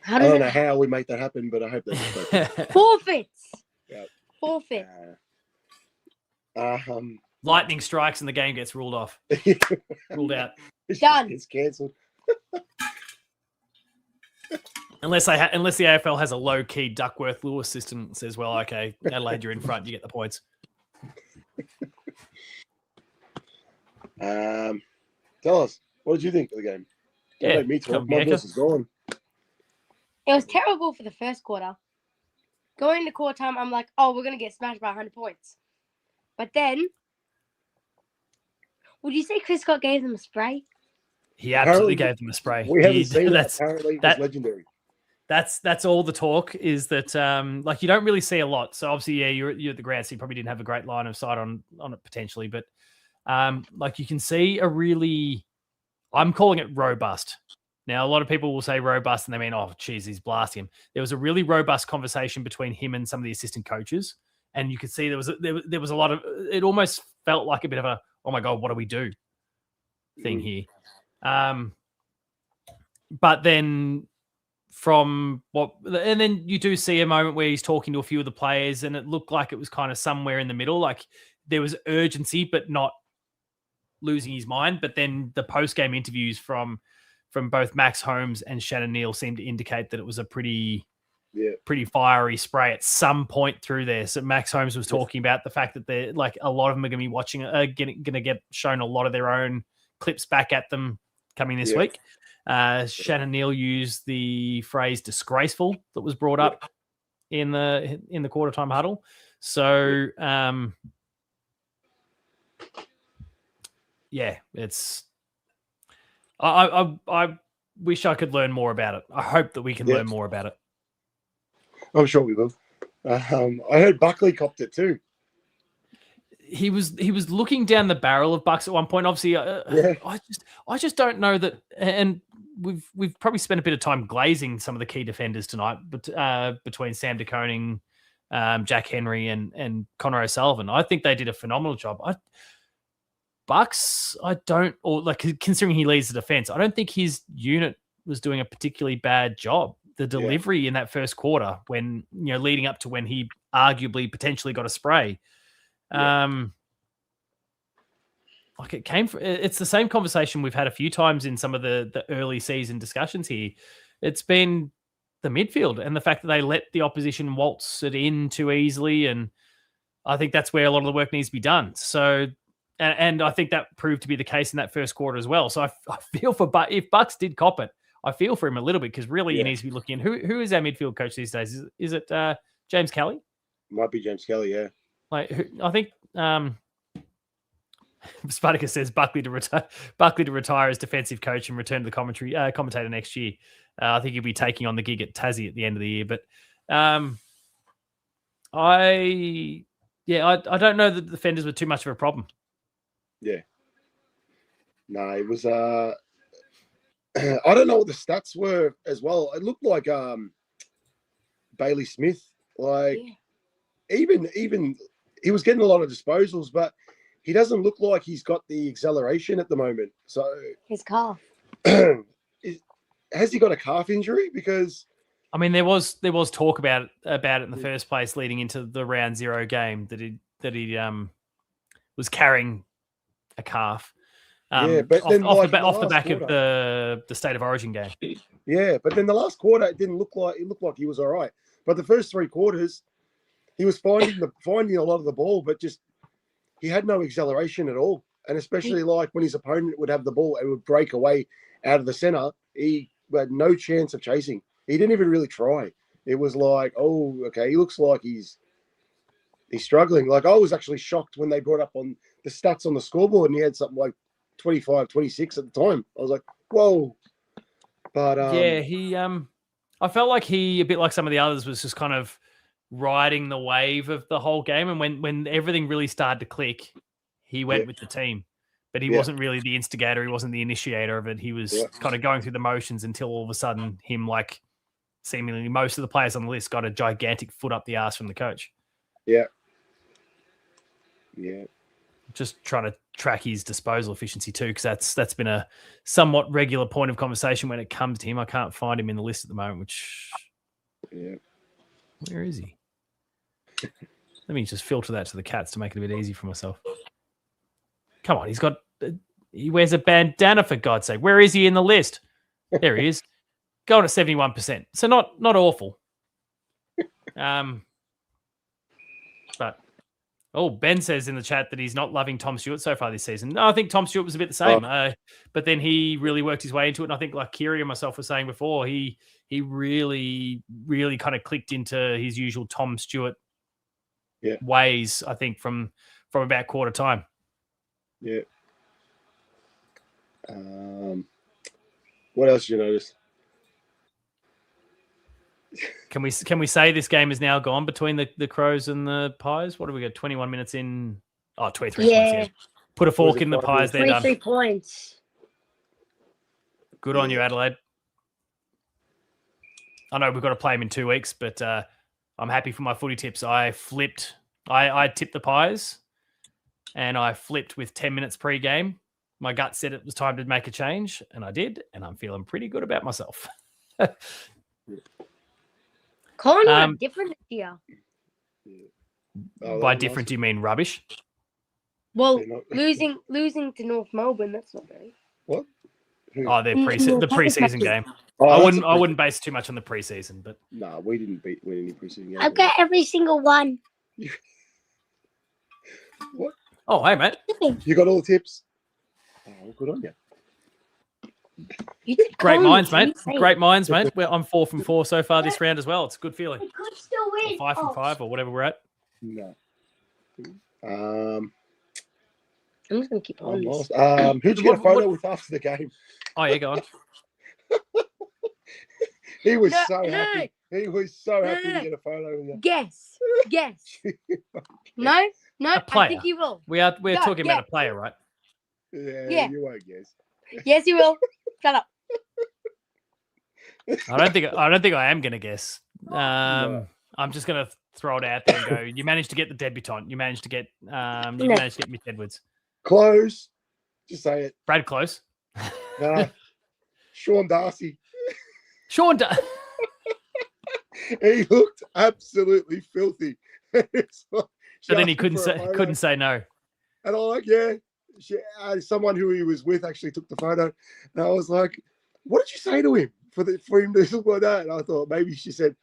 How I do don't know how we make that happen, but I hope they both lose. Forfeits. Yeah. Forfeit. Lightning strikes and the game gets ruled off. Ruled out. Done. It's cancelled. Unless the AFL has a low key Duckworth Lewis system that says, well, okay, Adelaide, you're in front, you get the points. Tell us, what did you think of the game? Don't make me talk. My voice is gone. It was terrible for the first quarter. Going into quarter time, I'm like, oh, we're going to get smashed by 100 points. But then, would you say Chris Scott gave them a spray? He absolutely gave them a spray. We haven't seen that. Apparently, it was legendary. That's all the talk is that you don't really see a lot. So obviously, you're at the ground, so you probably didn't have a great line of sight on it potentially, but you can see a really, I'm calling it robust. Now, a lot of people will say robust and they mean, oh, geez, he's blasting him. There was a really robust conversation between him and some of the assistant coaches. And you could see there was a lot of, it almost felt like a bit of a, oh my God, what do we do thing here. But then and then you do see a moment where he's talking to a few of the players and it looked like it was kind of somewhere in the middle. Like there was urgency, but not losing his mind. But then the post-game interviews from both Max Holmes and Shannon Neal seemed to indicate that it was a pretty pretty fiery spray at some point through there. So Max Holmes was talking about the fact that they're like a lot of them are going to be watching, going to get shown a lot of their own clips back at them coming this week. Shannon Neal used the phrase "disgraceful" that was brought up in the quarter time huddle. So it's I wish I could learn more about it. I hope that we can learn more about it. I'm sure we will. I heard Buckley copped it too. He was looking down the barrel of Bucks at one point. Obviously, I just don't know that. And we've probably spent a bit of time glazing some of the key defenders tonight, but between Sam De Koning, Jack Henry, and Connor O'Sullivan, I think they did a phenomenal job. Bucks, considering he leads the defense, I don't think his unit was doing a particularly bad job. The delivery in that first quarter, when leading up to when he arguably potentially got a spray, it's the same conversation we've had a few times in some of the early season discussions here. It's been the midfield and the fact that they let the opposition waltz it in too easily, and I think that's where a lot of the work needs to be done. So, and I think that proved to be the case in that first quarter as well. So I feel for if Bucks did cop it, I feel for him a little bit, because really he needs to be looking. Who is our midfield coach these days? Is it James Kelly? Might be James Kelly, yeah. I think Spartacus says Buckley to retire as defensive coach and return to the commentator next year. I think he'll be taking on the gig at Tassie at the end of the year. But I don't know that the defenders were too much of a problem. Yeah. No, it was. I don't know what the stats were as well. It looked like Bailey Smith, even he was getting a lot of disposals, but he doesn't look like he's got the acceleration at the moment. So his calf. Has he got a calf injury? Because I mean, there was talk about it in the first place leading into the round 0 game that he was carrying a calf. But then off the back of the State of Origin game. Yeah, but then the last quarter it looked like he was all right. But the first 3 quarters, he was finding a lot of the ball, but just he had no acceleration at all. And especially like when his opponent would have the ball and would break away out of the center, he had no chance of chasing. He didn't even really try. It was like, oh, okay, he looks like he's struggling. Like I was actually shocked when they brought up on the stats on the scoreboard and he had something like 25, 26 at the time. I was like, whoa. But he I felt like he, a bit like some of the others, was just kind of riding the wave of the whole game. And when everything really started to click, he went with the team. But he wasn't really the instigator. He wasn't the initiator of it. He was kind of going through the motions until all of a sudden seemingly most of the players on the list got a gigantic foot up the arse from the coach. Yeah. Yeah. Just trying to track his disposal efficiency too, because that's been a somewhat regular point of conversation when it comes to him. I can't find him in the list at the moment, where is he? Let me just filter that to the Cats to make it a bit easy for myself. Come on, he wears a bandana, for God's sake. Where is he in the list? There he is. Going at 71%. So not awful. But Ben says in the chat that he's not loving Tom Stewart so far this season. No, I think Tom Stewart was a bit the same. But then he really worked his way into it. And I think, like Kiri and myself were saying before, he really, really kind of clicked into his usual Tom Stewart ways, I think, from about quarter time. Yeah. What else did you notice? Can we say this game is now gone between the Crows and the Pies? What do we got? 21 minutes in. 23 points. Yeah. Put a fork in the Pies. They're done. 23 points. Good on you, Adelaide. I know we've got to play them in 2 weeks, but I'm happy for my footy tips. I flipped. I tipped the Pies, and I flipped with 10 minutes pre-game. My gut said it was time to make a change, and I did, and I'm feeling pretty good about myself. Collingwood different this year. By different, do you mean rubbish? Well, losing to North Melbourne, that's not bad. What? Oh, the preseason game. Oh, I that's wouldn't base too much on the preseason, but No, we didn't win any preseason games. I've got every single one. What? oh, hey, mate. You got all the tips? Oh, good on you. You did Great call me, minds, so you mate. say Great it. minds, mate. I'm 4 from 4 so far this round as well. It's a good feeling. We could still Or win. 5 from Oh, 5 or whatever we're at. No. I'm just gonna keep I'm on this. lost. Who'd you get a photo with after the game? Oh, yeah, go on. He was No, so no. happy. He was so happy No. to get a photo with you. Guess. No, I player. think you will. We're No, talking yeah. about a player, right? Yeah, you won't guess. Yes, you will. Shut up. I don't think I am going to guess. I'm just going to throw it out there and go. You managed to get the debutant. You managed to get managed to get Mitch Edwards. Close. Just say it. Brad Close. Nah. Sean Darcy. Sean. He looked absolutely filthy. It's like, But then he she asked me for a photo, couldn't say no. And I'm like, yeah. Someone who he was with actually took the photo. And I was like, what did you say to him for him to look like that? And I thought maybe she said,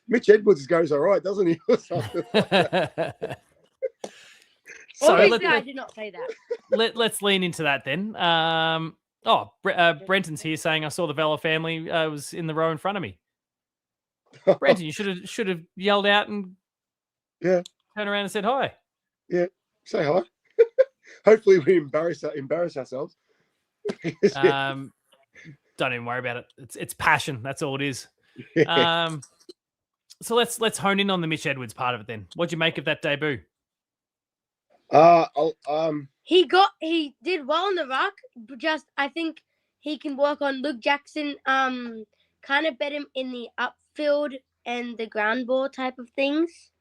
Mitch Edwards goes all right, doesn't he? Or something like that. So Obviously, I did not say that. let's lean into that then. Brenton's here saying I saw the Vela family was in the row in front of me. Brenton, you should have yelled out and turned around and said hi. Yeah, say hi. Hopefully, we embarrass ourselves. Don't even worry about it. It's passion. That's all it is. So let's hone in on the Mitch Edwards part of it then. What'd you make of that debut? He did well in the ruck. Just I think he can work on Luke Jackson. Kind of bet him in the upfield and the ground ball type of things.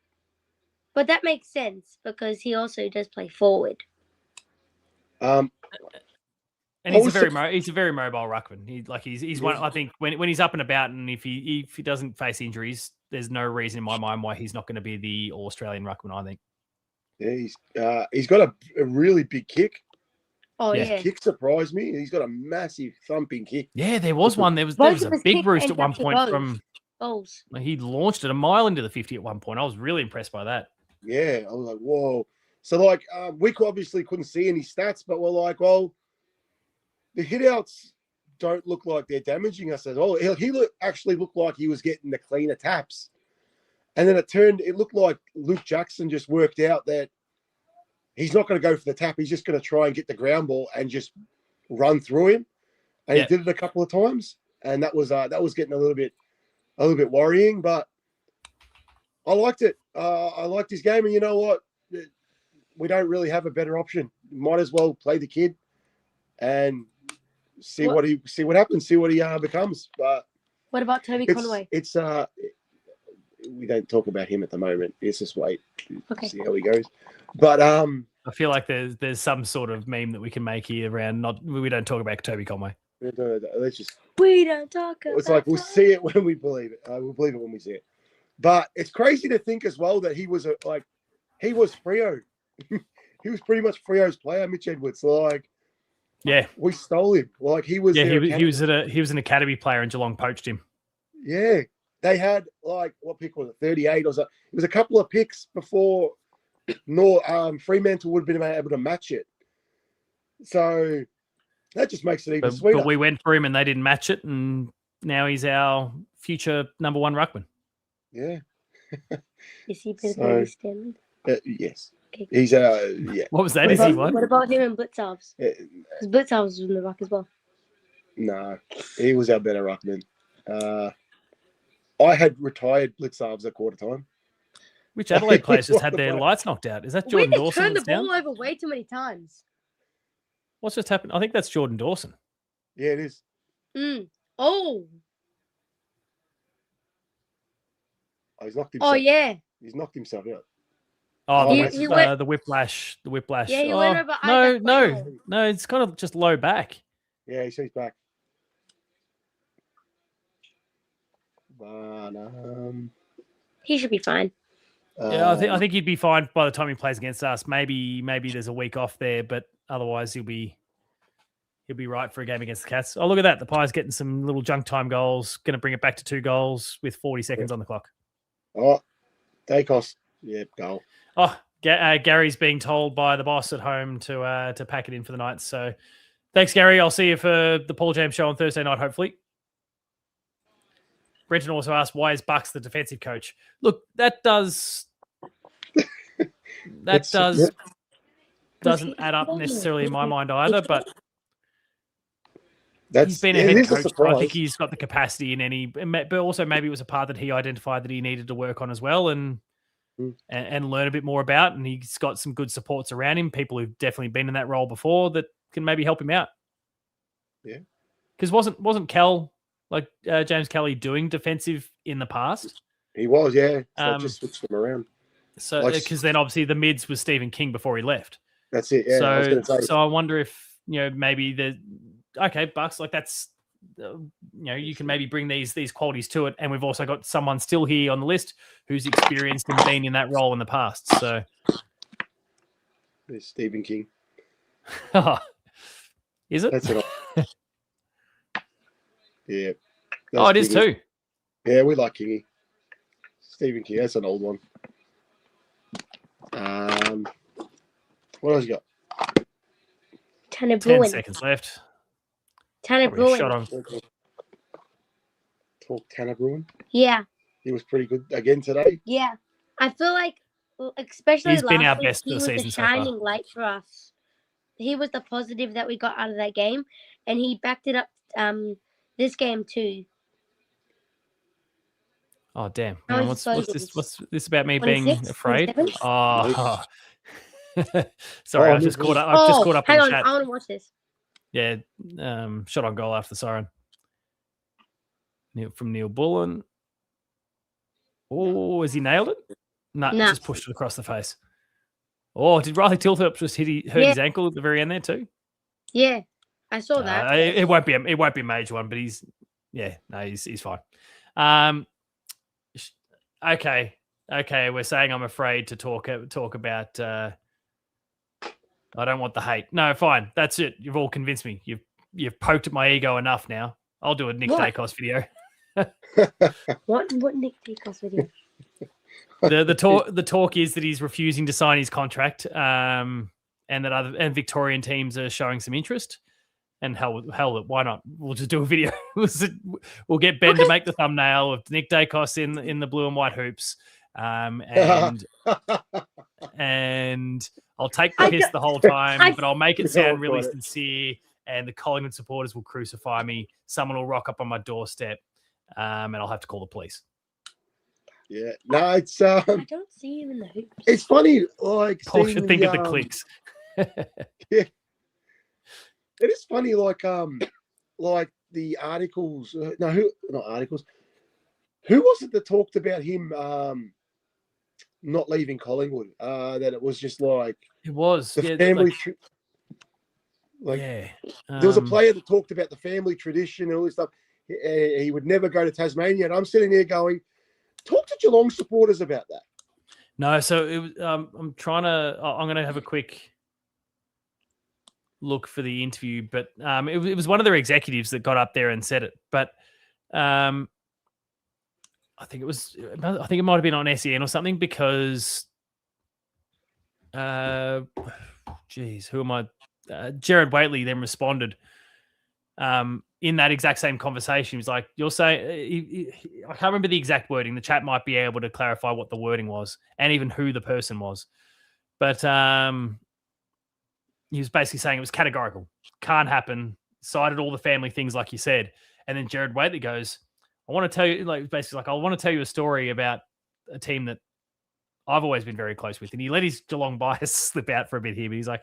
But that makes sense because he also does play forward. And he's a very mobile ruckman. He's one. I think when he's up and about, and if he doesn't face injuries, there's no reason in my mind why he's not going to be the All Australian ruckman. I think. Yeah, he's got a really big kick. Oh yeah. His kick surprised me. He's got a massive thumping kick. Yeah, there was one. There was a big roost at one point from goals. He launched it a mile into the 50 at one point. I was really impressed by that. Yeah, I was like, whoa. So we obviously couldn't see any stats, but we're like, well, the hitouts don't look like they're damaging us at all. He actually looked like he was getting the cleaner taps. And then it looked like Luke Jackson just worked out that he's not going to go for the tap. He's just going to try and get the ground ball and just run through him. And he did it a couple of times. And that was getting a little bit worrying, but I liked it. I liked his game. And you know what? We don't really have a better option. Might as well play the kid and see what happens, see what he becomes. But what about Toby Conway? We don't talk about him at the moment. Let's just wait. Okay. See how he goes. But I feel like there's some sort of meme that we can make here around we don't talk about Toby Conway. We don't talk about it's like we'll see it when we believe it. We'll believe it when we see it. But it's crazy to think as well that he was Freo. He was pretty much Freo's player, Mitch Edwards. We stole him. He was. Yeah, he was an academy player, and Geelong poached him. Yeah, they had what pick was it? 38 or so. It was a couple of picks before. Fremantle would have been able to match it. So that just makes it even sweeter. But we went for him, and they didn't match it, and now he's our future number one ruckman. Yeah. Is he better than yes. Okay. He's yeah. What was that? What about him and Blitzarves? Because Blitzarves was in the ruck as well. No, he was our better ruckman. I had retired Blitzarves at quarter time. Which Adelaide players just had their lights knocked out? Is that Jordan Dawson? We turned the ball over way too many times. What's just happened? I think that's Jordan Dawson. Yeah, it is. Oh, he's knocked himself. Oh yeah. He's knocked himself out. Oh, the whiplash. The whiplash. Yeah, he went over. No. It's kind of just low back. Yeah, he's back. But he should be fine. Yeah, I think he'd be fine by the time he plays against us. Maybe there's a week off there, but otherwise he'll be he'll be right for a game against the Cats. Oh, look at that. The Pies getting some little junk time goals. Going to bring it back to 2 goals with 40 seconds on the clock. Oh, Dacos. Yeah, goal. Oh, Gary's being told by the boss at home to pack it in for the night. So thanks, Gary. I'll see you for the Paul James show on Thursday night, hopefully. Brenton also asked, why is Bucks the defensive coach? Look, that doesn't add up necessarily in my mind either, but he's been a head coach. So I think he's got the capacity but also maybe it was a part that he identified that he needed to work on as well and learn a bit more about. And he's got some good supports around him, people who've definitely been in that role before that can maybe help him out. Yeah. Because wasn't Kel, James Kelly, doing defensive in the past? He was, yeah. So I just switched them around. So because then obviously the mids was Stephen King before he left. That's it. Yeah. So I wonder if maybe Bucks, that's you can maybe bring these qualities to it, and we've also got someone still here on the list who's experienced and been in that role in the past. So there's Stephen King. Is it? That's it. Yeah. It is too. Yeah, we like Kingy. Stephen King. That's an old one. What else you got? Tanner 10 Bruin. seconds left. Tanner Bruin. Shot on. Talk Tanner Bruin. Yeah. He was pretty good again today. Yeah. I feel like, especially he's been our last week, best he for the was season the so far. shining light for us. He was the positive that we got out of that game, and he backed it up this game too. Oh damn! How Man, many what's disposals? what's this about me being 26? afraid? 27? Oh, sorry, I've just caught up. I've just caught up hang on on, chat. I want to watch this. Yeah, shot on goal after the siren. From Neil Bullen. Oh, has he nailed it? No, Nah. just pushed it across the face. Oh, did Riley Tilthorpe just hurt his ankle at the very end there too? Yeah, I saw that. It won't be a major one, but he's fine. Okay. We're saying I'm afraid to talk about. I don't want the hate. No, fine. That's it. You've all convinced me. You've poked at my ego enough now. I'll do a Nick Dacos video. What Nick Dacos video? The talk is that he's refusing to sign his contract, and that Victorian teams are showing some interest. And hell, why not? We'll just do a video. We'll get Ben to make the thumbnail of Nick Dacos in the blue and white hoops, and I'll take the piss the whole time, but I'll make it sound really sincere. And the Collingwood supporters will crucify me. Someone will rock up on my doorstep, and I'll have to call the police. Yeah, no, it's I don't see him in the hoops. It's funny, Paul should think of the clicks. Yeah. It is funny, like the articles. Not articles. Who was it that talked about him not leaving Collingwood? That it was just like it was the family. There was a player that talked about the family tradition and all this stuff. He would never go to Tasmania, and I'm sitting there going, "Talk to Geelong supporters about that." No, so it was. I'm going to have a quick look for the interview, but it was one of their executives that got up there and said it. But I think it might have been on SEN or something because, who am I? Jared Waitley then responded in that exact same conversation. He was like, "You're saying," I can't remember the exact wording. The chat might be able to clarify what the wording was and even who the person was, but he was basically saying it was categorical, can't happen. Cited all the family things like you said, and then Jared Waitley goes, "I want to tell you," I want to tell you a story about a team that I've always been very close with," and he let his Geelong bias slip out for a bit here, but he's like,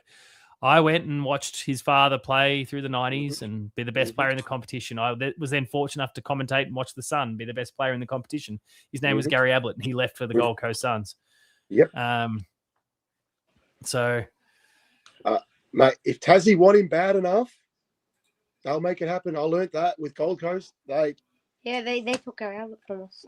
"I went and watched his father play through the 90s and be the best player in the competition. I was then fortunate enough to commentate and watch the son be the best player in the competition. His name was Gary Ablett, and he left for the Gold Coast Suns." Yep. So, mate, if Tassie want him bad enough, they'll make it happen. I learnt that with Gold Coast. They took Gary Ablett from us.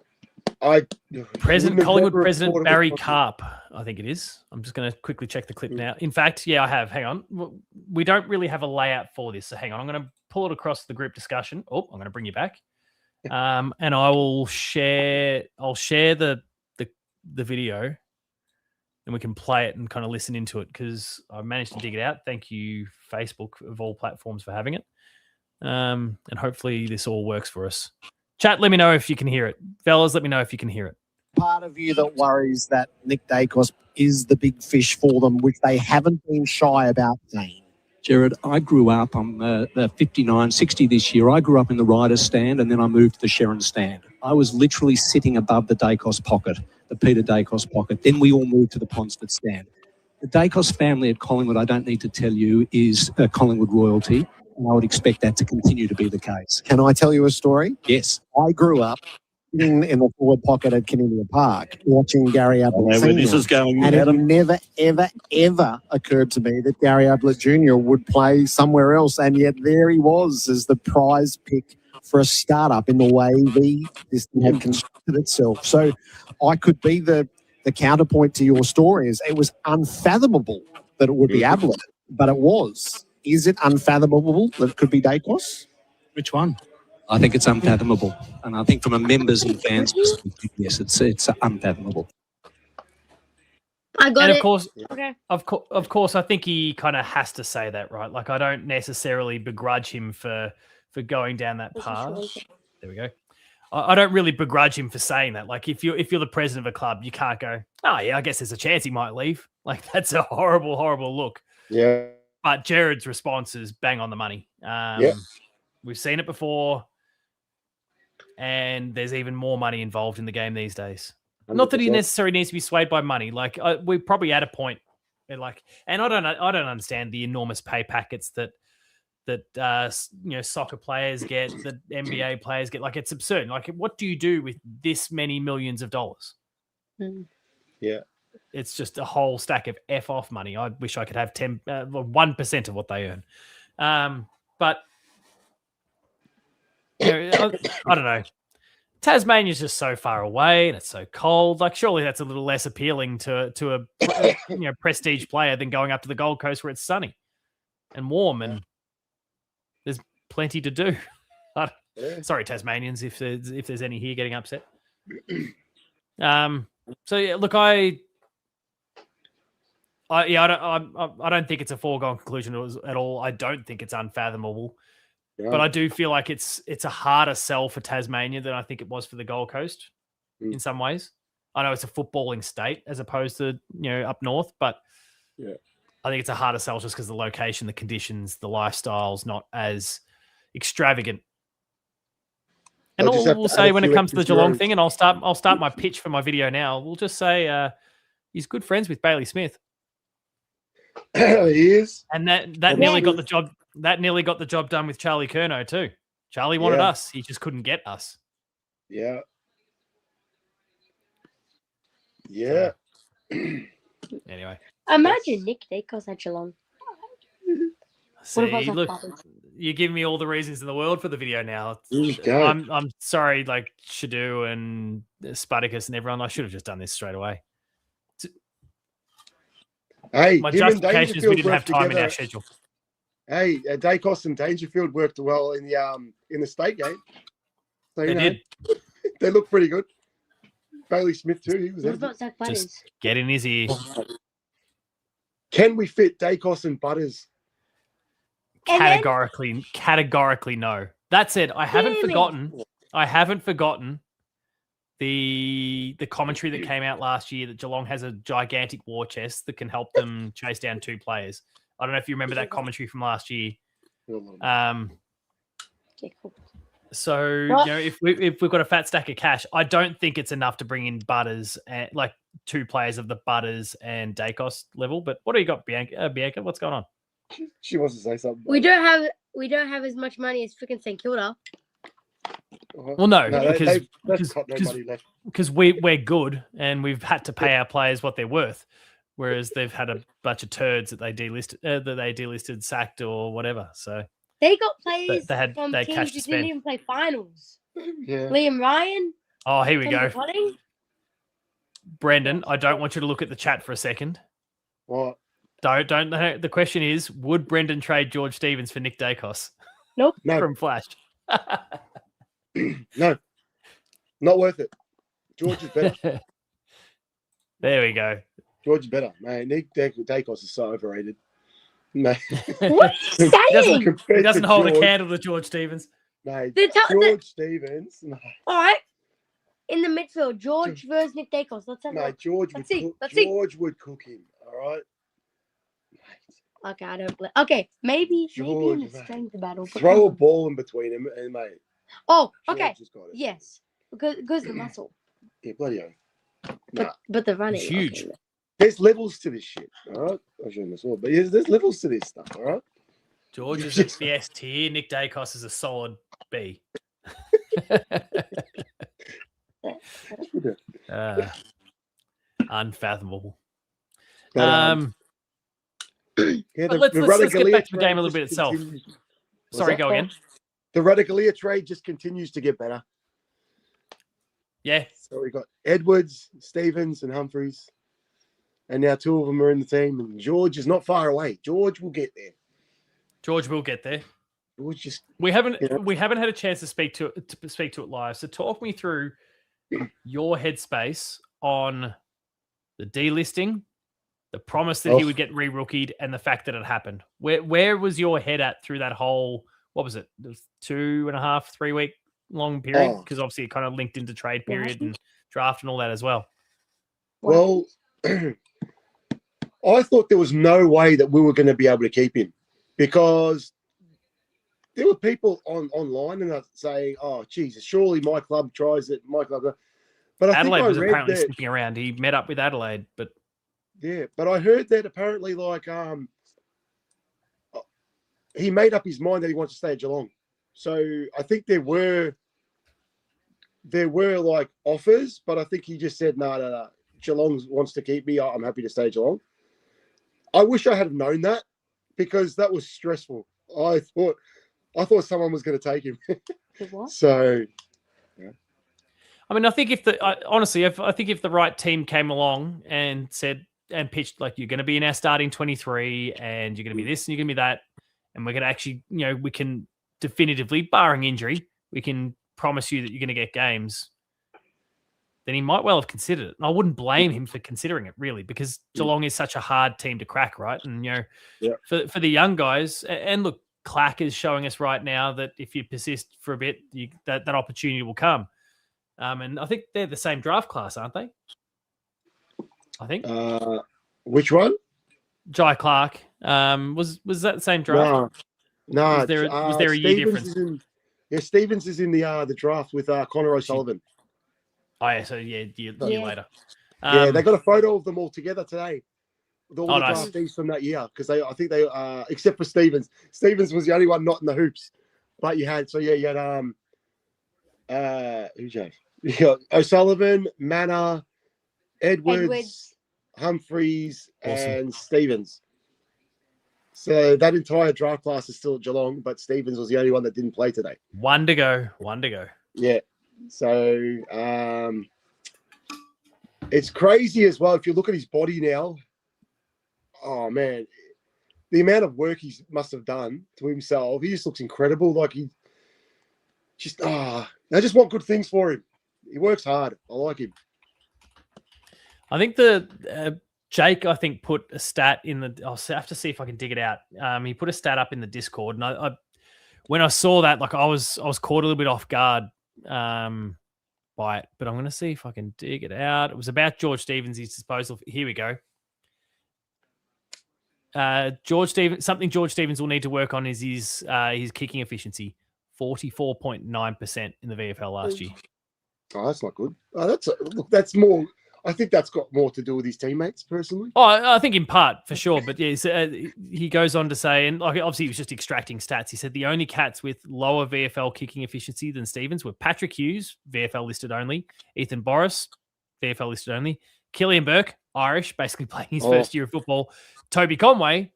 President have Collingwood never President thought of it Barry possible. Karp, I think it is. I'm just going to quickly check the clip now. In fact, yeah, I have. Hang on. We don't really have a layout for this, so hang on. I'm going to pull it across the group discussion. Oh, I'm going to bring you back, and I will share. I'll share the video, and we can play it and kind of listen into it because I managed to dig it out. Thank you, Facebook of all platforms, for having it. And hopefully this all works for us. Chat, let me know if you can hear it. Fellas, let me know if you can hear it. Part of you that worries that Nick Dacos is the big fish for them, which they haven't been shy about saying. Jared, I grew up, I'm 59, 60 this year. I grew up in the Riders stand and then I moved to the Sherrin stand. I was literally sitting above the Dacos pocket, the Peter Dacos pocket. Then we all moved to the Ponsford stand. The Dacos family at Collingwood, I don't need to tell you, is Collingwood royalty. And I would expect that to continue to be the case. Can I tell you a story? Yes. I grew up in the forward pocket at Caninian Park watching Gary Ablett Sr. This is going, and it never, ever, ever occurred to me that Gary Ablett Jr. would play somewhere else. And yet there he was as the prize pick for a startup in the way the system had constructed itself. So I could be the counterpoint to your story. Is it was unfathomable that it would be Ablett, but it was. Is it unfathomable that it could be Dacos? Which one? I think it's unfathomable. And I think from a members and fans perspective, yes, it's unfathomable. I got And it. of course, Okay. of course, I think he kind of has to say that, right? Like, I don't necessarily begrudge him for going down that path. There we go. I don't really begrudge him for saying that. Like, if you're the president of a club, you can't go, oh yeah, I guess there's a chance he might leave. Like, that's a horrible, horrible look. Yeah. But Jared's response is bang on the money. We've seen it before, and there's even more money involved in the game these days. 100%. Not that he necessarily needs to be swayed by money. Like, we're probably at a point where, like, and I don't understand the enormous pay packets that soccer players get, that NBA players get. Like, it's absurd. Like, what do you do with this many millions of dollars? Yeah. It's just a whole stack of F off money. I wish I could have 1% of what they earn. But I don't know. Tasmania's just so far away and it's so cold. Like, surely that's a little less appealing to a prestige player than going up to the Gold Coast where it's sunny and warm and there's plenty to do. Sorry, Tasmanians, if there's any here getting upset. So yeah, look, I don't think it's a foregone conclusion at all. I don't think it's unfathomable, but I do feel like it's a harder sell for Tasmania than I think it was for the Gold Coast in some ways. I know it's a footballing state as opposed to up north, but I think it's a harder sell just because the location, the conditions, the lifestyle's not as extravagant. And we'll say when it comes to the Geelong thing, and I'll start my pitch for my video now. We'll just say he's good friends with Bailey Smith. He is, and that nearly got the job. That nearly got the job done with Charlie Curnow too. Charlie wanted us; he just couldn't get us. Yeah. Yeah. Anyway, imagine Nick Dacos at Geelong. See, look, you're giving me all the reasons in the world for the video now. I'm sorry, like Shadu and Spartacus and everyone. I should have just done this straight away. Hey, my justification is we didn't have time in our schedule. Hey, Dacos and Dangerfield worked well in the state game. So, they did. They look pretty good. Bailey Smith too. He was what about Zach Butters? Just get in his ear. Can we fit Dacos and Butters? Categorically no. That said, I haven't forgotten the commentary that came out last year that Geelong has a gigantic war chest that can help them chase down two players. I don't know if you remember that commentary from last year. So if we've got a fat stack of cash, I don't think it's enough to bring in Butters and like two players of the Butters and Dacos level. But what do you got, Bianca? What's going on? She wants to say something. We don't have as much money as freaking St Kilda. Well, no, because we're good and we've had to pay our players what they're worth, whereas they've had a bunch of turds that they delisted, sacked, or whatever. So they got players they had from cash teams to who spend. didn't even play finals. Yeah. Liam Ryan. Oh, here we From the go. potting? Brendan, I don't want you to look at the chat for a second. What? Don't. The question is, would Brendan trade George Stevens for Nick Dacos? Nope. No. From Flash. No. Not worth it. George is better. There we go. George is better. Man, Nick Dacos is so overrated. Man. What are you saying? He doesn't hold a candle to George Stevens. No, The George Stevens. No, All right. In the midfield, George versus Nick Dacos. Let's have a no look. George Let's would see. cook. Let's see. George would cook him. All right. Okay, I don't believe. Okay, maybe in George, the strength battle. but Throw a come on. ball in between him and mate. Oh, George okay. has got it. Yes, because the muscle, Yeah, bloody hell. Nah. but the running. It's huge. Okay. There's levels to this shit. All right. I'll show you my sword, but there's levels to this stuff. All right. George is at the S tier. Nick Dacos is a solid B. Unfathomable. But, yeah, But let's get back to the game a little bit itself. Sorry, go again. The Radicalea trade just continues to get better. Yeah. So we got Edwards, Stevens, and Humphreys, and now two of them are in the team. And George is not far away. George will get there. George will get there. George just We haven't had a chance to speak to it live. So talk me through your headspace on the delisting, the promise that he would get re-rookied, and the fact that it happened. Where was your head at through that whole, what was it? It was 2.5, 3 week long period? Because obviously it kind of linked into trade period and draft and all that as well. Well, I thought there was no way that we were going to be able to keep him because there were people online and saying, "Oh, Jesus, surely my club tries it." My club, but I Adelaide think was I read apparently that, sniffing around. He met up with Adelaide, but yeah, but I heard that apparently, like, he made up his mind that he wants to stay at Geelong. So I think there were like offers, but I think he just said, "No. Geelong wants to keep me. I'm happy to stay at Geelong." I wish I had known that because that was stressful. I thought someone was going to take him. So, yeah. I mean, I think if the right team came along and said and pitched like, you're going to be in our starting 23 and you're going to be this and you're going to be that, and we're going to actually, we can definitively, barring injury, we can promise you that you're going to get games, then he might well have considered it. And I wouldn't blame him for considering it, really, because Geelong is such a hard team to crack, right? And, for the young guys, and look, Clack is showing us right now that if you persist for a bit, that opportunity will come. And I think they're the same draft class, aren't they? I think. Which one? Jai Clark. Was that the same draft? No. Was there a year difference? Stevens is in the draft with Connor O'Sullivan. Oh, yeah. So, year later. They got a photo of them all together today. With all the nice. draftees from that year. Because I think they, except for Stevens. Stevens was the only one not in the hoops. But you had, who's that? You got O'Sullivan, Manor, Edwards, Humphreys, and Stevens. So that entire draft class is still at Geelong, but Stevens was the only one that didn't play today. One to go. Yeah. So it's crazy as well. If you look at his body now, oh man, the amount of work he must have done to himself, he just looks incredible. Like he just, I just want good things for him. He works hard. I like him. I think Jake, put a stat in the. I'll have to see if I can dig it out. He put a stat up in the Discord, and I when I saw that, like I was caught a little bit off guard by it. But I'm going to see if I can dig it out. It was about George Stevens' disposal. Here we go. George Stevens will need to work on is his kicking efficiency, 44.9% in the VFL last year. Oh, that's not good. That's more. I think that's got more to do with his teammates, personally. Oh, I think in part, for sure. But yeah, he goes on to say, and like obviously he was just extracting stats. He said the only cats with lower VFL kicking efficiency than Stevens were Patrick Hughes, VFL listed only, Ethan Boris, VFL listed only, Killian Burke, Irish, basically playing his first year of football, Toby Conway,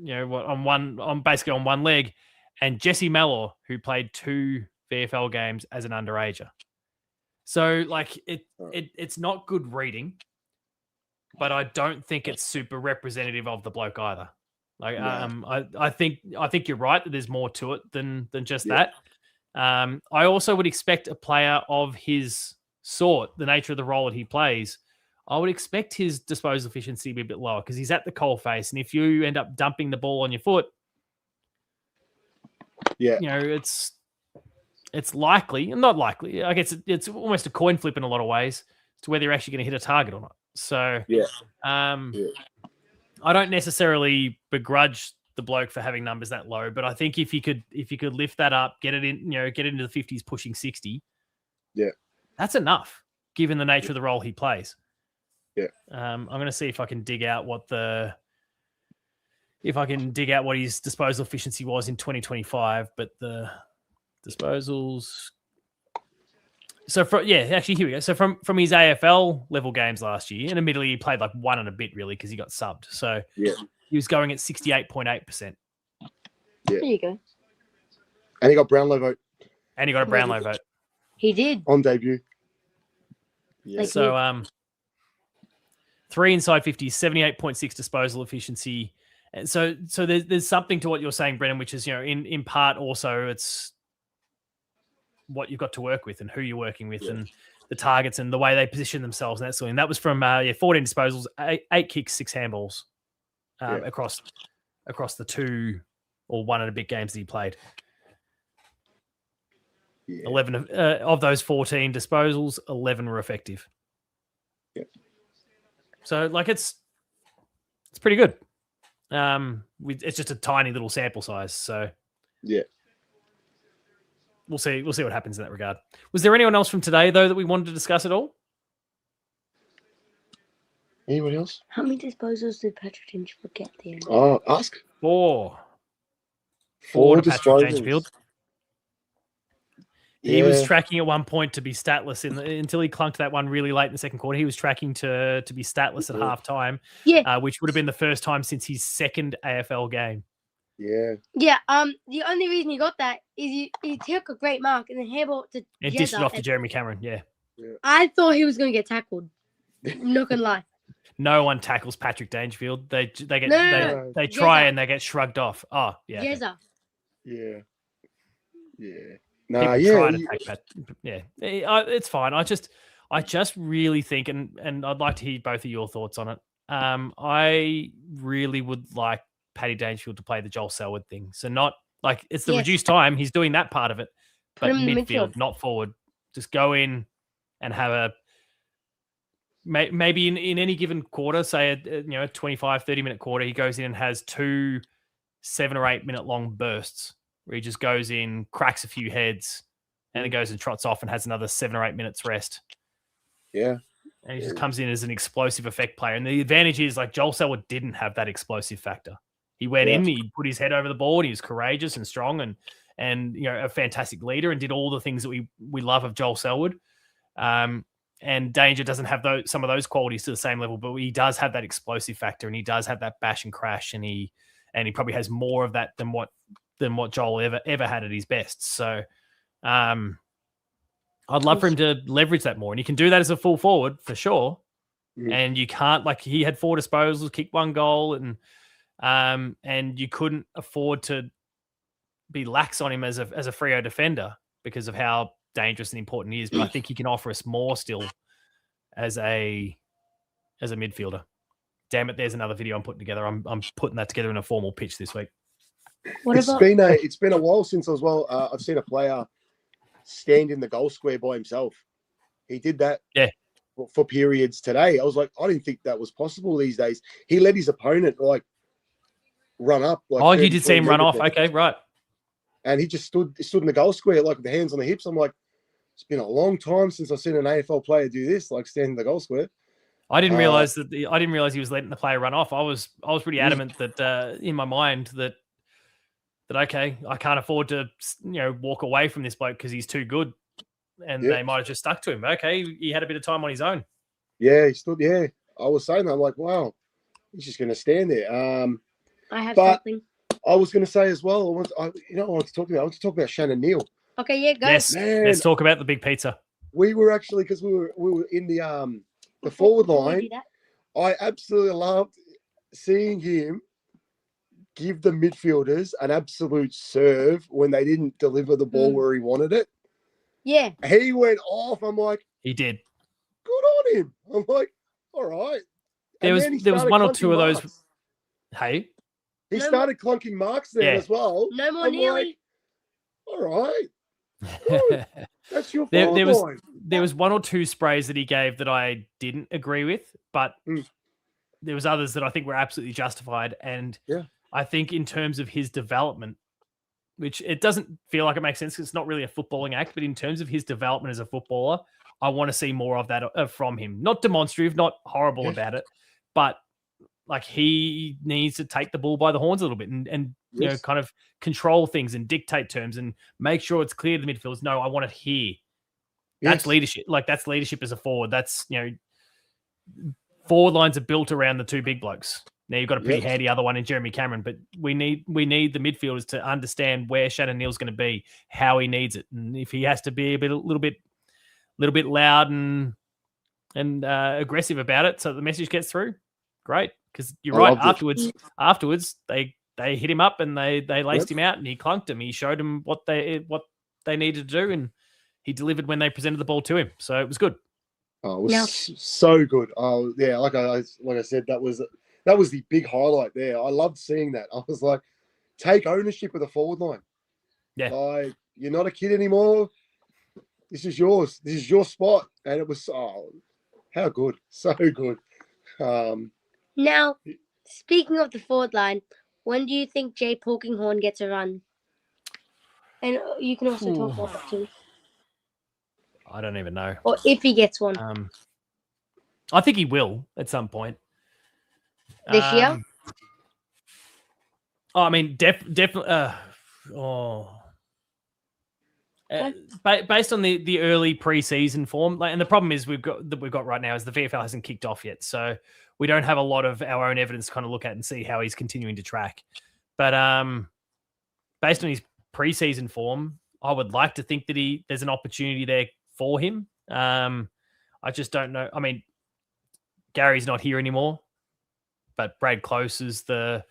on one leg, and Jesse Mellor, who played 2 VFL games as an underager. So like it's not good reading, but I don't think it's super representative of the bloke either. Like I think you're right that there's more to it than just that. I also would expect a player of his sort, the nature of the role that he plays, I would expect his disposal efficiency to be a bit lower because he's at the coalface, and if you end up dumping the ball on your foot, it's likely, not likely. I guess it's almost a coin flip in a lot of ways as to whether you're actually going to hit a target or not. So I don't necessarily begrudge the bloke for having numbers that low, but I think if you could lift that up, get it in, get into the 50s, pushing 60, that's enough given the nature of the role he plays. I'm going to see if I can dig out what his disposal efficiency was in 2025, but the disposals. So actually here we go. So from his AFL level games last year, and admittedly he played like one and a bit really because he got subbed. So he was going at 68.8%. There you go. And he got Brownlow vote. And he got a Brownlow vote. He did. On debut. Yeah. So 3 inside 50s, 78.6 disposal efficiency. And so there's something to what you're saying, Brennan, which is, in part also it's what you've got to work with and who you're working with and the targets and the way they position themselves and that sort of thing. That was from 14 disposals, 8 kicks, 6 handballs across the 2 or 1 and a bit games that he played. 11 of those 14 disposals, 11 were effective. So like it's pretty good. It's just a tiny little sample size, so we'll see what happens in that regard. Was there anyone else from today though that we wanted to discuss at all? Anyone else? How many disposals did Patrick Dangerfield get there? Ask. 4 to Patrick disposals. Dangerfield. He was tracking at one point to be statless until he clunked that one really late in the second quarter. He was tracking to be statless at halftime, which would have been the first time since his second AFL game. Yeah. The only reason he got that is he took a great mark and then handballed to and dished it off to Jeremy Cameron. Yeah. I thought he was going to get tackled. I'm not gonna lie. No one tackles Patrick Dangerfield. They get they Jezza. try and they get shrugged off. Oh yeah. Jezza. Yeah. It's fine. I just really think, and I'd like to hear both of your thoughts on it. I really would like Paddy Dangerfield to play the Joel Selwood thing. So not like it's the reduced time. He's doing that part of it, but midfield, not forward. Just go in and have a maybe in any given quarter, say a 25, 30-minute quarter, he goes in and has 2 7 or 8 minute long bursts where he just goes in, cracks a few heads, and then goes and trots off and has another 7 or 8 minutes rest. Yeah. And he just comes in as an explosive effect player. And the advantage is like Joel Selwood didn't have that explosive factor. He went in, he put his head over the ball, and he was courageous and strong and a fantastic leader and did all the things that we love of Joel Selwood. And Danger doesn't have some of those qualities to the same level, but he does have that explosive factor and he does have that bash and crash, and he probably has more of that than what Joel ever had at his best. So I'd love for him to leverage that more. And you can do that as a full forward for sure. And you can't, like, he had 4 disposals, kicked 1 goal, and you couldn't afford to be lax on him as a Freo defender because of how dangerous and important he is. But I think he can offer us more still as a midfielder. Damn it, there's another video I'm putting together. I'm putting that together in a formal pitch this week. It's been a while since as well. I've seen a player stand in the goal square by himself. He did that for periods today. I was like, I didn't think that was possible these days. He let his opponent run up. You did see him run off. Okay, right. And he just stood in the goal square with the hands on the hips. I'm like, it's been a long time since I've seen an AFL player do this, stand in the goal square. I didn't realize he was letting the player run off. I was pretty adamant that in my mind that okay, I can't afford to walk away from this bloke because he's too good, and they might have just stuck to him. Okay, he had a bit of time on his own. Yeah, he stood. Yeah, I was saying that. I'm like, wow, he's just going to stand there. I have something. I was going to say as well. I want to talk about Shannon Neal. Okay, yeah, go. Yes, Man. let's talk about the big pizza. We were actually, because we were in the forward Before we line. do that, I absolutely loved seeing him give the midfielders an absolute serve when they didn't deliver the ball where he wanted it. yeah. He went off. I'm like, He did. good on him. I'm like, all right. There was one or two of those. Marks. Hey, He No started clunking marks then Yeah. as well. No more I'm nearly. like, all right. Good. That's your there forward was line. there was one or two sprays that he gave that I didn't agree with, but there was others that I think were absolutely justified. And Yeah. I think in terms of his development, which it doesn't feel like it makes sense because it's not really a footballing act, but in terms of his development as a footballer, I want to see more of that from him. Not demonstrative, not horrible about it, but like he needs to take the bull by the horns a little bit and you know, kind of control things and dictate terms and make sure it's clear to the midfielders. No, I want it here. That's leadership. Like that's leadership as a forward. That's, you know, forward lines are built around the two big blokes. Now you've got a pretty handy other one in Jeremy Cameron, but we need the midfielders to understand where Shannon Neal's going to be, how he needs it, and if he has to be a little bit loud and aggressive about it, so the message gets through. Great, because you're right. Afterwards, they hit him up and they laced him out and he clunked him. He showed them what they needed to do and he delivered when they presented the ball to him. So it was good. Oh, it was so good. Oh, yeah, like I said, that was the big highlight there. I loved seeing that. I was like, take ownership of the forward line. Yeah. Like, you're not a kid anymore. This is yours. This is your spot. And it was, how good. So good. Now, speaking of the forward line, when do you think Jay Polkinghorne gets a run? And you can also talk about that too. I don't even know. Or if he gets one. I think he will at some point. This year? I mean, definitely. Based on the early preseason form, and the problem is we've got right now is the VFL hasn't kicked off yet, so we don't have a lot of our own evidence to kind of look at and see how he's continuing to track. But based on his preseason form, I would like to think that there's an opportunity there for him. I just don't know. I mean, Gary's not here anymore, but Brad Close is the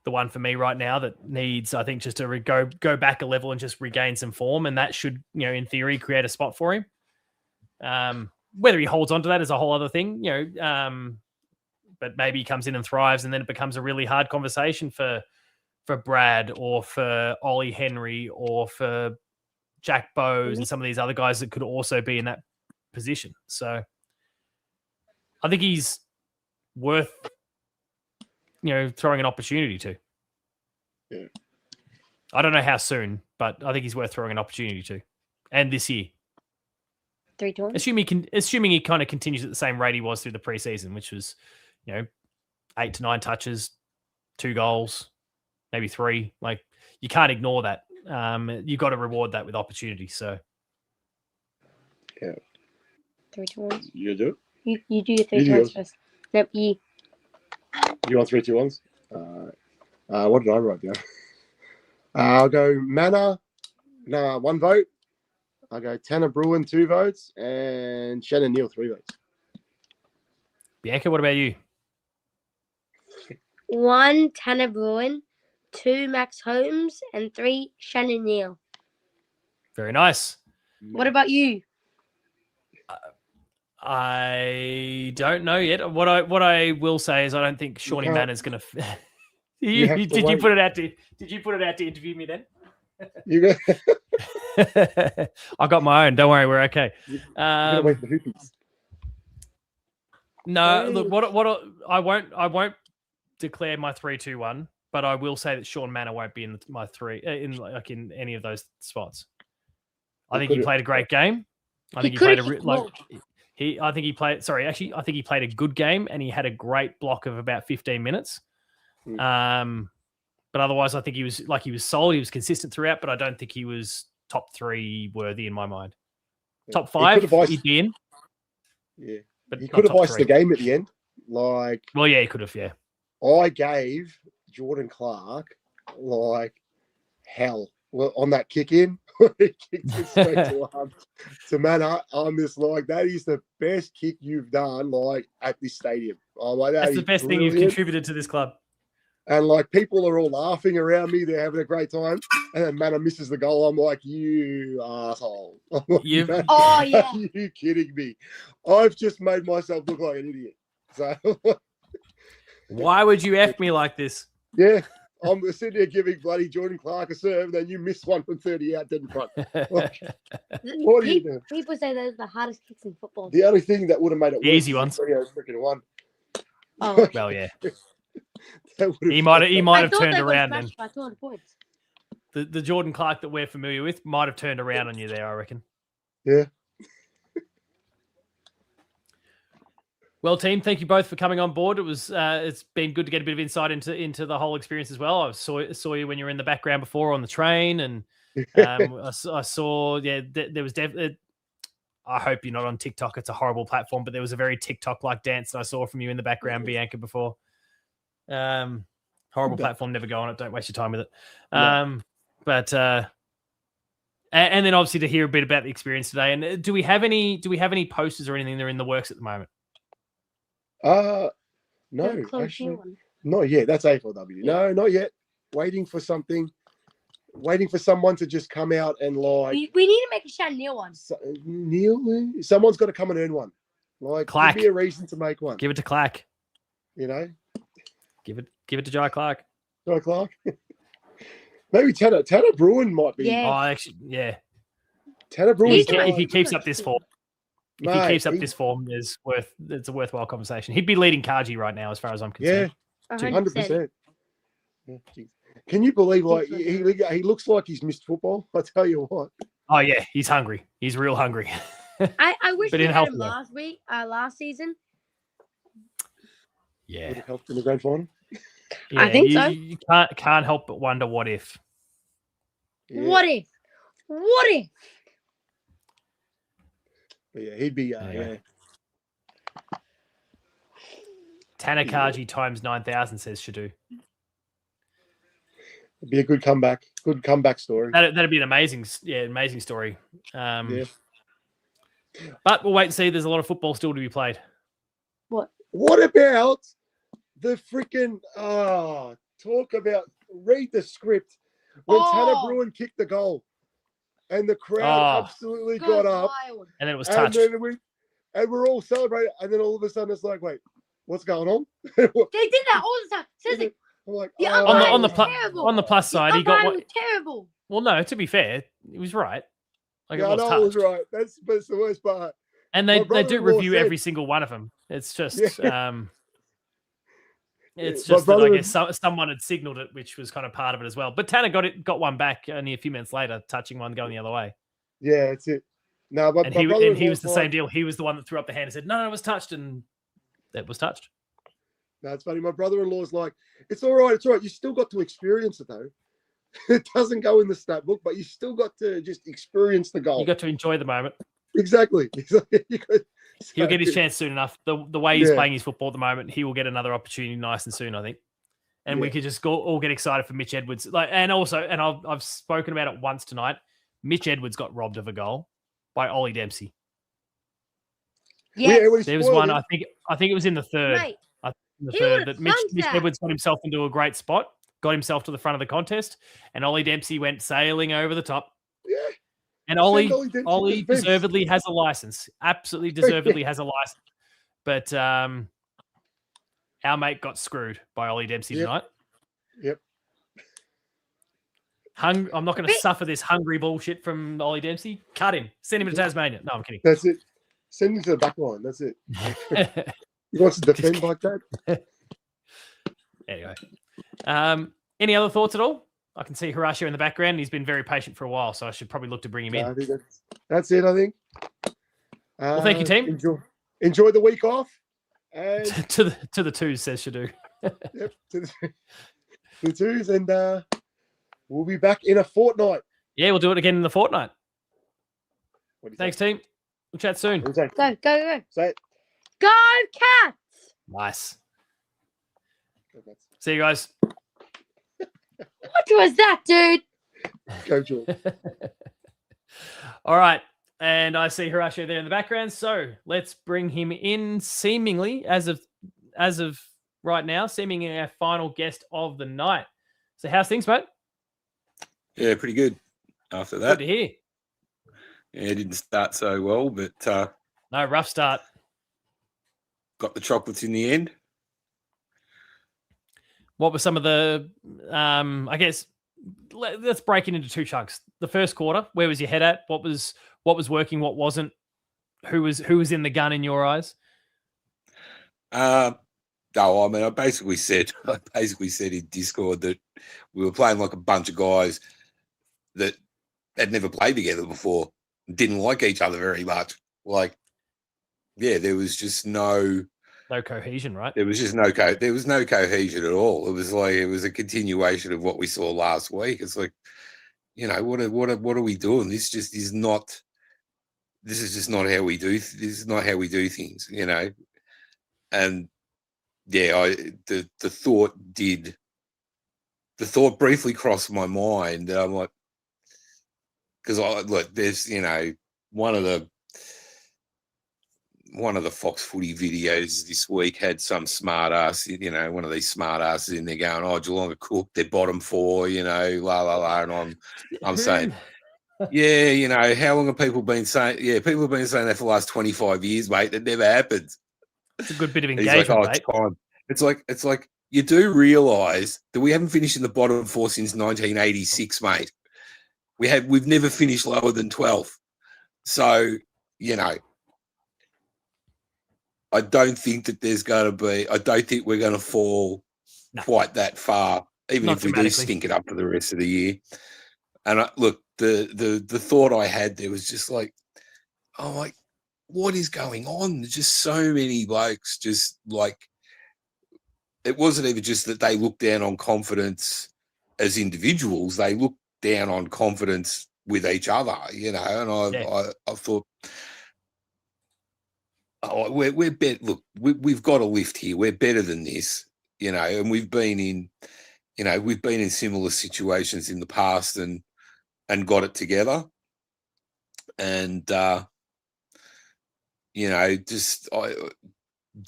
one for me right now that needs, I think, just to go back a level and just regain some form, and that should, you know, in theory, create a spot for him. Whether he holds on to that is a whole other thing, you know. But maybe he comes in and thrives, and then it becomes a really hard conversation for Brad or for Ollie Henry or for Jack Bowes and some of these other guys that could also be in that position. So I think he's worth, you know, throwing an opportunity to. Yeah. I don't know how soon, but I think he's worth throwing an opportunity to. And this year. 3-1. Assuming he kind of continues at the same rate he was through the preseason, which was, you know, 8 to 9 touches, 2 goals, maybe 3. Like, you can't ignore that. You've got to reward that with opportunity. So, yeah. 3-2-1. You do it? You do your 3-2-1s first. Nope, you. You want 3-2-1s? What did I write down? I'll go Manor, 1 vote. I'll go Tanner Bruin, 2 votes. And Shannon Neal, 3 votes. Bianca, what about you? 1, Tanner Bruin, 2, Max Holmes, and 3, Shannon Neal. Very nice. What about you? I don't know yet. What I will say is I don't think Shawnee Manor's going to. Did you put it out to interview me then? You go. I got my own. Don't worry, we're okay. You're gonna wait for the hoopies. No, look, I won't declare my 3-2-1, but I will say that Sean Manor won't be in my 3 in any of those spots. I think he played a great game. I think he played a good game, and he had a great block of about 15 minutes. But otherwise, I think he was solid. He was consistent throughout, but I don't think he was top 3 worthy in my mind. Top 5, he'd be in. Yeah, but he could have iced the game at the end. Like, well, yeah, he could have. Yeah, I gave Jordan Clark like hell on that kick in. he kicked it straight to man. I'm just like, that is the best kick you've done, like, at this stadium. I'm like, That's the best thing you've contributed to this club. And like, people are all laughing around me. They're having a great time. And then Manor misses the goal. I'm like, you asshole. I'm like, You've- Oh, yeah. Are you kidding me? I've just made myself look like an idiot. So, Why would you F me like this? yeah, I'm sitting there giving bloody Jordan Clark a serve, and then you miss one from 30 out dead in front. Like, what are you doing? People say those are the hardest kicks in football. The only thing that would have made it The easy ones. freaking one. Oh, Well, yeah. That would've- He might I have thought turned they got around smashed then. by 200 points. The Jordan Clark that we're familiar with might have turned around on you there, I reckon. Yeah. Well, team, thank you both for coming on board. It was it's been good to get a bit of insight into the whole experience as well. I saw you when you were in the background before on the train, and I saw there was definitely. I hope you're not on TikTok. It's a horrible platform, but there was a very TikTok-like dance that I saw from you in the background, Bianca, before. Horrible platform. Never go on it. Don't waste your time with it. No. But and then obviously to hear a bit about the experience today. And do we have any posters or anything that are in the works at the moment? No, They're close actually, new one. not yet. That's AFLW. No, not yet. Waiting for something. Waiting for someone to just come out and like. We need to make a Shan Neil one. Neil, someone's got to come and earn one. Like, Clack. give me a reason to make one. Give it to Clack. You know, Give it to Jai Clark. Joe Clark. Maybe Tanner Bruin might be. Yeah. Oh, actually, yeah. Tanner Bruin. If he keeps up this form, this form, it's a worthwhile conversation. He'd be leading Kaji right now, as far as I'm concerned. Yeah, 100%. 100%. Yeah, geez. Can you believe, like, he looks like he's missed football? I tell you what. Oh yeah, he's hungry. He's real hungry. I wish But we in had him health, last season. Would Yeah, it help in the grand final? I think so. You can't help but wonder what if. Yeah. What if? What if? But yeah, he'd be. Anyway. Tanakaji times 9,000 says Shadu. It'd be a good comeback. Good comeback story. That'd be an amazing story. Yeah. But we'll wait and see. There's a lot of football still to be played. What about the freaking talk about read the script when Tanner Bruin kicked the goal and the crowd absolutely got up Wild. And then it was and touched. then we're all celebrating and then all of a sudden it's like, wait, what's going on? They did that all the time. Seriously, I'm like, the oh. umpire on the was pl- terrible. on the plus side, he got umpire what? was terrible. Well, no. To be fair, he was right. Like Yeah, it I was know it was touched. right. That's the worst part. And My they do brother-in-law review said- every single one of them. It's just it's my just that I brother- guess someone had signaled it, which was kind of part of it as well. But Tanner got one back only a few minutes later, touching one going the other way. Yeah, that's it. No, but And my he brother-in-law's was the like- same deal. He was the one that threw up the hand and said, "No, it was touched," and that was touched. No, it's funny. My brother-in-law's like, it's all right. It's all right. You still got to experience it, though. It doesn't go in the stat book, but you still got to just experience the goal. You got to enjoy the moment. Exactly. He'll get his chance soon enough. The way he's Yeah. playing his football at the moment, he will get another opportunity nice and soon, I think. And we Yeah. could just all get excited for Mitch Edwards. I've spoken about it once tonight. Mitch Edwards got robbed of a goal by Ollie Dempsey. Yes. Yeah, when he There was spoiled one. it. I think it was in the third. Mate, The he third would've that Mitch thumped that. Edwards got himself into a great spot, got himself to the front of the contest, and Ollie Dempsey went sailing over the top. Yeah. And Send Ollie Dempsey to the fence. deservedly has a license. Absolutely deservedly has a license. But our mate got screwed by Ollie Dempsey Yep. tonight. Yep. I'm not going to suffer this hungry bullshit from Ollie Dempsey. Cut him. Send him to Tasmania. No, I'm kidding. That's it. Send him to the back line. That's it. He wants to defend like that. Anyway. Any other thoughts at all? I can see Horatio in the background. He's been very patient for a while, so I should probably look to bring him No, I in. think that's it, I think. Well, thank you, team. Enjoy the week off. And to the twos, says Shadu. yep, to the twos, and we'll be back in a fortnight. Yeah, we'll do it again in the fortnight. What do you Thanks, team. We'll chat soon. What do you say? Go. Say it. Go, Cats! Nice. Go, See you guys. What was that, dude? George. All right. And I see Horatio there in the background. So let's bring him in, seemingly, as of right now, seemingly our final guest of the night. So how's things, mate? Yeah, pretty good after Good that. to hear. Yeah, it didn't start so well, but No, rough start. got the chocolates in the end. What were some of the, I guess, let's break it into two chunks. The first quarter, where was your head at? What was working? What wasn't? Who was in the gun in your eyes? No, I mean, I basically said in Discord that we were playing like a bunch of guys that had never played together before, didn't like each other very much. Like, yeah, there was just no cohesion, right? There was just no cohesion at all. It was a continuation of what we saw last week. It's like, what are we doing? This just is not. This is just not how we do. This is not how we do things, And yeah, the thought briefly crossed my mind. I'm like, because there's one of the Fox Footy videos this week had some smart ass, one of these smart asses in there going, "Oh, Geelong are cooked. They're bottom four, la la la," and I'm saying, yeah, how long have people been saying? Yeah, people have been saying that for the last 25 years, mate. That never happens. It's a good bit of And engagement, he's like, "Oh, it's time." It's like you do realise that we haven't finished in the bottom four since 1986, mate. We've never finished lower than 12th. So, I don't think that I don't think we're going to fall quite that far, even if we do stink it up for the rest of the year. And the thought I had there was just like, oh, like, what is going on? There's just so many blokes just like, it wasn't even just that they looked down on confidence as individuals. They looked down on confidence with each other, and I thought, oh, we're better. Look, we've got a lift here. We're better than this, and we've been in similar situations in the past and got it together. And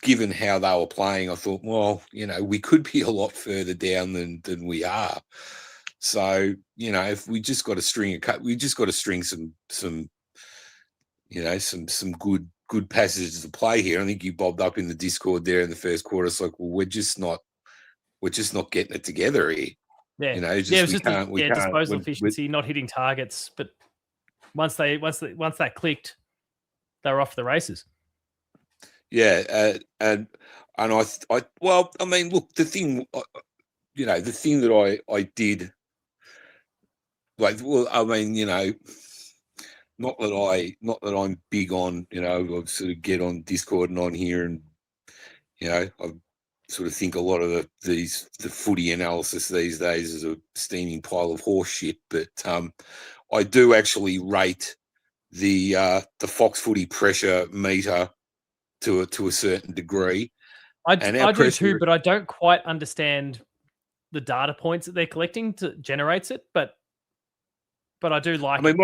given how they were playing, I thought, well, we could be a lot further down than we are. So, if we just got to string some good passages to play here. I think you bobbed up in the Discord there in the first quarter. It's like, well, we're just not getting it together here. Yeah, it was just disposal efficiency, not hitting targets. But once that clicked, they were off the races. Yeah, and I mean, look, the thing that I did, like, well, I mean, not that I'm big on, I sort of get on Discord and on here, and I sort of think a lot of the footy analysis these days is a steaming pile of horse shit. But I do actually rate the Fox Footy pressure meter to a certain degree. I do too, but I don't quite understand the data points that they're collecting to generates it. But I do like. I mean,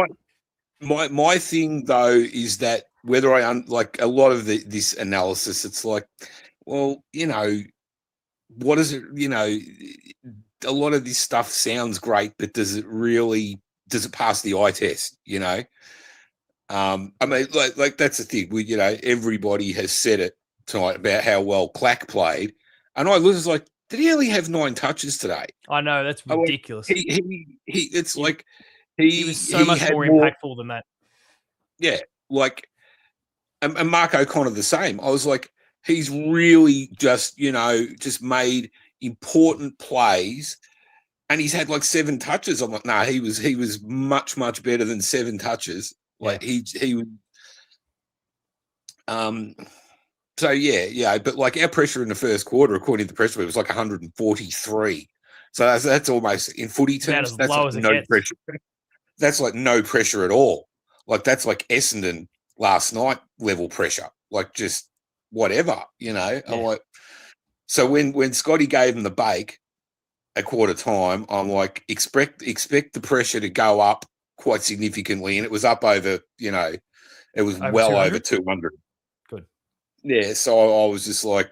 my thing though is that whether like a lot of this analysis, it's like, well, what is it? A lot of this stuff sounds great, but does it pass the eye test? I mean, like that's the thing. Everybody has said it tonight about how well Clack played, and I was like, did he only have 9 touches today? I know, that's ridiculous. It's like he was so much more impactful than that. Yeah, like, and Mark O'Connor the same. I was like, he's really just made important plays, and he's had like 7 touches. I'm like, nah, he was much better than 7 touches. Like he so yeah, but like our pressure in the first quarter, according to the pressure, it was like 143. So that's almost, in footy terms, that's like no pressure. That's like no pressure at all. Like that's like Essendon last night level pressure. Like just whatever, Yeah. I'm like, so when Scotty gave him the bake at quarter time, I'm like, expect the pressure to go up quite significantly, and it was up over, it was Over well 200? over 200. Good. Yeah, so I was just like,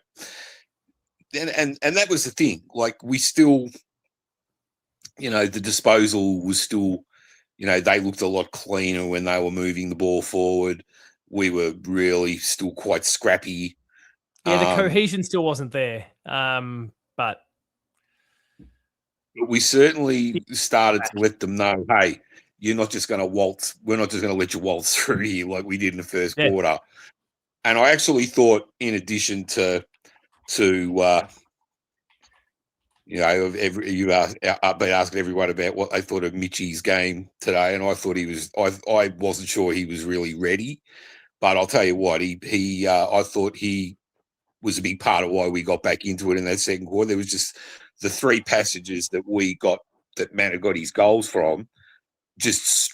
and that was the thing. Like, we still, the disposal was still, they looked a lot cleaner when they were moving the ball forward. We were really still quite scrappy. Yeah, the cohesion still wasn't there. But we certainly started to let them know, hey, you're not just going to waltz. We're not just going to let you waltz through here like we did in the first quarter. And I actually thought, in addition to you've been asking everyone about what they thought of Mitchie's game today, and I thought I wasn't sure he was really ready, but I'll tell you what, I thought he was a big part of why we got back into it in that second quarter. There was just the 3 passages that we got that Manor got his goals from. Just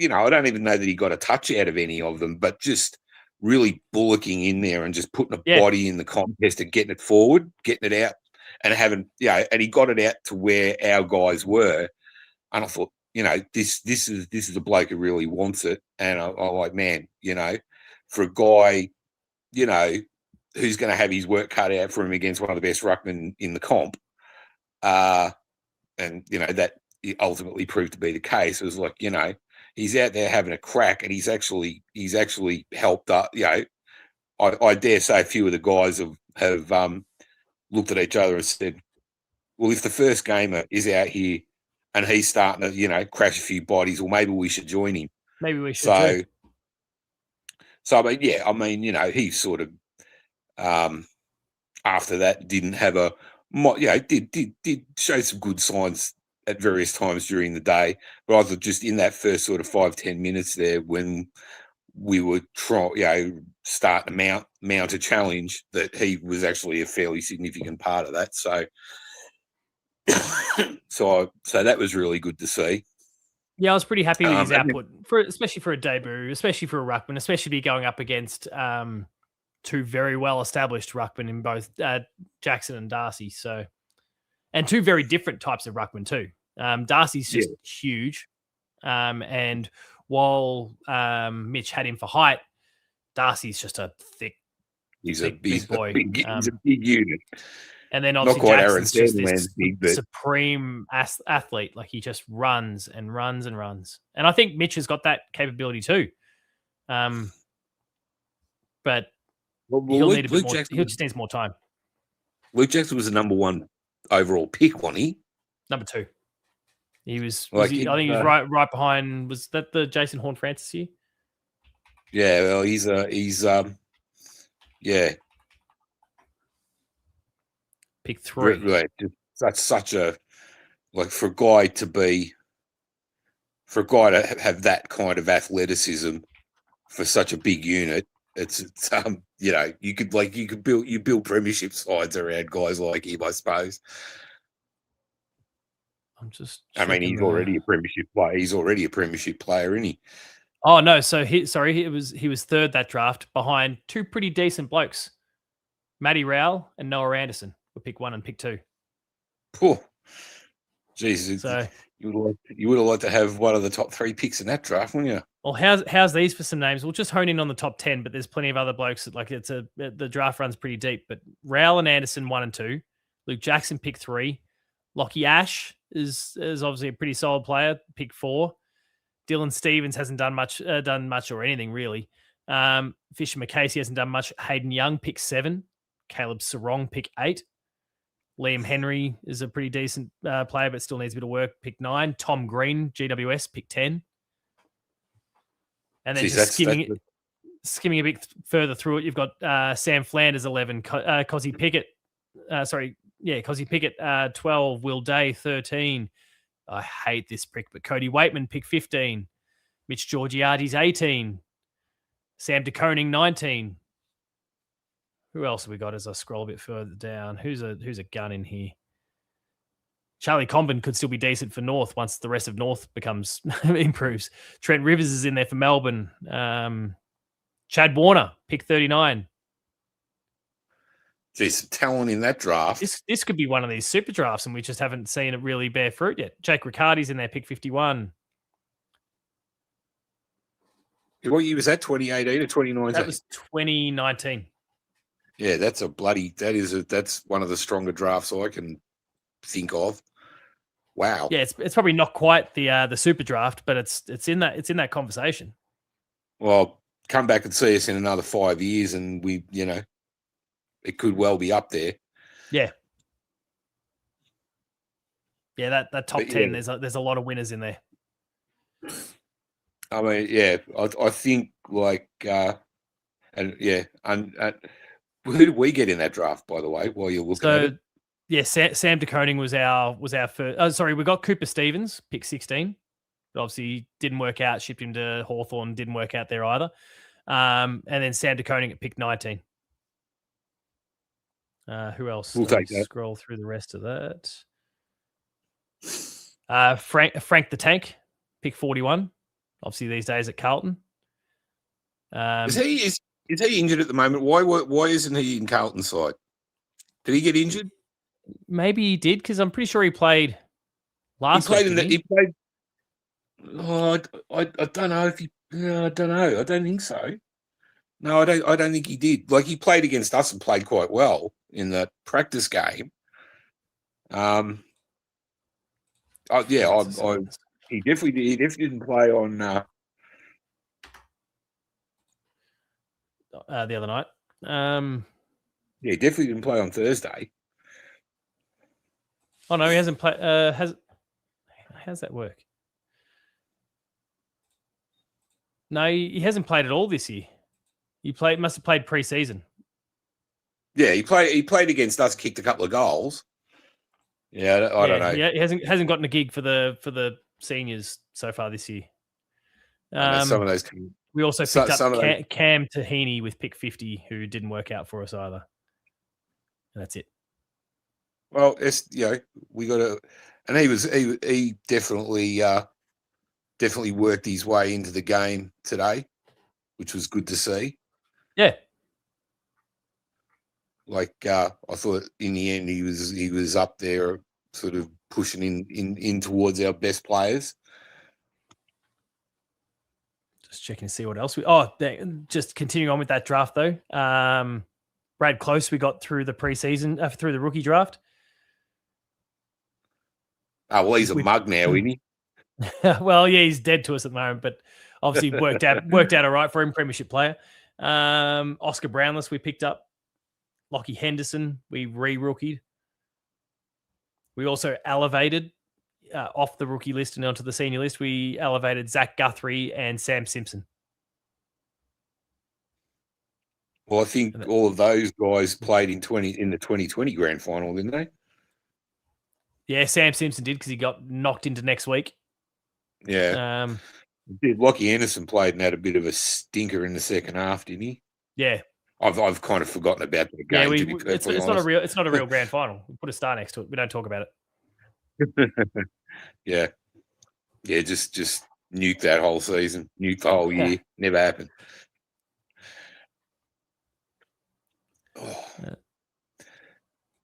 I don't even know that he got a touch out of any of them, but just really bullocking in there and just putting a body in the contest and getting it forward, getting it out, and having and he got it out to where our guys were. And I thought, this is a bloke who really wants it. And I'm like, man, for a guy, who's going to have his work cut out for him against one of the best ruckmen in the comp, and that ultimately proved to be the case. It was like, he's out there having a crack, and he's actually helped up. I dare say a few of the guys have looked at each other and said, well, if the first gamer is out here and he's starting to, crash a few bodies, well, maybe we should join him. Maybe we should. So I mean, he sort of after that didn't have did show some good signs at various times during the day, but I thought just in that first sort of 5-10 minutes there, when we were starting to mount a challenge, that he was actually a fairly significant part of that. So so that was really good to see. Yeah, I was pretty happy with his output, especially for a debut, especially for a ruckman, especially be going up against 2 very well-established ruckmen in both Jackson and Darcy. So, and 2 very different types of ruckman too. Darcy's just huge, and while Mitch had him for height, Darcy's just a thick. He's a big boy. He's a big unit. And then obviously Jackson's just this supreme athlete. Like, he just runs and runs and runs. And I think Mitch has got that capability too. But he'll need a bit more. He just needs more time. Luke Jackson was the number 1 overall pick, wasn't he? Number 2. He was. I think he was right behind. Was that the Jason Horne-Francis year? Yeah. Well, he's Pick 3. Right. That's such a for a guy to have that kind of athleticism for such a big unit. It's you could build premiership sides around guys like him, I suppose. I mean, he's already a premiership player. He's already a premiership player, isn't he? Oh no! So he was 3rd that draft behind 2 pretty decent blokes, Matty Rowell and Noah Anderson were pick 1 and pick 2. Oh, Jesus! So you would have liked to have one of the top 3 picks in that draft, wouldn't you? Well, how's these for some names? We'll just hone in on the top 10, but there's plenty of other blokes that the draft runs pretty deep. But Rowell and Anderson 1 and 2, Luke Jackson pick 3, Lockie Ash is obviously a pretty solid player, pick 4. Dylan Stevens hasn't done much or anything really. Fisher McCasey hasn't done much. Hayden Young pick 7, Caleb Sarong pick 8. Liam Henry is a pretty decent player, but still needs a bit of work. Pick 9. Tom Green, GWS, pick 10. And then skimming a bit further through it, you've got Sam Flanders 11, Cozzy Pickett. Cozzy Pickett 12, Will Day 13. I hate this prick, but Cody Waitman pick 15. Mitch Georgiades 18. Sam DeConing 19. Who else have we got as I scroll a bit further down? Who's a gun in here? Charlie Comben could still be decent for North once the rest of North improves. Trent Rivers is in there for Melbourne. Chad Warner, pick 39. Geez, some talent in that draft. This could be one of these super drafts, and we just haven't seen it really bear fruit yet. Jake Riccardi's in there, pick 51. What year was that? 2018 or 2019? That was 2019. Yeah, that's one of the stronger drafts I can think of. Wow. Yeah, it's probably not quite the super draft, but it's in that conversation. Well, come back and see us in another 5 years, and it could well be up there. Yeah. Yeah, that top 10. There's a lot of winners in there. I mean, yeah, I think like, and who did we get in that draft, by the way? While you're looking at it, yeah, Sam DeConing was our first. Oh, sorry, we got Cooper Stevens, pick 16. But obviously didn't work out. Shipped him to Hawthorn, didn't work out there either. And then Sam DeConing at pick 19. Who else? We'll take that. Scroll through the rest of that. Frank the Tank, pick 41. Obviously these days at Carlton. Is he injured at the moment? Why isn't he in Carlton's side? Did he get injured? Maybe he did, because I'm pretty sure he played last week. He played. Oh, I don't know if he. I don't know. I don't think so. No, I don't think he did. Like, he played against us and played quite well in the practice game. He definitely didn't play on the other night. He definitely didn't play on Thursday. Oh no, he hasn't played. How's that work? No, he hasn't played at all this year. Must have played pre-season. Yeah, he played against us, kicked a couple of goals. Yeah, I don't know. Yeah, he hasn't gotten a gig for the seniors so far this year. Some of those. We also picked up Cam Tahini with pick 50, who didn't work out for us either. And that's it. Well, we got to, and he definitely worked his way into the game today, which was good to see. Yeah. Like, I thought in the end he was up there, sort of pushing in towards our best players. Just checking to see what else just continuing on with that draft though. Brad Close, we got through the preseason, through the rookie draft. Oh, well, he's a mug now, isn't he? Well, yeah, he's dead to us at the moment, but obviously worked out all right for him, premiership player. Oscar Brownless, we picked up. Lockie Henderson, we re-rookied. We also elevated off the rookie list and onto the senior list. We elevated Zach Guthrie and Sam Simpson. Well, I think all of those guys played in the 2020 grand final, didn't they? Yeah, Sam Simpson did, because he got knocked into next week. Yeah. Lockie Henderson played and had a bit of a stinker in the second half, didn't he? Yeah. I've kind of forgotten about the game. It's not a real grand final. We put a star next to it. We don't talk about it. Yeah. Just nuke that whole season, nuke the whole year. Never happened. Oh.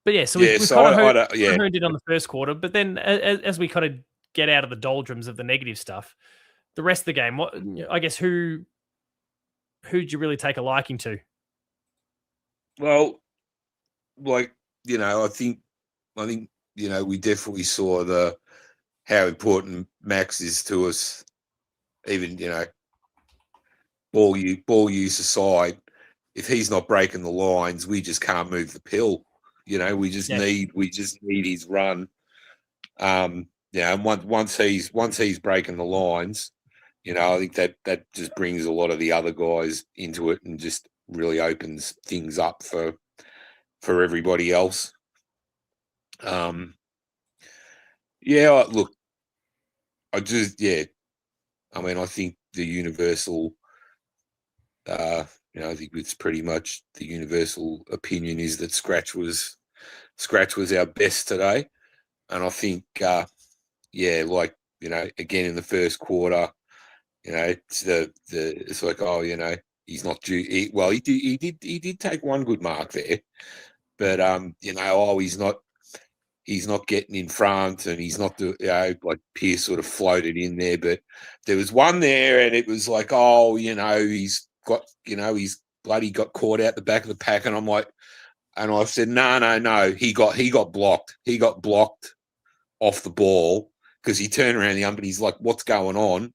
But yeah, so we kind of honed in on the first quarter. But then as we kind of get out of the doldrums of the negative stuff, the rest of the game, I guess who'd you really take a liking to? Well, I think we definitely saw how important Max is to us. Even ball use aside, if he's not breaking the lines, we just can't move the pill. We just need his run. And once he's breaking the lines, I think that just brings a lot of the other guys into it and just really opens things up for everybody else. Look, I think the universal, I think it's pretty much the universal opinion is that Scratch was our best today. And I think, again, in the first quarter, it's it's like, he's not due. He did take one good mark there, but he's he's not getting in front, and he's not like Pierce sort of floated in there, but there was one there, and it was like, oh, he's got, he's bloody got caught out the back of the pack, and I'm like, and I said, no, he got blocked. He got blocked off the ball because he turned around the ump and he's like, what's going on?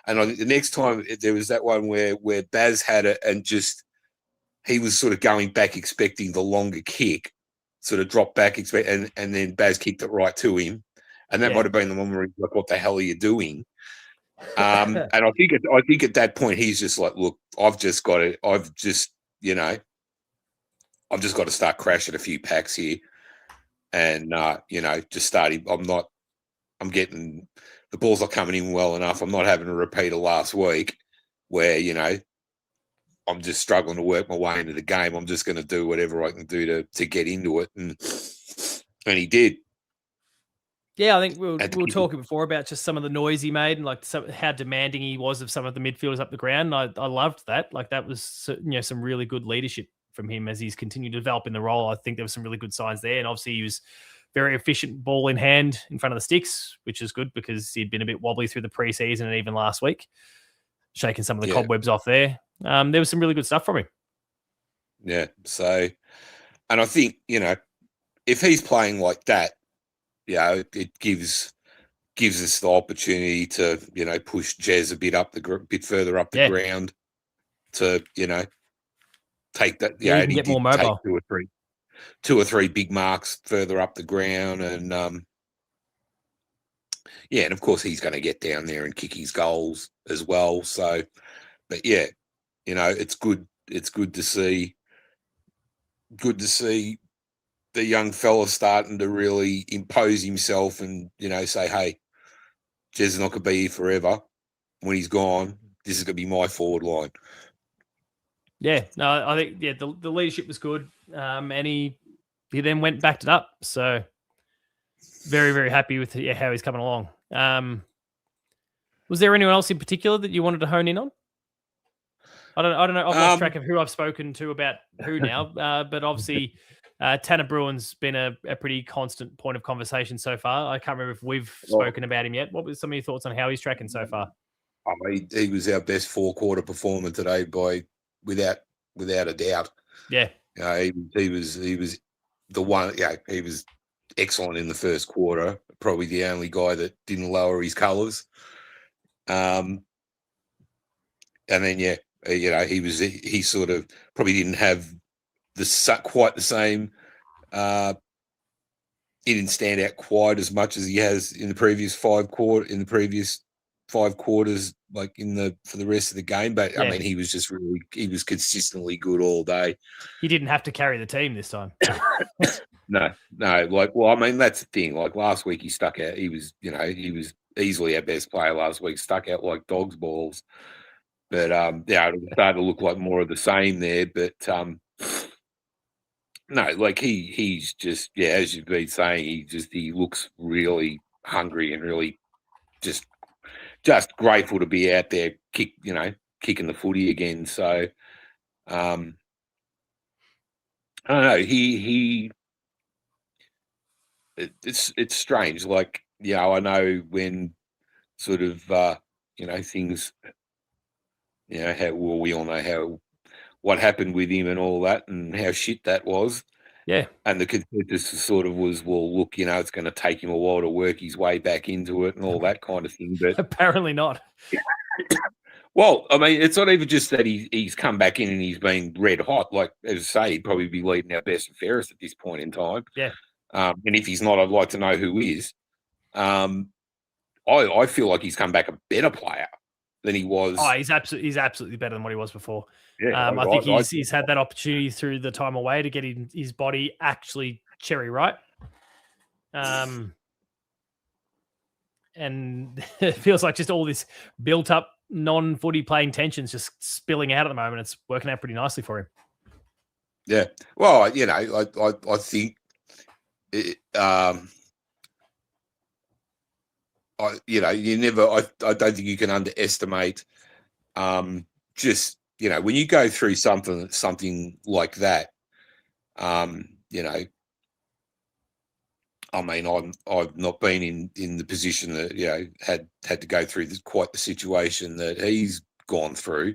And I think the next time there was that one where Baz had it and just he was sort of going back expecting the longer kick, sort of dropped back and then Baz kicked it right to him. And that might have been the one where he's like, what the hell are you doing? And I think at that point he's just like, look, I've just got to start crashing a few packs here and just starting. I'm getting the ball's not coming in well enough. I'm not having a repeat of last week where, I'm just struggling to work my way into the game. I'm just going to do whatever I can do to get into it. And he did. Yeah, I think we were talking before about just some of the noise he made and like how demanding he was of some of the midfielders up the ground. I loved that. Like that was, some really good leadership from him as he's continued to develop in the role. I think there was some really good signs there. And obviously he was very efficient ball in hand in front of the sticks, which is good because he'd been a bit wobbly through the preseason and even last week, shaking some of the cobwebs off there. There was some really good stuff from him. Yeah. So, and I think, if he's playing like that, it gives us the opportunity to, push Jez a bit further up the ground to, take that. Yeah, he can get more mobile. Two or three big marks further up the ground. And, and of course he's going to get down there and kick his goals as well. So, but it's good. It's good to see. Good to see the young fella starting to really impose himself and, say, hey, Jez is not going to be here forever. When he's gone, this is going to be my forward line. Yeah, no, I think, the leadership was good. And he then went and backed it up. So very, very happy with how he's coming along. Was there anyone else in particular that you wanted to hone in on? I don't know. I've lost track of who I've spoken to about who now, but obviously Tanner Bruin's been a pretty constant point of conversation so far. I can't remember if we've spoken about him yet. What were some of your thoughts on how he's tracking so far? He was our best 4-quarter performer today without a doubt. Yeah. He was the one. Yeah, he was excellent in the first quarter. Probably the only guy that didn't lower his colours. And then he sort of probably didn't have quite the same. He didn't stand out quite as much as he has in the previous 5 quarters, like for the rest of the game. But I mean, he was consistently good all day. He didn't have to carry the team this time. No. I mean, that's the thing. Like last week, he stuck out. He was easily our best player last week. Stuck out like dog's balls. But it started to look like more of the same there. But no, like he's just as you've been saying, he looks really hungry and really just grateful to be out there kicking the footy again. So I don't know. It's strange. Like, I know when sort of things. We all know what happened with him and all that, and how shit that was. Yeah. And the consensus sort of was, well, look, it's going to take him a while to work his way back into it and all that kind of thing. But apparently not. Well, I mean, it's not even just that he's come back in and he's been red hot. Like, as I say, he'd probably be leading our best and fairest at this point in time. Yeah. And if he's not, I'd like to know who is. I feel like he's come back a better player than he was. Oh, he's absolutely better than what he was before. Yeah, I think he's had that opportunity through the time away to get his body actually cherry right. And it feels like just all this built up non-footy playing tensions just spilling out at the moment. It's working out pretty nicely for him. Yeah. Well, I think I don't think you can underestimate just when you go through something like that, I mean, I've not been in the position that had to go through quite the situation that he's gone through,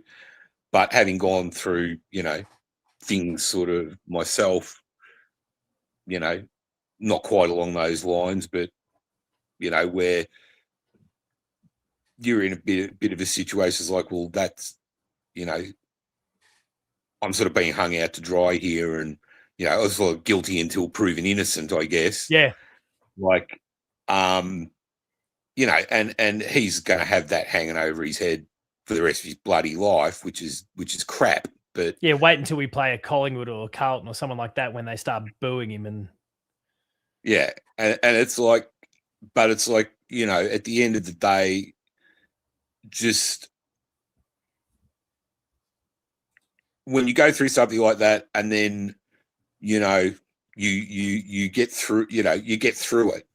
but having gone through things sort of myself, not quite along those lines, but where you're in a bit of a situation. It's like, well, that's I'm sort of being hung out to dry here, and I was sort of guilty until proven innocent, I guess. Yeah. Like, and he's going to have that hanging over his head for the rest of his bloody life, which is crap. But yeah, wait until we play a Collingwood or a Carlton or someone like that when they start booing him. And yeah, and it's like, but it's like, at the end of the day, just when you go through something like that, and then you get through, you get through it,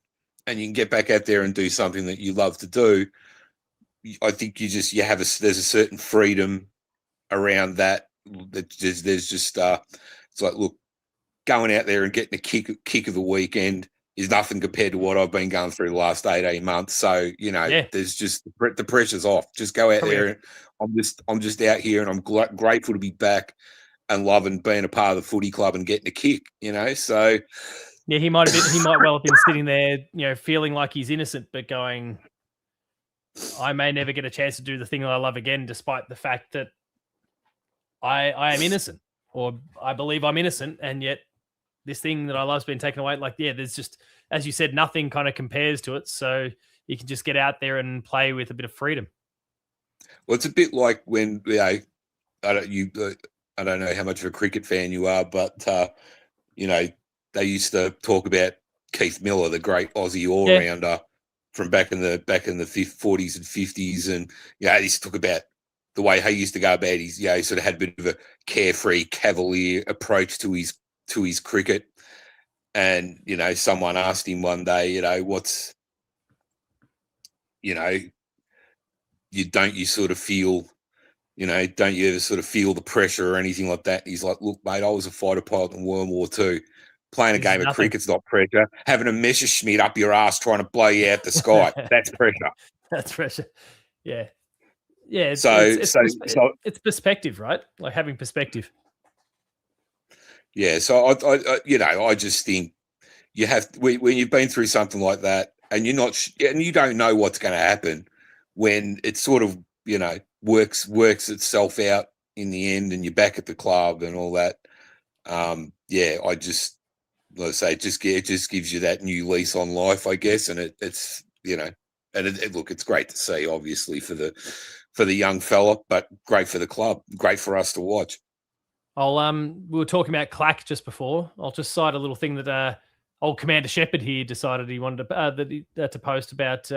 and you can get back out there and do something that you love to do. I think there's a certain freedom around that. There's just it's like, look, going out there and getting a kick of the weekend is nothing compared to what I've been going through the last 18 months. So there's just the pressure's off. Just go out there. I'm just out here, and I'm grateful to be back and loving being a part of the footy club and getting a kick. So yeah, he might well have been sitting there, feeling like he's innocent, but going, I may never get a chance to do the thing that I love again, despite the fact that I am innocent, or I believe I'm innocent, and yet this thing that I love's been taken away. Like, yeah, there's just, as you said, nothing kind of compares to it. So you can just get out there and play with a bit of freedom. Well, it's a bit like when I don't know how much of a cricket fan you are, but they used to talk about Keith Miller, the great Aussie all-rounder from back in the 40s and 50s, and he used to talk about the way he used to go about his, he sort of had a bit of a carefree, cavalier approach to his cricket. And someone asked him one day, what's, don't you sort of feel, don't you ever sort of feel the pressure or anything like that? And he's like, look, mate, I was a fighter pilot in World War II. Playing a game of cricket's not pressure. Having a Messerschmitt up your ass trying to blow you out the sky, that's pressure. That's pressure. Yeah. Yeah. It's perspective, right? Like having perspective. Yeah. So I just think you have, when you've been through something like that, and and you don't know what's going to happen, when it sort of, works itself out in the end, and you're back at the club and all that. I just, let's say, it just gives you that new lease on life, I guess. And it's, and look, it's great to see, obviously, for the young fella, but great for the club, great for us to watch. We were talking about Clack just before. I'll just cite a little thing that old Commander Shepherd here decided he wanted to post about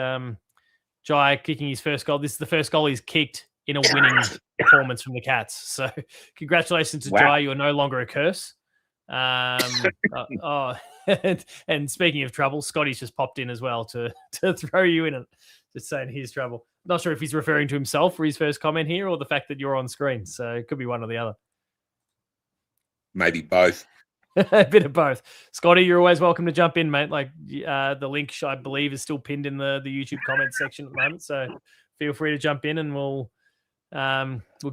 Jai kicking his first goal. This is the first goal he's kicked in a winning performance from the Cats. So congratulations to Jai. You are no longer a curse. And speaking of trouble, Scotty's just popped in as well to throw you in it, just saying here's trouble. Not sure if he's referring to himself for his first comment here, or the fact that you're on screen. So it could be one or the other. Maybe both. A bit of both. Scotty, you're always welcome to jump in, mate. Like the link, I believe, is still pinned in the YouTube comments section at the moment. So feel free to jump in, and we'll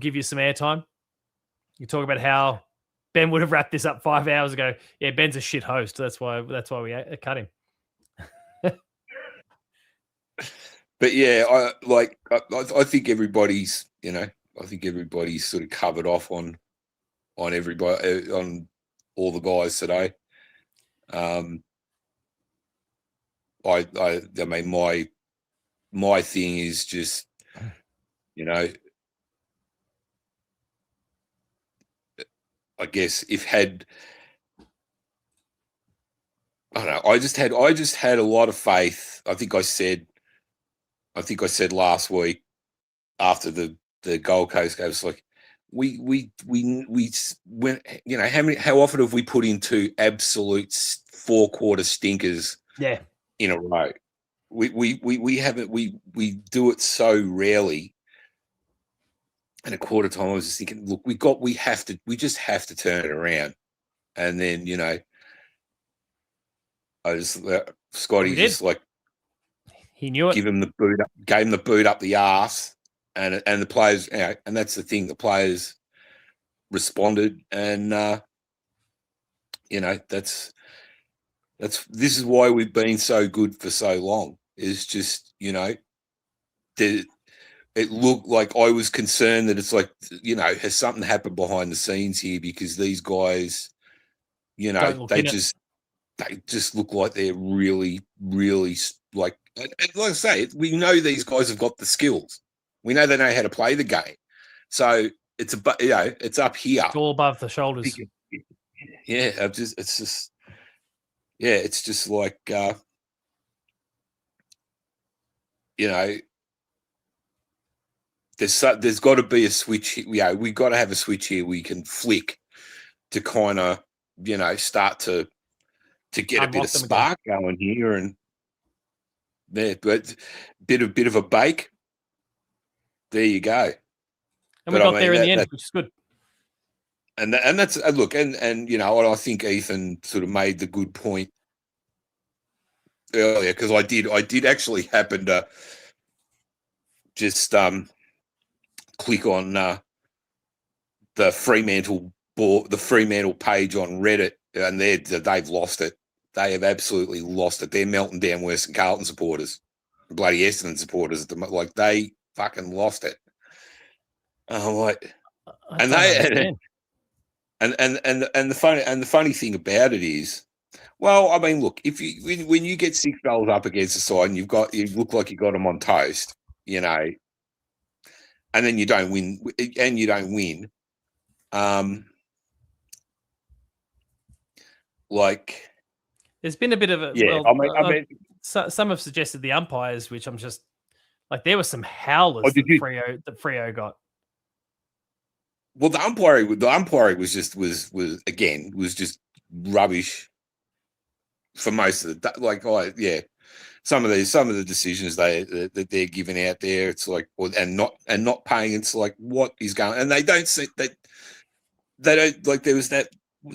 give you some airtime. You talk about how Ben would have wrapped this up 5 hours ago. Yeah, Ben's a shit host. That's why we cut him. But yeah, I think everybody's, I think everybody's sort of covered off on everybody, on all the guys today. I mean, my thing is just, I guess I don't know, I just had a lot of faith. I think I said last week after the Gold Coast game, it's like, we went, how often have we put into absolute 4-quarter stinkers in a row? We haven't, we do it so rarely. And a quarter time, I was just thinking, look, we just have to turn it around. And then, Scotty just like he knew it. Gave him the boot up, gave him the boot up the arse, and the players, and that's the thing. The players responded, and this is why we've been so good for so long. Is just it looked like I was concerned that it's like has something happened behind the scenes here, because these guys, they just look like they're really, really like I say, we know these guys have got the skills. We know they know how to play the game. So it's it's up here. It's all above the shoulders. Yeah, it's just like there's got to be a switch. We've got to have a switch here we can flick to kind of start to get a bit of spark going here, and but bit of a bake. There you go. And we got there in the end, which is good. And that's look, and I think Ethan sort of made the good point earlier, because I did actually happen to just click on the Fremantle page on Reddit, and they've lost it. They have absolutely lost it. They're melting down worse than Carlton supporters, bloody Essendon supporters. Like, they fucking lost it. Like, and the funny thing about it is, well, I mean, look, when you get 6 goals up against the side and you look like you got them on toast, and then you don't win, like, there's been a bit of a some have suggested the umpires, which I'm just like, there were some howlers that Freo got. Well, the umpiring was just rubbish for most of the, like, some of the decisions that they're giving out there. It's like, and not paying. It's like, what is going? And they don't see that. They don't, like, there was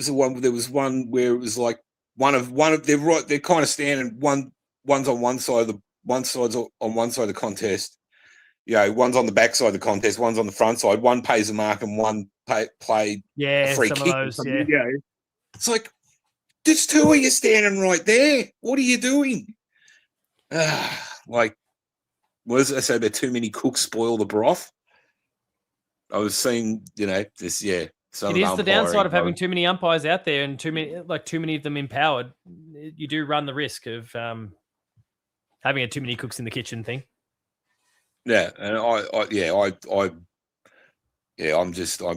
one where it was like one of they're kind of standing, one's on one side on one side of the contest. One's on the back side of the contest, one's on the front side. One pays a mark and one played a free kick. Of those, yeah. It's like, there's two of you standing right there. What are you doing? Like, was I say, there too many cooks spoil the broth? I was seeing, this, it is the downside of having too many umpires out there and too many of them empowered. You do run the risk of having too many cooks in the kitchen thing. Yeah, and I'm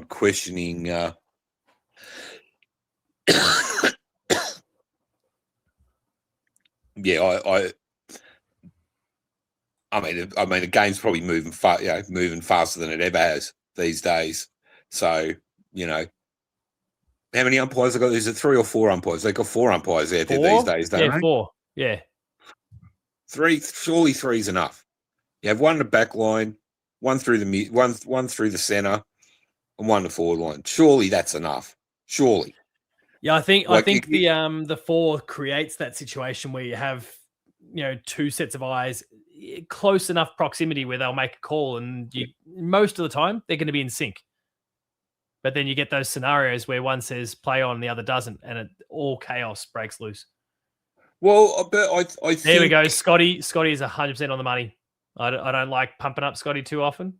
questioning. I mean, the game's probably moving faster than it ever has these days. So, how many umpires have got? Is it 3 or 4 umpires? They've got 4 umpires out there these days, don't they? 4. Yeah. 3, surely 3's enough. You have one in the back line, one through the centre, and one in the forward line. Surely that's enough. Surely. Yeah, I think the 4 creates that situation where you have 2 sets of eyes, close enough proximity where they'll make a call, and most of the time they're going to be in sync. But then you get those scenarios where one says play on, the other doesn't, and all chaos breaks loose. Well, I think... There we go. Scotty is 100% on the money. I don't like pumping up Scotty too often.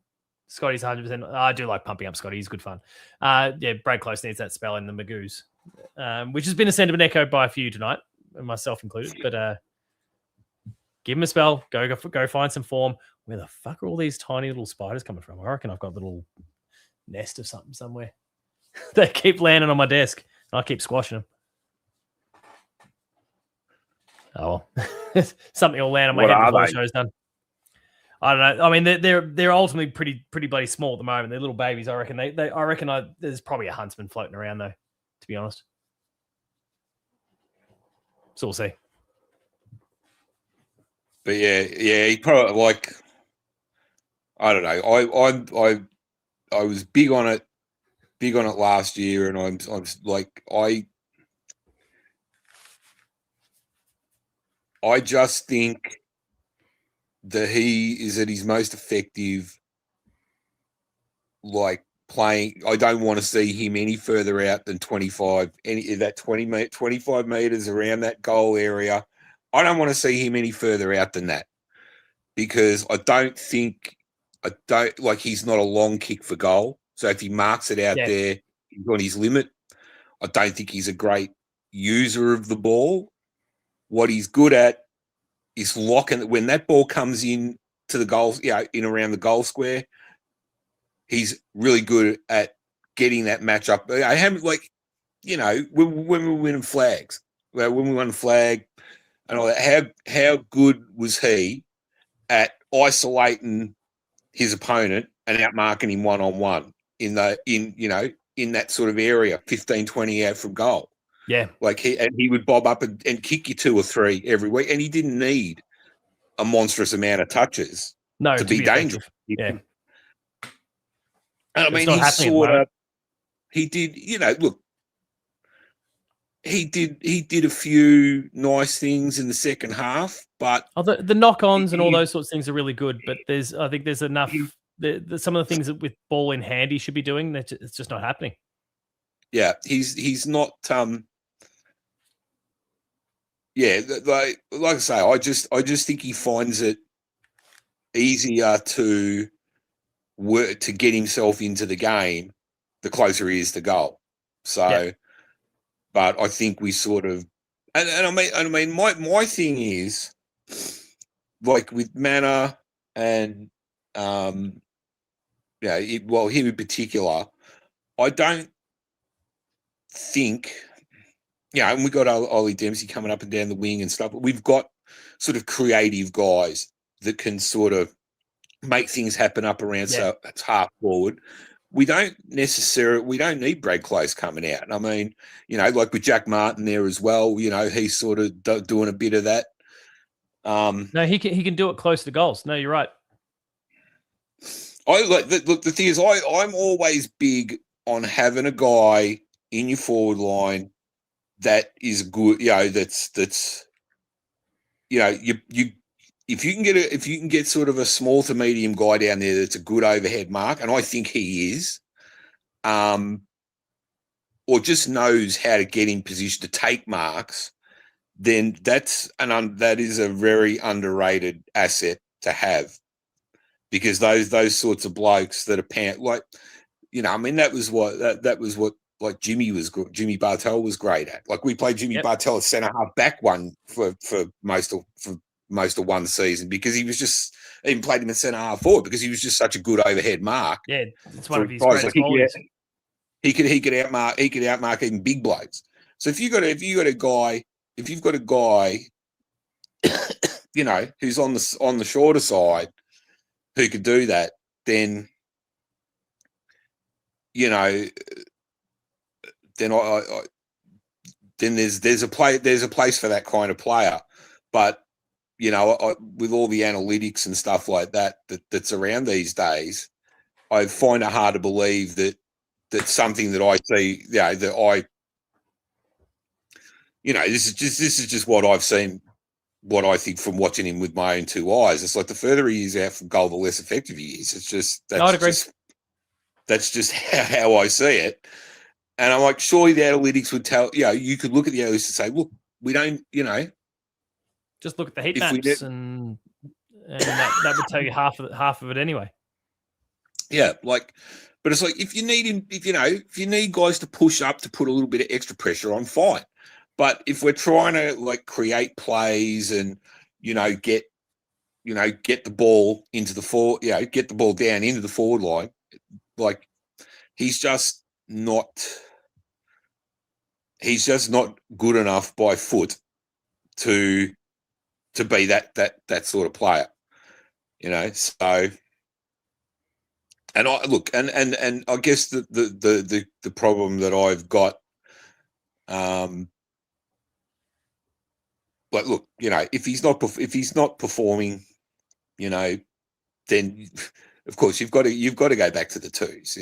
Scotty's 100%. I do like pumping up Scotty. He's good fun. Brad Close needs that spell in the Magoos, which has been a sentiment echoed by a few tonight, myself included. But give him a spell. Go find some form. Where the fuck are all these tiny little spiders coming from? I reckon I've got a little nest of something somewhere. They keep landing on my desk. I keep squashing them. Oh, well. Something will land on my head before the show's done. I don't know. I mean, they're ultimately pretty bloody small at the moment. They're little babies. I reckon there's probably a huntsman floating around though, to be honest. So we'll see. But yeah, he probably, like, I don't know. I was big on it last year, and I'm like, I just think that he is at his most effective, like playing. I don't want to see him any further out than 25, that 25 meters around that goal area. I don't want to see him any further out than that, because I don't like he's not a long kick for goal. So if he marks it out there, he's on his limit. I don't think he's a great user of the ball. What he's good at is locking. When that ball comes in to the goals, in around the goal square, he's really good at getting that matchup. I haven't when we winning flags, when we won flag and all that. How good was he at isolating his opponent and outmarking him one-on-one in that sort of area, 15, 20 out from goal. Yeah. He would bob up and kick you 2 or 3 every week, and he didn't need a monstrous amount of touches to be dangerous. Yeah. And I mean, he did a few nice things in the second half, but the knock-ons and all those sorts of things are really good. But I think there's enough. Some of the things that with ball in hand he should be doing, it's just not happening. Yeah, he's not. Like I say, I just think he finds it easier to work to get himself into the game the closer he is to goal. So, but I think we sort of, and I mean, my thing is, like with Manor and him in particular, I don't think, and we got Ollie Dempsey coming up and down the wing and stuff, but we've got sort of creative guys that can sort of make things happen up around so it's half forward. We don't need Brad Close coming out. And I mean, like with Jack Martin there as well, he's sort of doing a bit of that. No, he can do it close to goals. No, you're right. The thing is, I'm always big on having a guy in your forward line that is good. That's if you can get sort of a small to medium guy down there that's a good overhead mark, and I think he is, or just knows how to get in position to take marks, then that is a very underrated asset to have, because those sorts of blokes that are that was what like Jimmy Bartell was great at. Like we played Jimmy Bartell at centre half back one for most of one season, because he was just even played him at centre half forward because he was just such a good overhead mark. Yeah, it's one of his greatest qualities. He could outmark even big blokes. So if you've got a guy, who's on the shorter side who could do that, then then there's a place for that kind of player. But with all the analytics and stuff like that's around these days, I find it hard to believe that something that I see, this is just what I've seen, what I think from watching him with my own 2 eyes. It's like the further he is out from goal, the less effective he is. It's just I'd agree. That's just how I see it. And I'm like, surely the analytics would tell, you could look at the analytics and say, look, we don't, just look at the heat maps and that would tell you half of it anyway. Yeah, but it's like if you need guys to push up to put a little bit of extra pressure on, fine. But if we're trying to create plays and get the ball into the forward, get the ball down into the forward line, he's just not good enough by foot to be that sort of player, So, and I look, and I guess the problem that I've got, look, if he's not performing, then of course you've got to go back to the twos.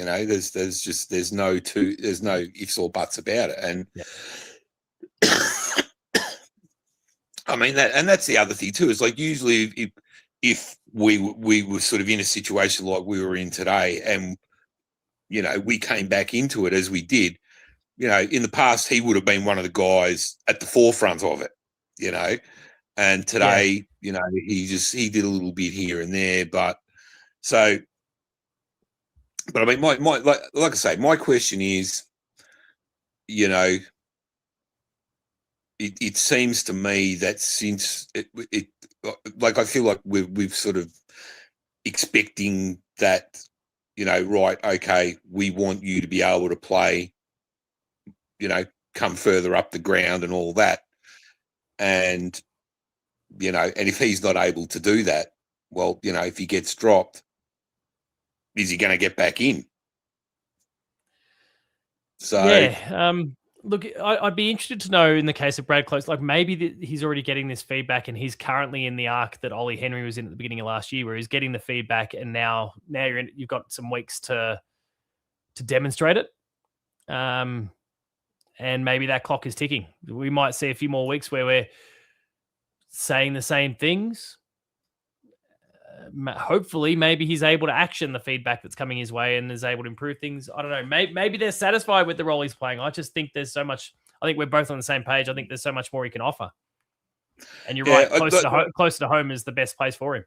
There's no ifs or buts about it, and. I mean, that's the other thing too. Is like usually if we were sort of in a situation like we were in today, and we came back into it as we did. In the past, he would have been one of the guys at the forefront of it. And today, he did a little bit here and there, but I mean, my like I say, my question is, it seems to me that since it like I feel like we've sort of expecting that, right, okay, we want you to be able to play, come further up the ground and all that. And, and if he's not able to do that, well, if he gets dropped, is he going to get back in? So, yeah. Look, I'd be interested to know in the case of Brad Close, like maybe he's already getting this feedback and he's currently in the arc that Ollie Henry was in at the beginning of last year, where he's getting the feedback and now you've got some weeks to demonstrate it. And maybe that clock is ticking. We might see a few more weeks where we're saying the same things. Hopefully, maybe he's able to action the feedback that's coming his way and is able to improve things. I don't know. Maybe they're satisfied with the role he's playing. I just think there's so much. I think we're both on the same page. I think there's so much more he can offer. And you're right. Closer to home is the best place for him.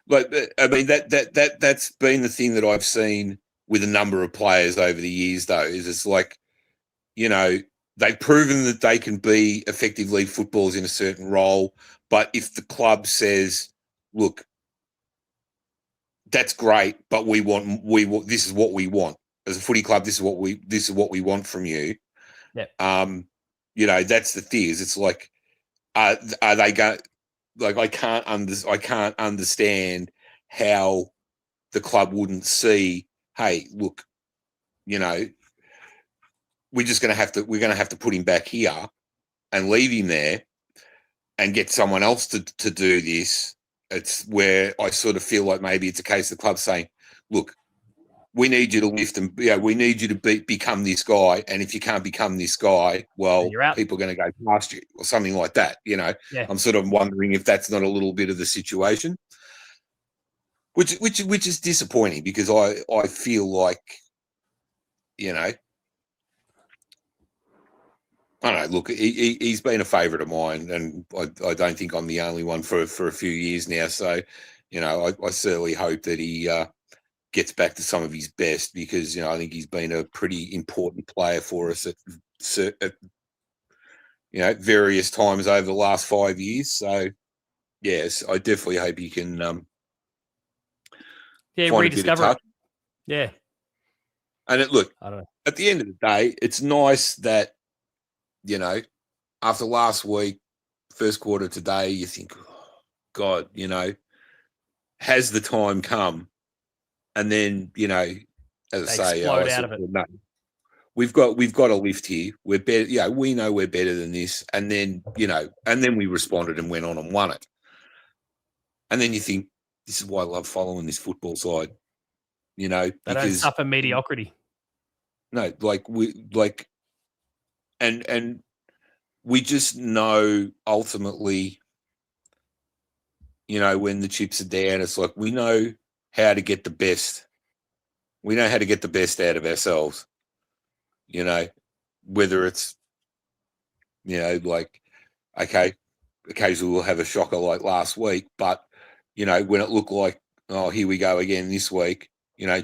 Like, I mean, that's been the thing that I've seen with a number of players over the years, though, is it's like, they've proven that they can be effective league footballers in a certain role. But if the club says, look, that's great, but we want this is what we want as a footy club. This is what we want from you. Yeah. That's the thing. Is it's like, are they going? Like, I can't understand how the club wouldn't see. Hey, look, we're going to have to put him back here and leave him there and get someone else to do this. It's where I sort of feel like maybe it's a case of the club saying, look, we need you to lift and we need you to become this guy. And if you can't become this guy, well, people are going to go past you or something like that. Yeah. I'm sort of wondering if that's not a little bit of the situation, which is disappointing because I feel like, I don't know. Look, he's been a favourite of mine, and I don't think I'm the only one for a few years now. So, I certainly hope that he gets back to some of his best because, I think he's been a pretty important player for us at various times over the last 5 years. So, yes, I definitely hope he can find rediscover it. Yeah. And I don't know. At the end of the day, it's nice that, after last week, first quarter today, you think, oh, God, has the time come? And then, as I say, out of it. No, we've got a lift here. We're better. We know we're better than this. And then, and then we responded and went on and won it. And then you think, this is why I love following this football side. They don't suffer mediocrity. No, and we just know ultimately, when the chips are down, it's like we know how to get the best. We know how to get the best out of ourselves. Whether it's, like, okay, occasionally we'll have a shocker like last week, but, when it looked like, oh, here we go again this week,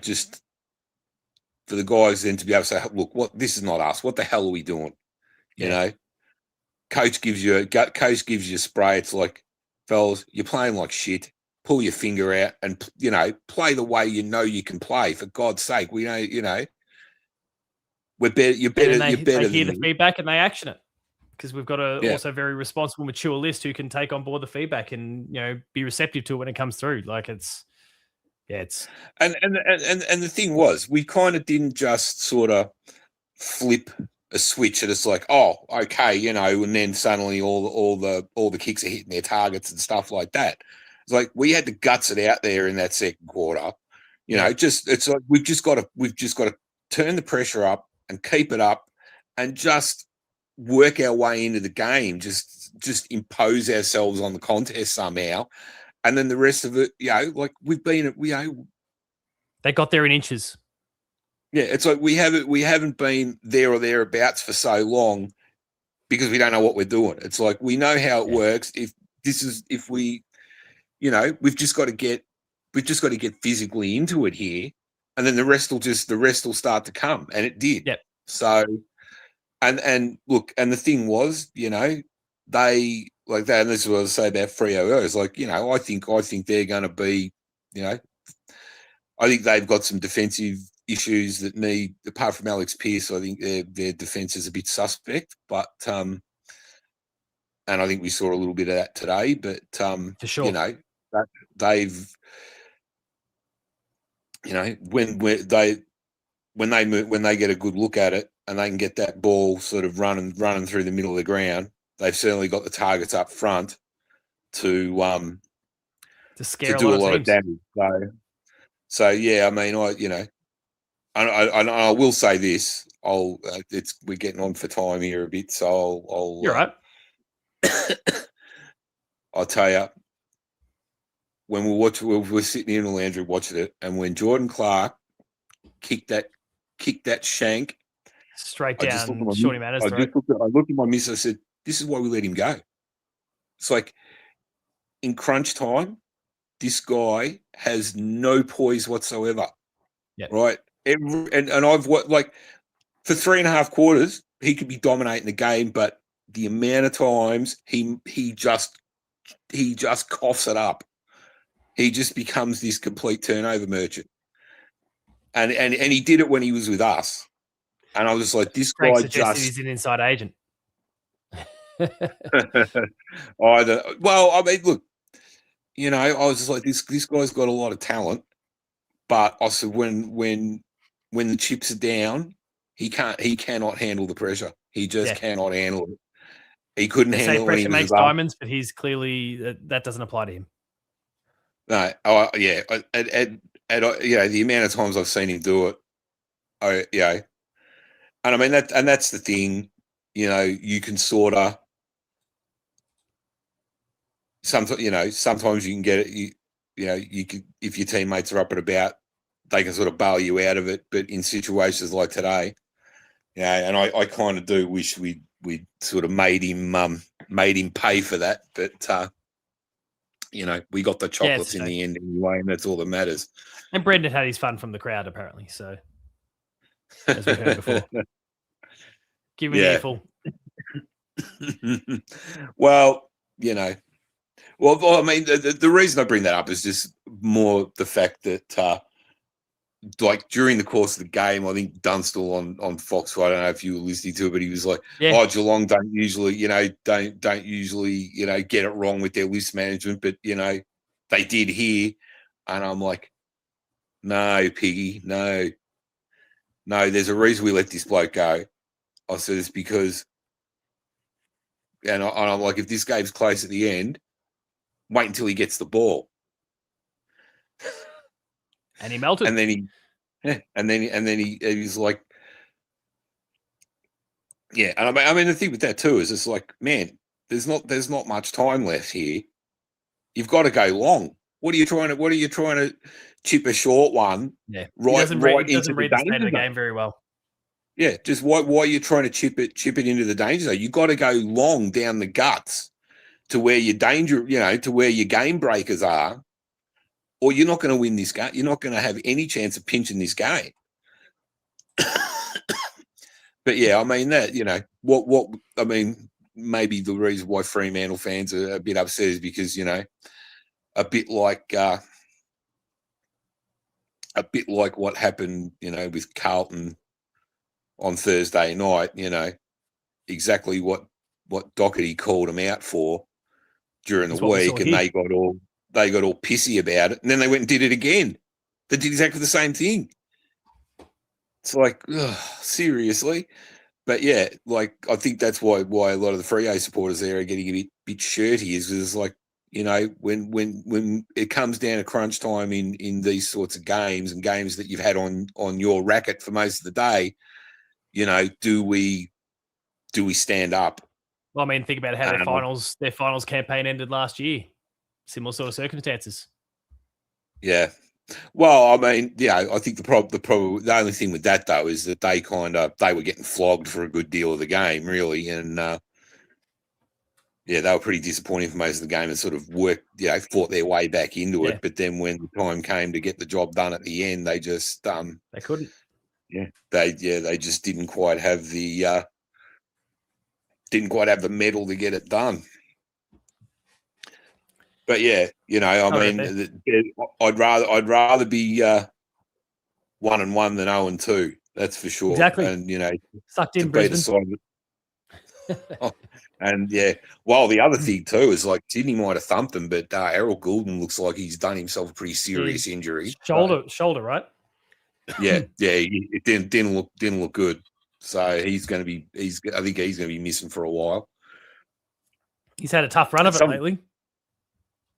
just for the guys then to be able to say, look, this is not us. What the hell are we doing? Coach gives you a spray. It's like, fellas, you're playing like shit. Pull your finger out and, play the way you can play. For God's sake, we know, we're better. You're better. They You're better. They hear the feedback and they action it because we've got a also very responsible, mature list who can take on board the feedback and be receptive to it when it comes through. Like it's. And the thing was, we kind of didn't just sort of flip a switch and it's like, oh, okay, and then suddenly all the kicks are hitting their targets and stuff like that. It's like we had to guts it out there in that second quarter. It's like we've just got to turn the pressure up and keep it up and just work our way into the game, just impose ourselves on the contest somehow, and then the rest of it, like we've been, they got there in inches. Yeah, it's like we haven't been there or thereabouts for so long because we don't know what we're doing. It's like we know how it works. If we, we've just got to get physically into it here, and then the rest will start to come, and it did. Yep. So, and look, and the thing was, they like that, and this is what I was saying about Freo. It's like, I think they're going to be, I think they've got some defensive issues that need, apart from Alex Pearce, I think their defense is a bit suspect, but and I think we saw a little bit of that today, but for sure, that they've, when they get a good look at it and they can get that ball sort of running through the middle of the ground, they've certainly got the targets up front to scare do a lot of of damage. So yeah, I mean, I will say this. We're getting on for time here a bit, so I'll. You're right. I'll tell you, when we're sitting in Landry watching it, and when Jordan Clark kicked that shank straight down Shawnee Manners' throat. I looked at my miss. I said, "This is why we let him go." It's like in crunch time, this guy has no poise whatsoever. Yep. Right. And I've like for 3.5 quarters, he could be dominating the game, but the amount of times he just coughs it up. He just becomes this complete turnover merchant. And he did it when he was with us. And I was like, this Frank guy suggested he's an inside agent. Well, I mean, look, I was just like, this guy's got a lot of talent, but I said when the chips are down, he cannot handle the pressure. He just cannot handle it. He couldn't handle it when he was makes diamonds, but he's clearly that doesn't apply to him. No, yeah, and the amount of times I've seen him do it, and I mean that's the thing, you can sort of sometimes you can get it, you can, if your teammates are up and about, they can sort of bail you out of it, but in situations like today, and I kind of do wish we sort of made him pay for that, but we got the chocolates in the end anyway, and that's all that matters. And Brendan had his fun from the crowd, apparently. So, as we heard before, give me the earful. Well, I mean, the reason I bring that up is just more the fact that, like during the course of the game, I think Dunstall on Fox, I don't know if you were listening to it, but he was like, "Oh, Geelong don't usually get it wrong with their list management, but they did here," and I'm like, "No, Piggy, no. There's a reason we let this bloke go." I said it's because, and I'm like, if this game's close at the end, wait until he gets the ball. And he melted. And then he was like, yeah. And I mean, the thing with that too is it's like, man, there's not much time left here. You've got to go long. What are you trying to chip a short one? Yeah, right into the state of the game very well. Yeah, just why are you trying to chip it into the danger zone? You got to go long down the guts to where your danger, to where your game breakers are, or you're not going to win this game. You're not going to have any chance of pinching this game. But yeah, I mean that, what I mean, maybe the reason why Fremantle fans are a bit upset is because, a bit like what happened, with Carlton on Thursday night, exactly what Doherty called them out for during the week, and they got all pissy about it, and then they went and did it again. They did exactly the same thing. It's like, seriously. But yeah, like I think that's why a lot of the Freo supporters there are getting a bit shirty, is because it's like, when it comes down to crunch time in these sorts of games and games that you've had on your racket for most of the day, do we do we stand up? Well, I mean, think about how their finals campaign ended last year. Similar sort of circumstances. Yeah. Well, I mean, yeah, I think the only thing with that though is that they were getting flogged for a good deal of the game, really, and yeah, they were pretty disappointing for most of the game and sort of fought their way back into it. But then when the time came to get the job done at the end, they just they couldn't. Yeah, they just didn't quite have the mettle to get it done. But yeah, I mean, I'd rather be 1-1 than 0-2. That's for sure. Exactly. And sucked in Brisbane. And yeah, well, the other thing too is like Sydney might have thumped them, but Errol Goulden looks like he's done himself a pretty serious injury. Shoulder, right? Yeah, it didn't look good. So I think he's going to be missing for a while. He's had a tough run of it lately.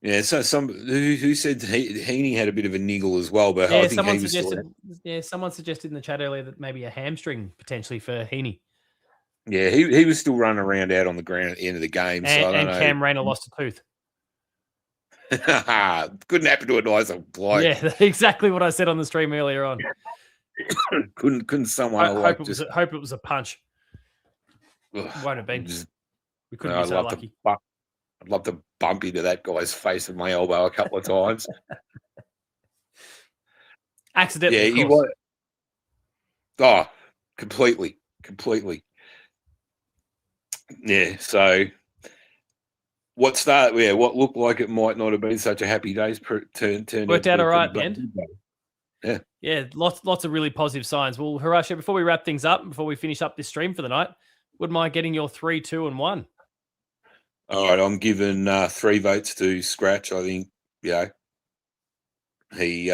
Yeah, so who said Heaney had a bit of a niggle as well, but yeah, I think someone suggested in the chat earlier that maybe a hamstring potentially for Heaney. Yeah, he was still running around out on the ground at the end of the game. And Cam Rayner lost a tooth. Couldn't happen to a nicer bloke. Yeah, exactly what I said on the stream earlier on. couldn't someone hope it was a punch. Won't have been. We couldn't be so lucky. I'd love to bump into that guy's face with my elbow a couple of times. Accidentally, yeah, of he course. was. Oh, completely. Yeah, so what looked like it might not have been such a happy day turned worked out all right, man. Yeah, lots of really positive signs. Well, Harasha, before we wrap things up, before we finish up this stream for the night, wouldn't mind getting your 3, 2, and 1. All right, I'm giving 3 votes to Scratch. I think, he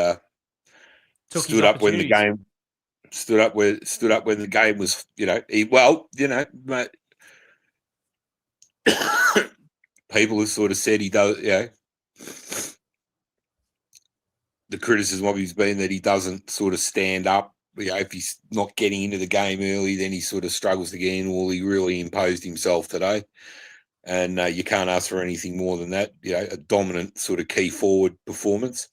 stood up when the game stood up when the game was, mate, people have sort of said he does, the criticism of he's been that he doesn't sort of stand up. If he's not getting into the game early, then he sort of struggles to get in. Well, he really imposed himself today. And you can't ask for anything more than that. A dominant sort of key forward performance.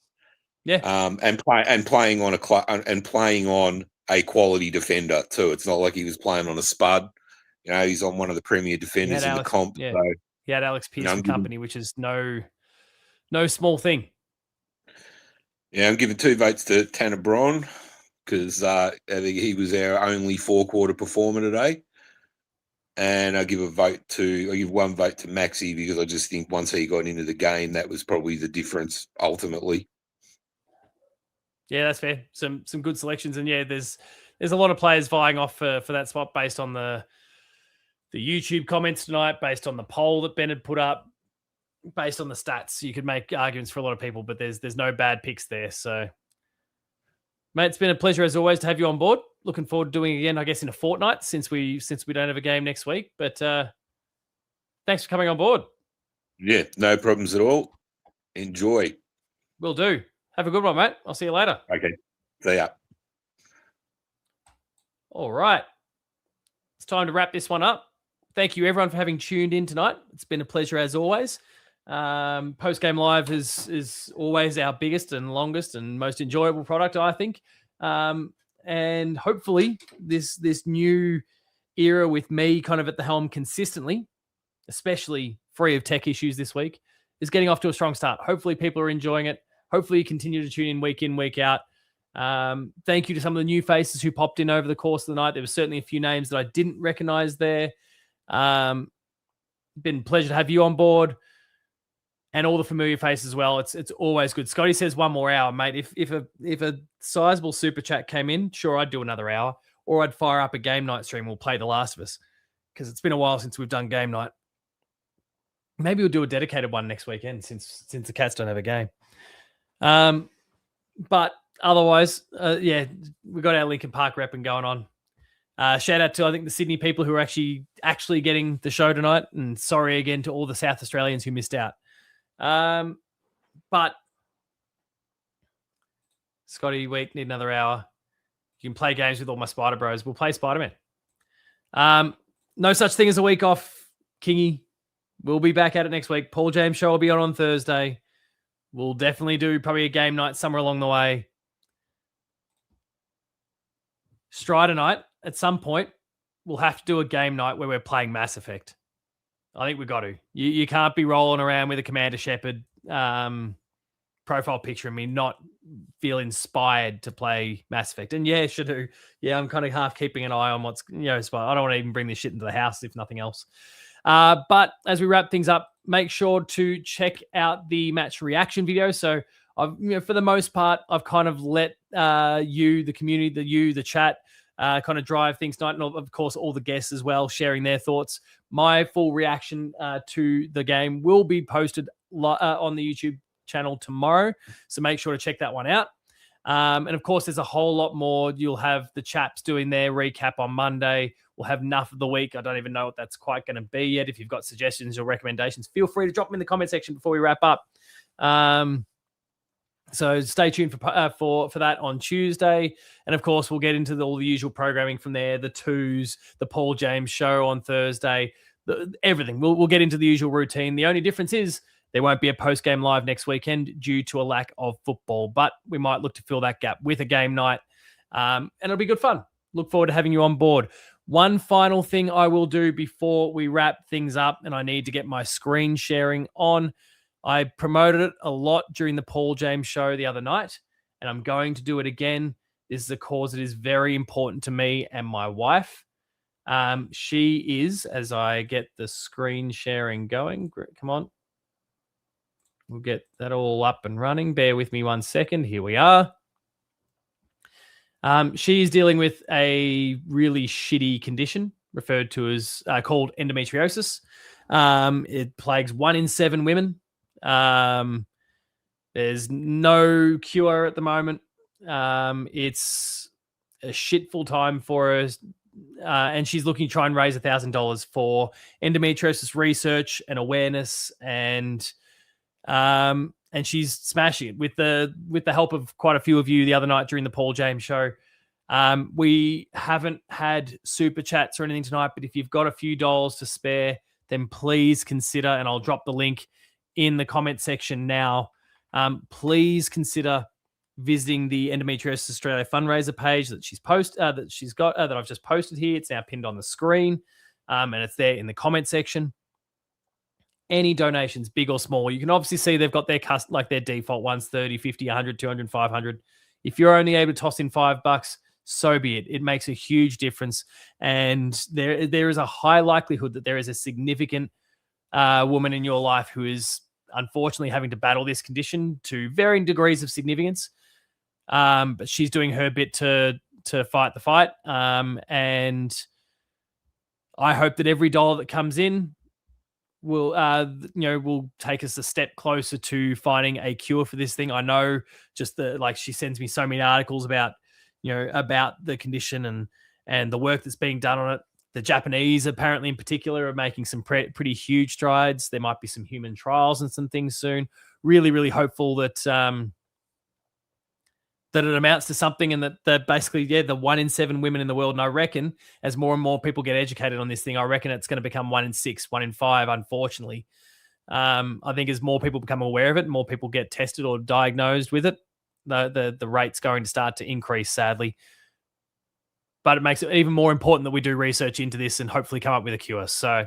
Yeah. And playing on a quality defender too. It's not like he was playing on a spud. He's on one of the premier defenders in the comp. Yeah. So, he had Alex Pearce and company, which is no small thing. Yeah, I'm giving 2 votes to Tanner Braun because I think he was our only 4-quarter performer today. And I give 1 vote to Maxi because I just think once he got into the game, that was probably the difference ultimately. Yeah, that's fair. Some good selections, and yeah, there's a lot of players vying off for that spot based on the YouTube comments tonight, based on the poll that Ben had put up, based on the stats. You could make arguments for a lot of people, but there's no bad picks there. So, mate, it's been a pleasure as always to have you on board. Looking forward to doing it again, I guess, in a fortnight since we don't have a game next week. But thanks for coming on board. Yeah, no problems at all. Enjoy. Will do. Have a good one, mate. I'll see you later. Okay. See ya. All right. It's time to wrap this one up. Thank you, everyone, for having tuned in tonight. It's been a pleasure as always. Post-game live is always our biggest and longest and most enjoyable product, I think. And hopefully this new era with me kind of at the helm consistently, especially free of tech issues this week, is getting off to a strong start. Hopefully people are enjoying it. Hopefully you continue to tune in, week out. Thank you to some of the new faces who popped in over the course of the night. There were certainly a few names that I didn't recognize there. Been a pleasure to have you on board and all the familiar faces as well. It's always good. Scotty says 1 more hour, mate. If a sizable super chat came in, sure, I'd do another hour, or I'd fire up a game night stream. We'll play The Last of Us because it's been a while since we've done game night. Maybe we'll do a dedicated one next weekend since the Cats don't have a game. But otherwise, we got our Lincoln Park repping going on. Shout out to, I think, the Sydney people who are actually getting the show tonight. And sorry again to all the South Australians who missed out. But Scotty, week, need another hour. You can play games with all my Spider Bros. We'll play Spider-Man. no such thing as a week off, Kingy. We'll be back at it next week. Paul James show will be on Thursday. We'll definitely do probably a game night somewhere along the way. Strider night, at some point, we'll have to do a game night where we're playing Mass Effect. I think we've got to. You can't be rolling around with a Commander Shepard profile picture and me not feel inspired to play Mass Effect. And yeah, should do. Yeah, I'm kind of half keeping an eye on what's, I don't want to even bring this shit into the house if nothing else. But as we wrap things up, make sure to check out the match reaction video. So I've, for the most part, I've kind of let you, the community, the chat, kind of drive things tonight. And of course, all the guests as well, sharing their thoughts. My full reaction to the game will be posted on the YouTube channel tomorrow. So make sure to check that one out. And of course, there's a whole lot more. You'll have the chaps doing their recap on Monday. We'll have enough of the week. I don't even know what that's quite going to be yet. If you've got suggestions or recommendations, feel free to drop them in the comment section before we wrap up. So stay tuned for that on Tuesday. And of course, we'll get into all the usual programming from there, the twos, the Paul James show on Thursday, everything. We'll get into the usual routine. The only difference is there won't be a post-game live next weekend due to a lack of football, but we might look to fill that gap with a game night. And it'll be good fun. Look forward to having you on board. One final thing I will do before we wrap things up, and I need to get my screen sharing on. I promoted it a lot during the Paul James show the other night, and I'm going to do it again. This is a cause that is very important to me and my wife. She is, as I get the screen sharing going. Come on. We'll get that all up and running. Bear with me 1 second. Here we are. She's dealing with a really shitty condition referred to as called endometriosis. It plagues 1 in 7 women. There's no cure at the moment. It's a shitful time for her. And she's looking to try and raise $1,000 for endometriosis research and awareness, and she's smashing it with the help of quite a few of you the other night during the Paul James show. We haven't had super chats or anything tonight, but if you've got a few dollars to spare, then please consider, and I'll drop the link in the comment section now. Please consider visiting the Endometriosis Australia fundraiser page that that I've just posted here. It's now pinned on the screen, and it's there in the comment section. Any donations, big or small, you can obviously see they've got their default ones, 30, 50, 100, 200, 500. If you're only able to toss in $5, so be it. It makes a huge difference. And there is a high likelihood that there is a significant woman in your life who is unfortunately having to battle this condition to varying degrees of significance. But she's doing her bit to fight the fight. And I hope that every dollar that comes in will take us a step closer to finding a cure for this thing. I know she sends me so many articles about the condition and the work that's being done on it. The Japanese, apparently in particular, are making some pretty huge strides. There might be some human trials and some things soon. Really, really hopeful that that it amounts to something, and that basically, the 1 in 7 women in the world. And I reckon as more and more people get educated on this thing, I reckon it's going to become 1 in 6, 1 in 5, unfortunately. I think as more people become aware of it, more people get tested or diagnosed with it, the rate's going to start to increase, sadly. But it makes it even more important that we do research into this and hopefully come up with a cure. So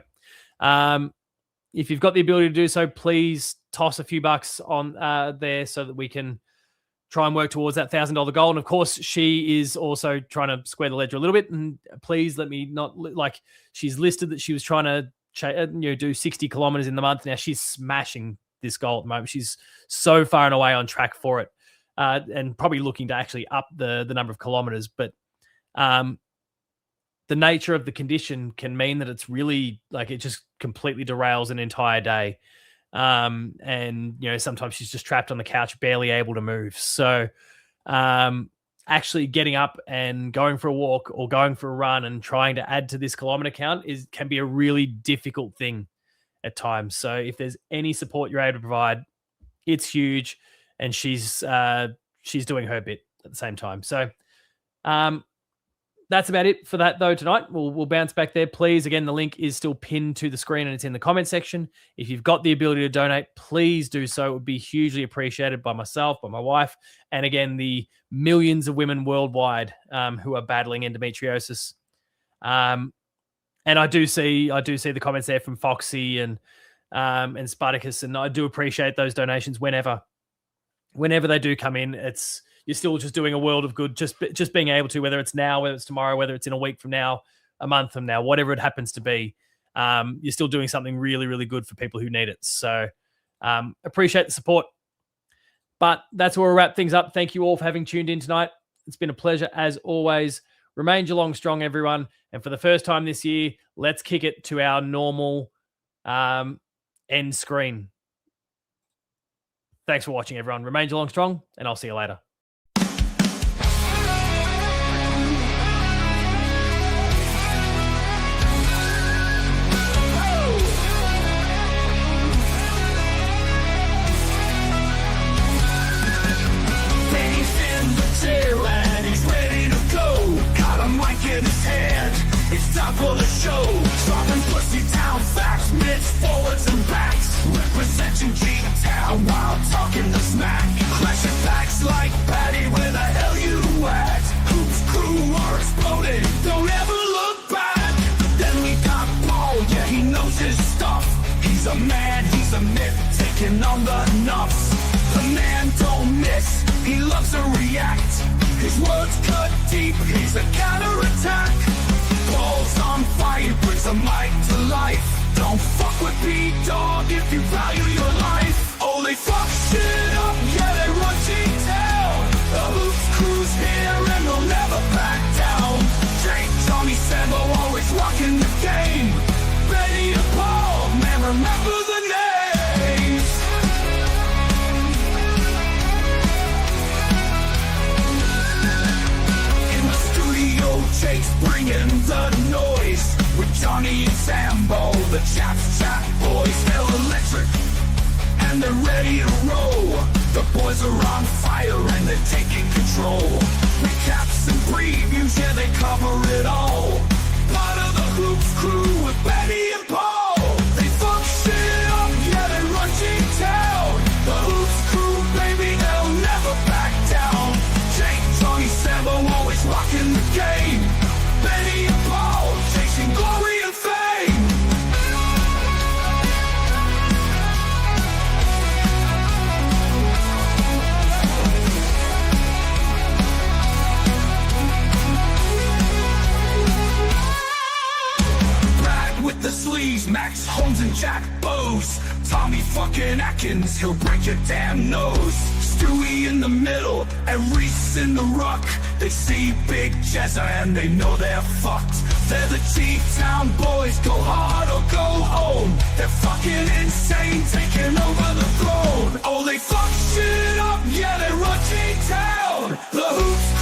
if you've got the ability to do so, please toss a few bucks on there so that we can try and work towards that $1,000 goal. And of course, she is also trying to square the ledger a little bit. And please let me not, she's listed that she was trying to do 60 kilometers in the month. Now she's smashing this goal at the moment. She's so far and away on track for it, and probably looking to actually up the number of kilometers. But the nature of the condition can mean that it's really it just completely derails an entire day. And sometimes she's just trapped on the couch, barely able to move. So actually getting up and going for a walk or going for a run and trying to add to this kilometer count can be a really difficult thing at times. So if there's any support you're able to provide, it's huge. And she's doing her bit at the same time. So That's about it for that, though, tonight. We'll bounce back there. Please, again, the link is still pinned to the screen and it's in the comment section. If you've got the ability to donate, please do so. It would be hugely appreciated by myself, by my wife, and again, the millions of women worldwide who are battling endometriosis. And I do see the comments there from Foxy and Spartacus, and I do appreciate those donations whenever they do come in. You're still just doing a world of good, just being able to, whether it's now, whether it's tomorrow, whether it's in a week from now, a month from now, whatever it happens to be, you're still doing something really, really good for people who need it. So appreciate the support. But that's where we'll wrap things up. Thank you all for having tuned in tonight. It's been a pleasure as always. Remain Geelong strong, everyone. And for the first time this year, let's kick it to our normal end screen. Thanks for watching, everyone. Remain Geelong strong, and I'll see you later. It's time for the show. Dropping pussy down facts, mitts, forwards and backs. Representing G-Town while talking the smack. Clashing facts like Patty, where the hell you at? Hoops crew are exploding, don't ever look back. Then we got Paul, yeah, he knows his stuff. He's a man, he's a myth, taking on the nuffs. The man don't miss, he loves to react. His words cut deep, he's a counterattack. Balls on fire, brings the mic to life. Don't fuck with B-Dog if you value your life. Oh, they fuck shit up, yeah, they run G-Town. The Hoops crew's here and they'll never back down. Jake, Johnny, Sambo, always rocking the game. Benny and Paul, man, remember the names. In the studio, Jake's bringing the noise. With Johnny and Sambo, the chaps chat boys, hell electric, and they're ready to roll. The boys are on fire and they're taking control. Recaps and previews, yeah, they cover it all. Part of the Hoops crew with Benny and Paul. They fuck shit up, yeah, they run G-Town. The Hoops crew, baby, they'll never back down. Jake, Johnny, Sambo, always rocking the game. Benny and Paul, chasing glory and fame. Brad with the sleeves, Max Holmes and Jack Bowes. Tommy fucking Atkins, he'll break your damn nose. Stewie in the middle, and Reese in the ruck. They see Big Jezza and they know they're fucked. They're the G-Town boys, go hard or go home. They're fucking insane, taking over the throne. Oh, they fuck shit up, yeah, they run G-Town. The Hoops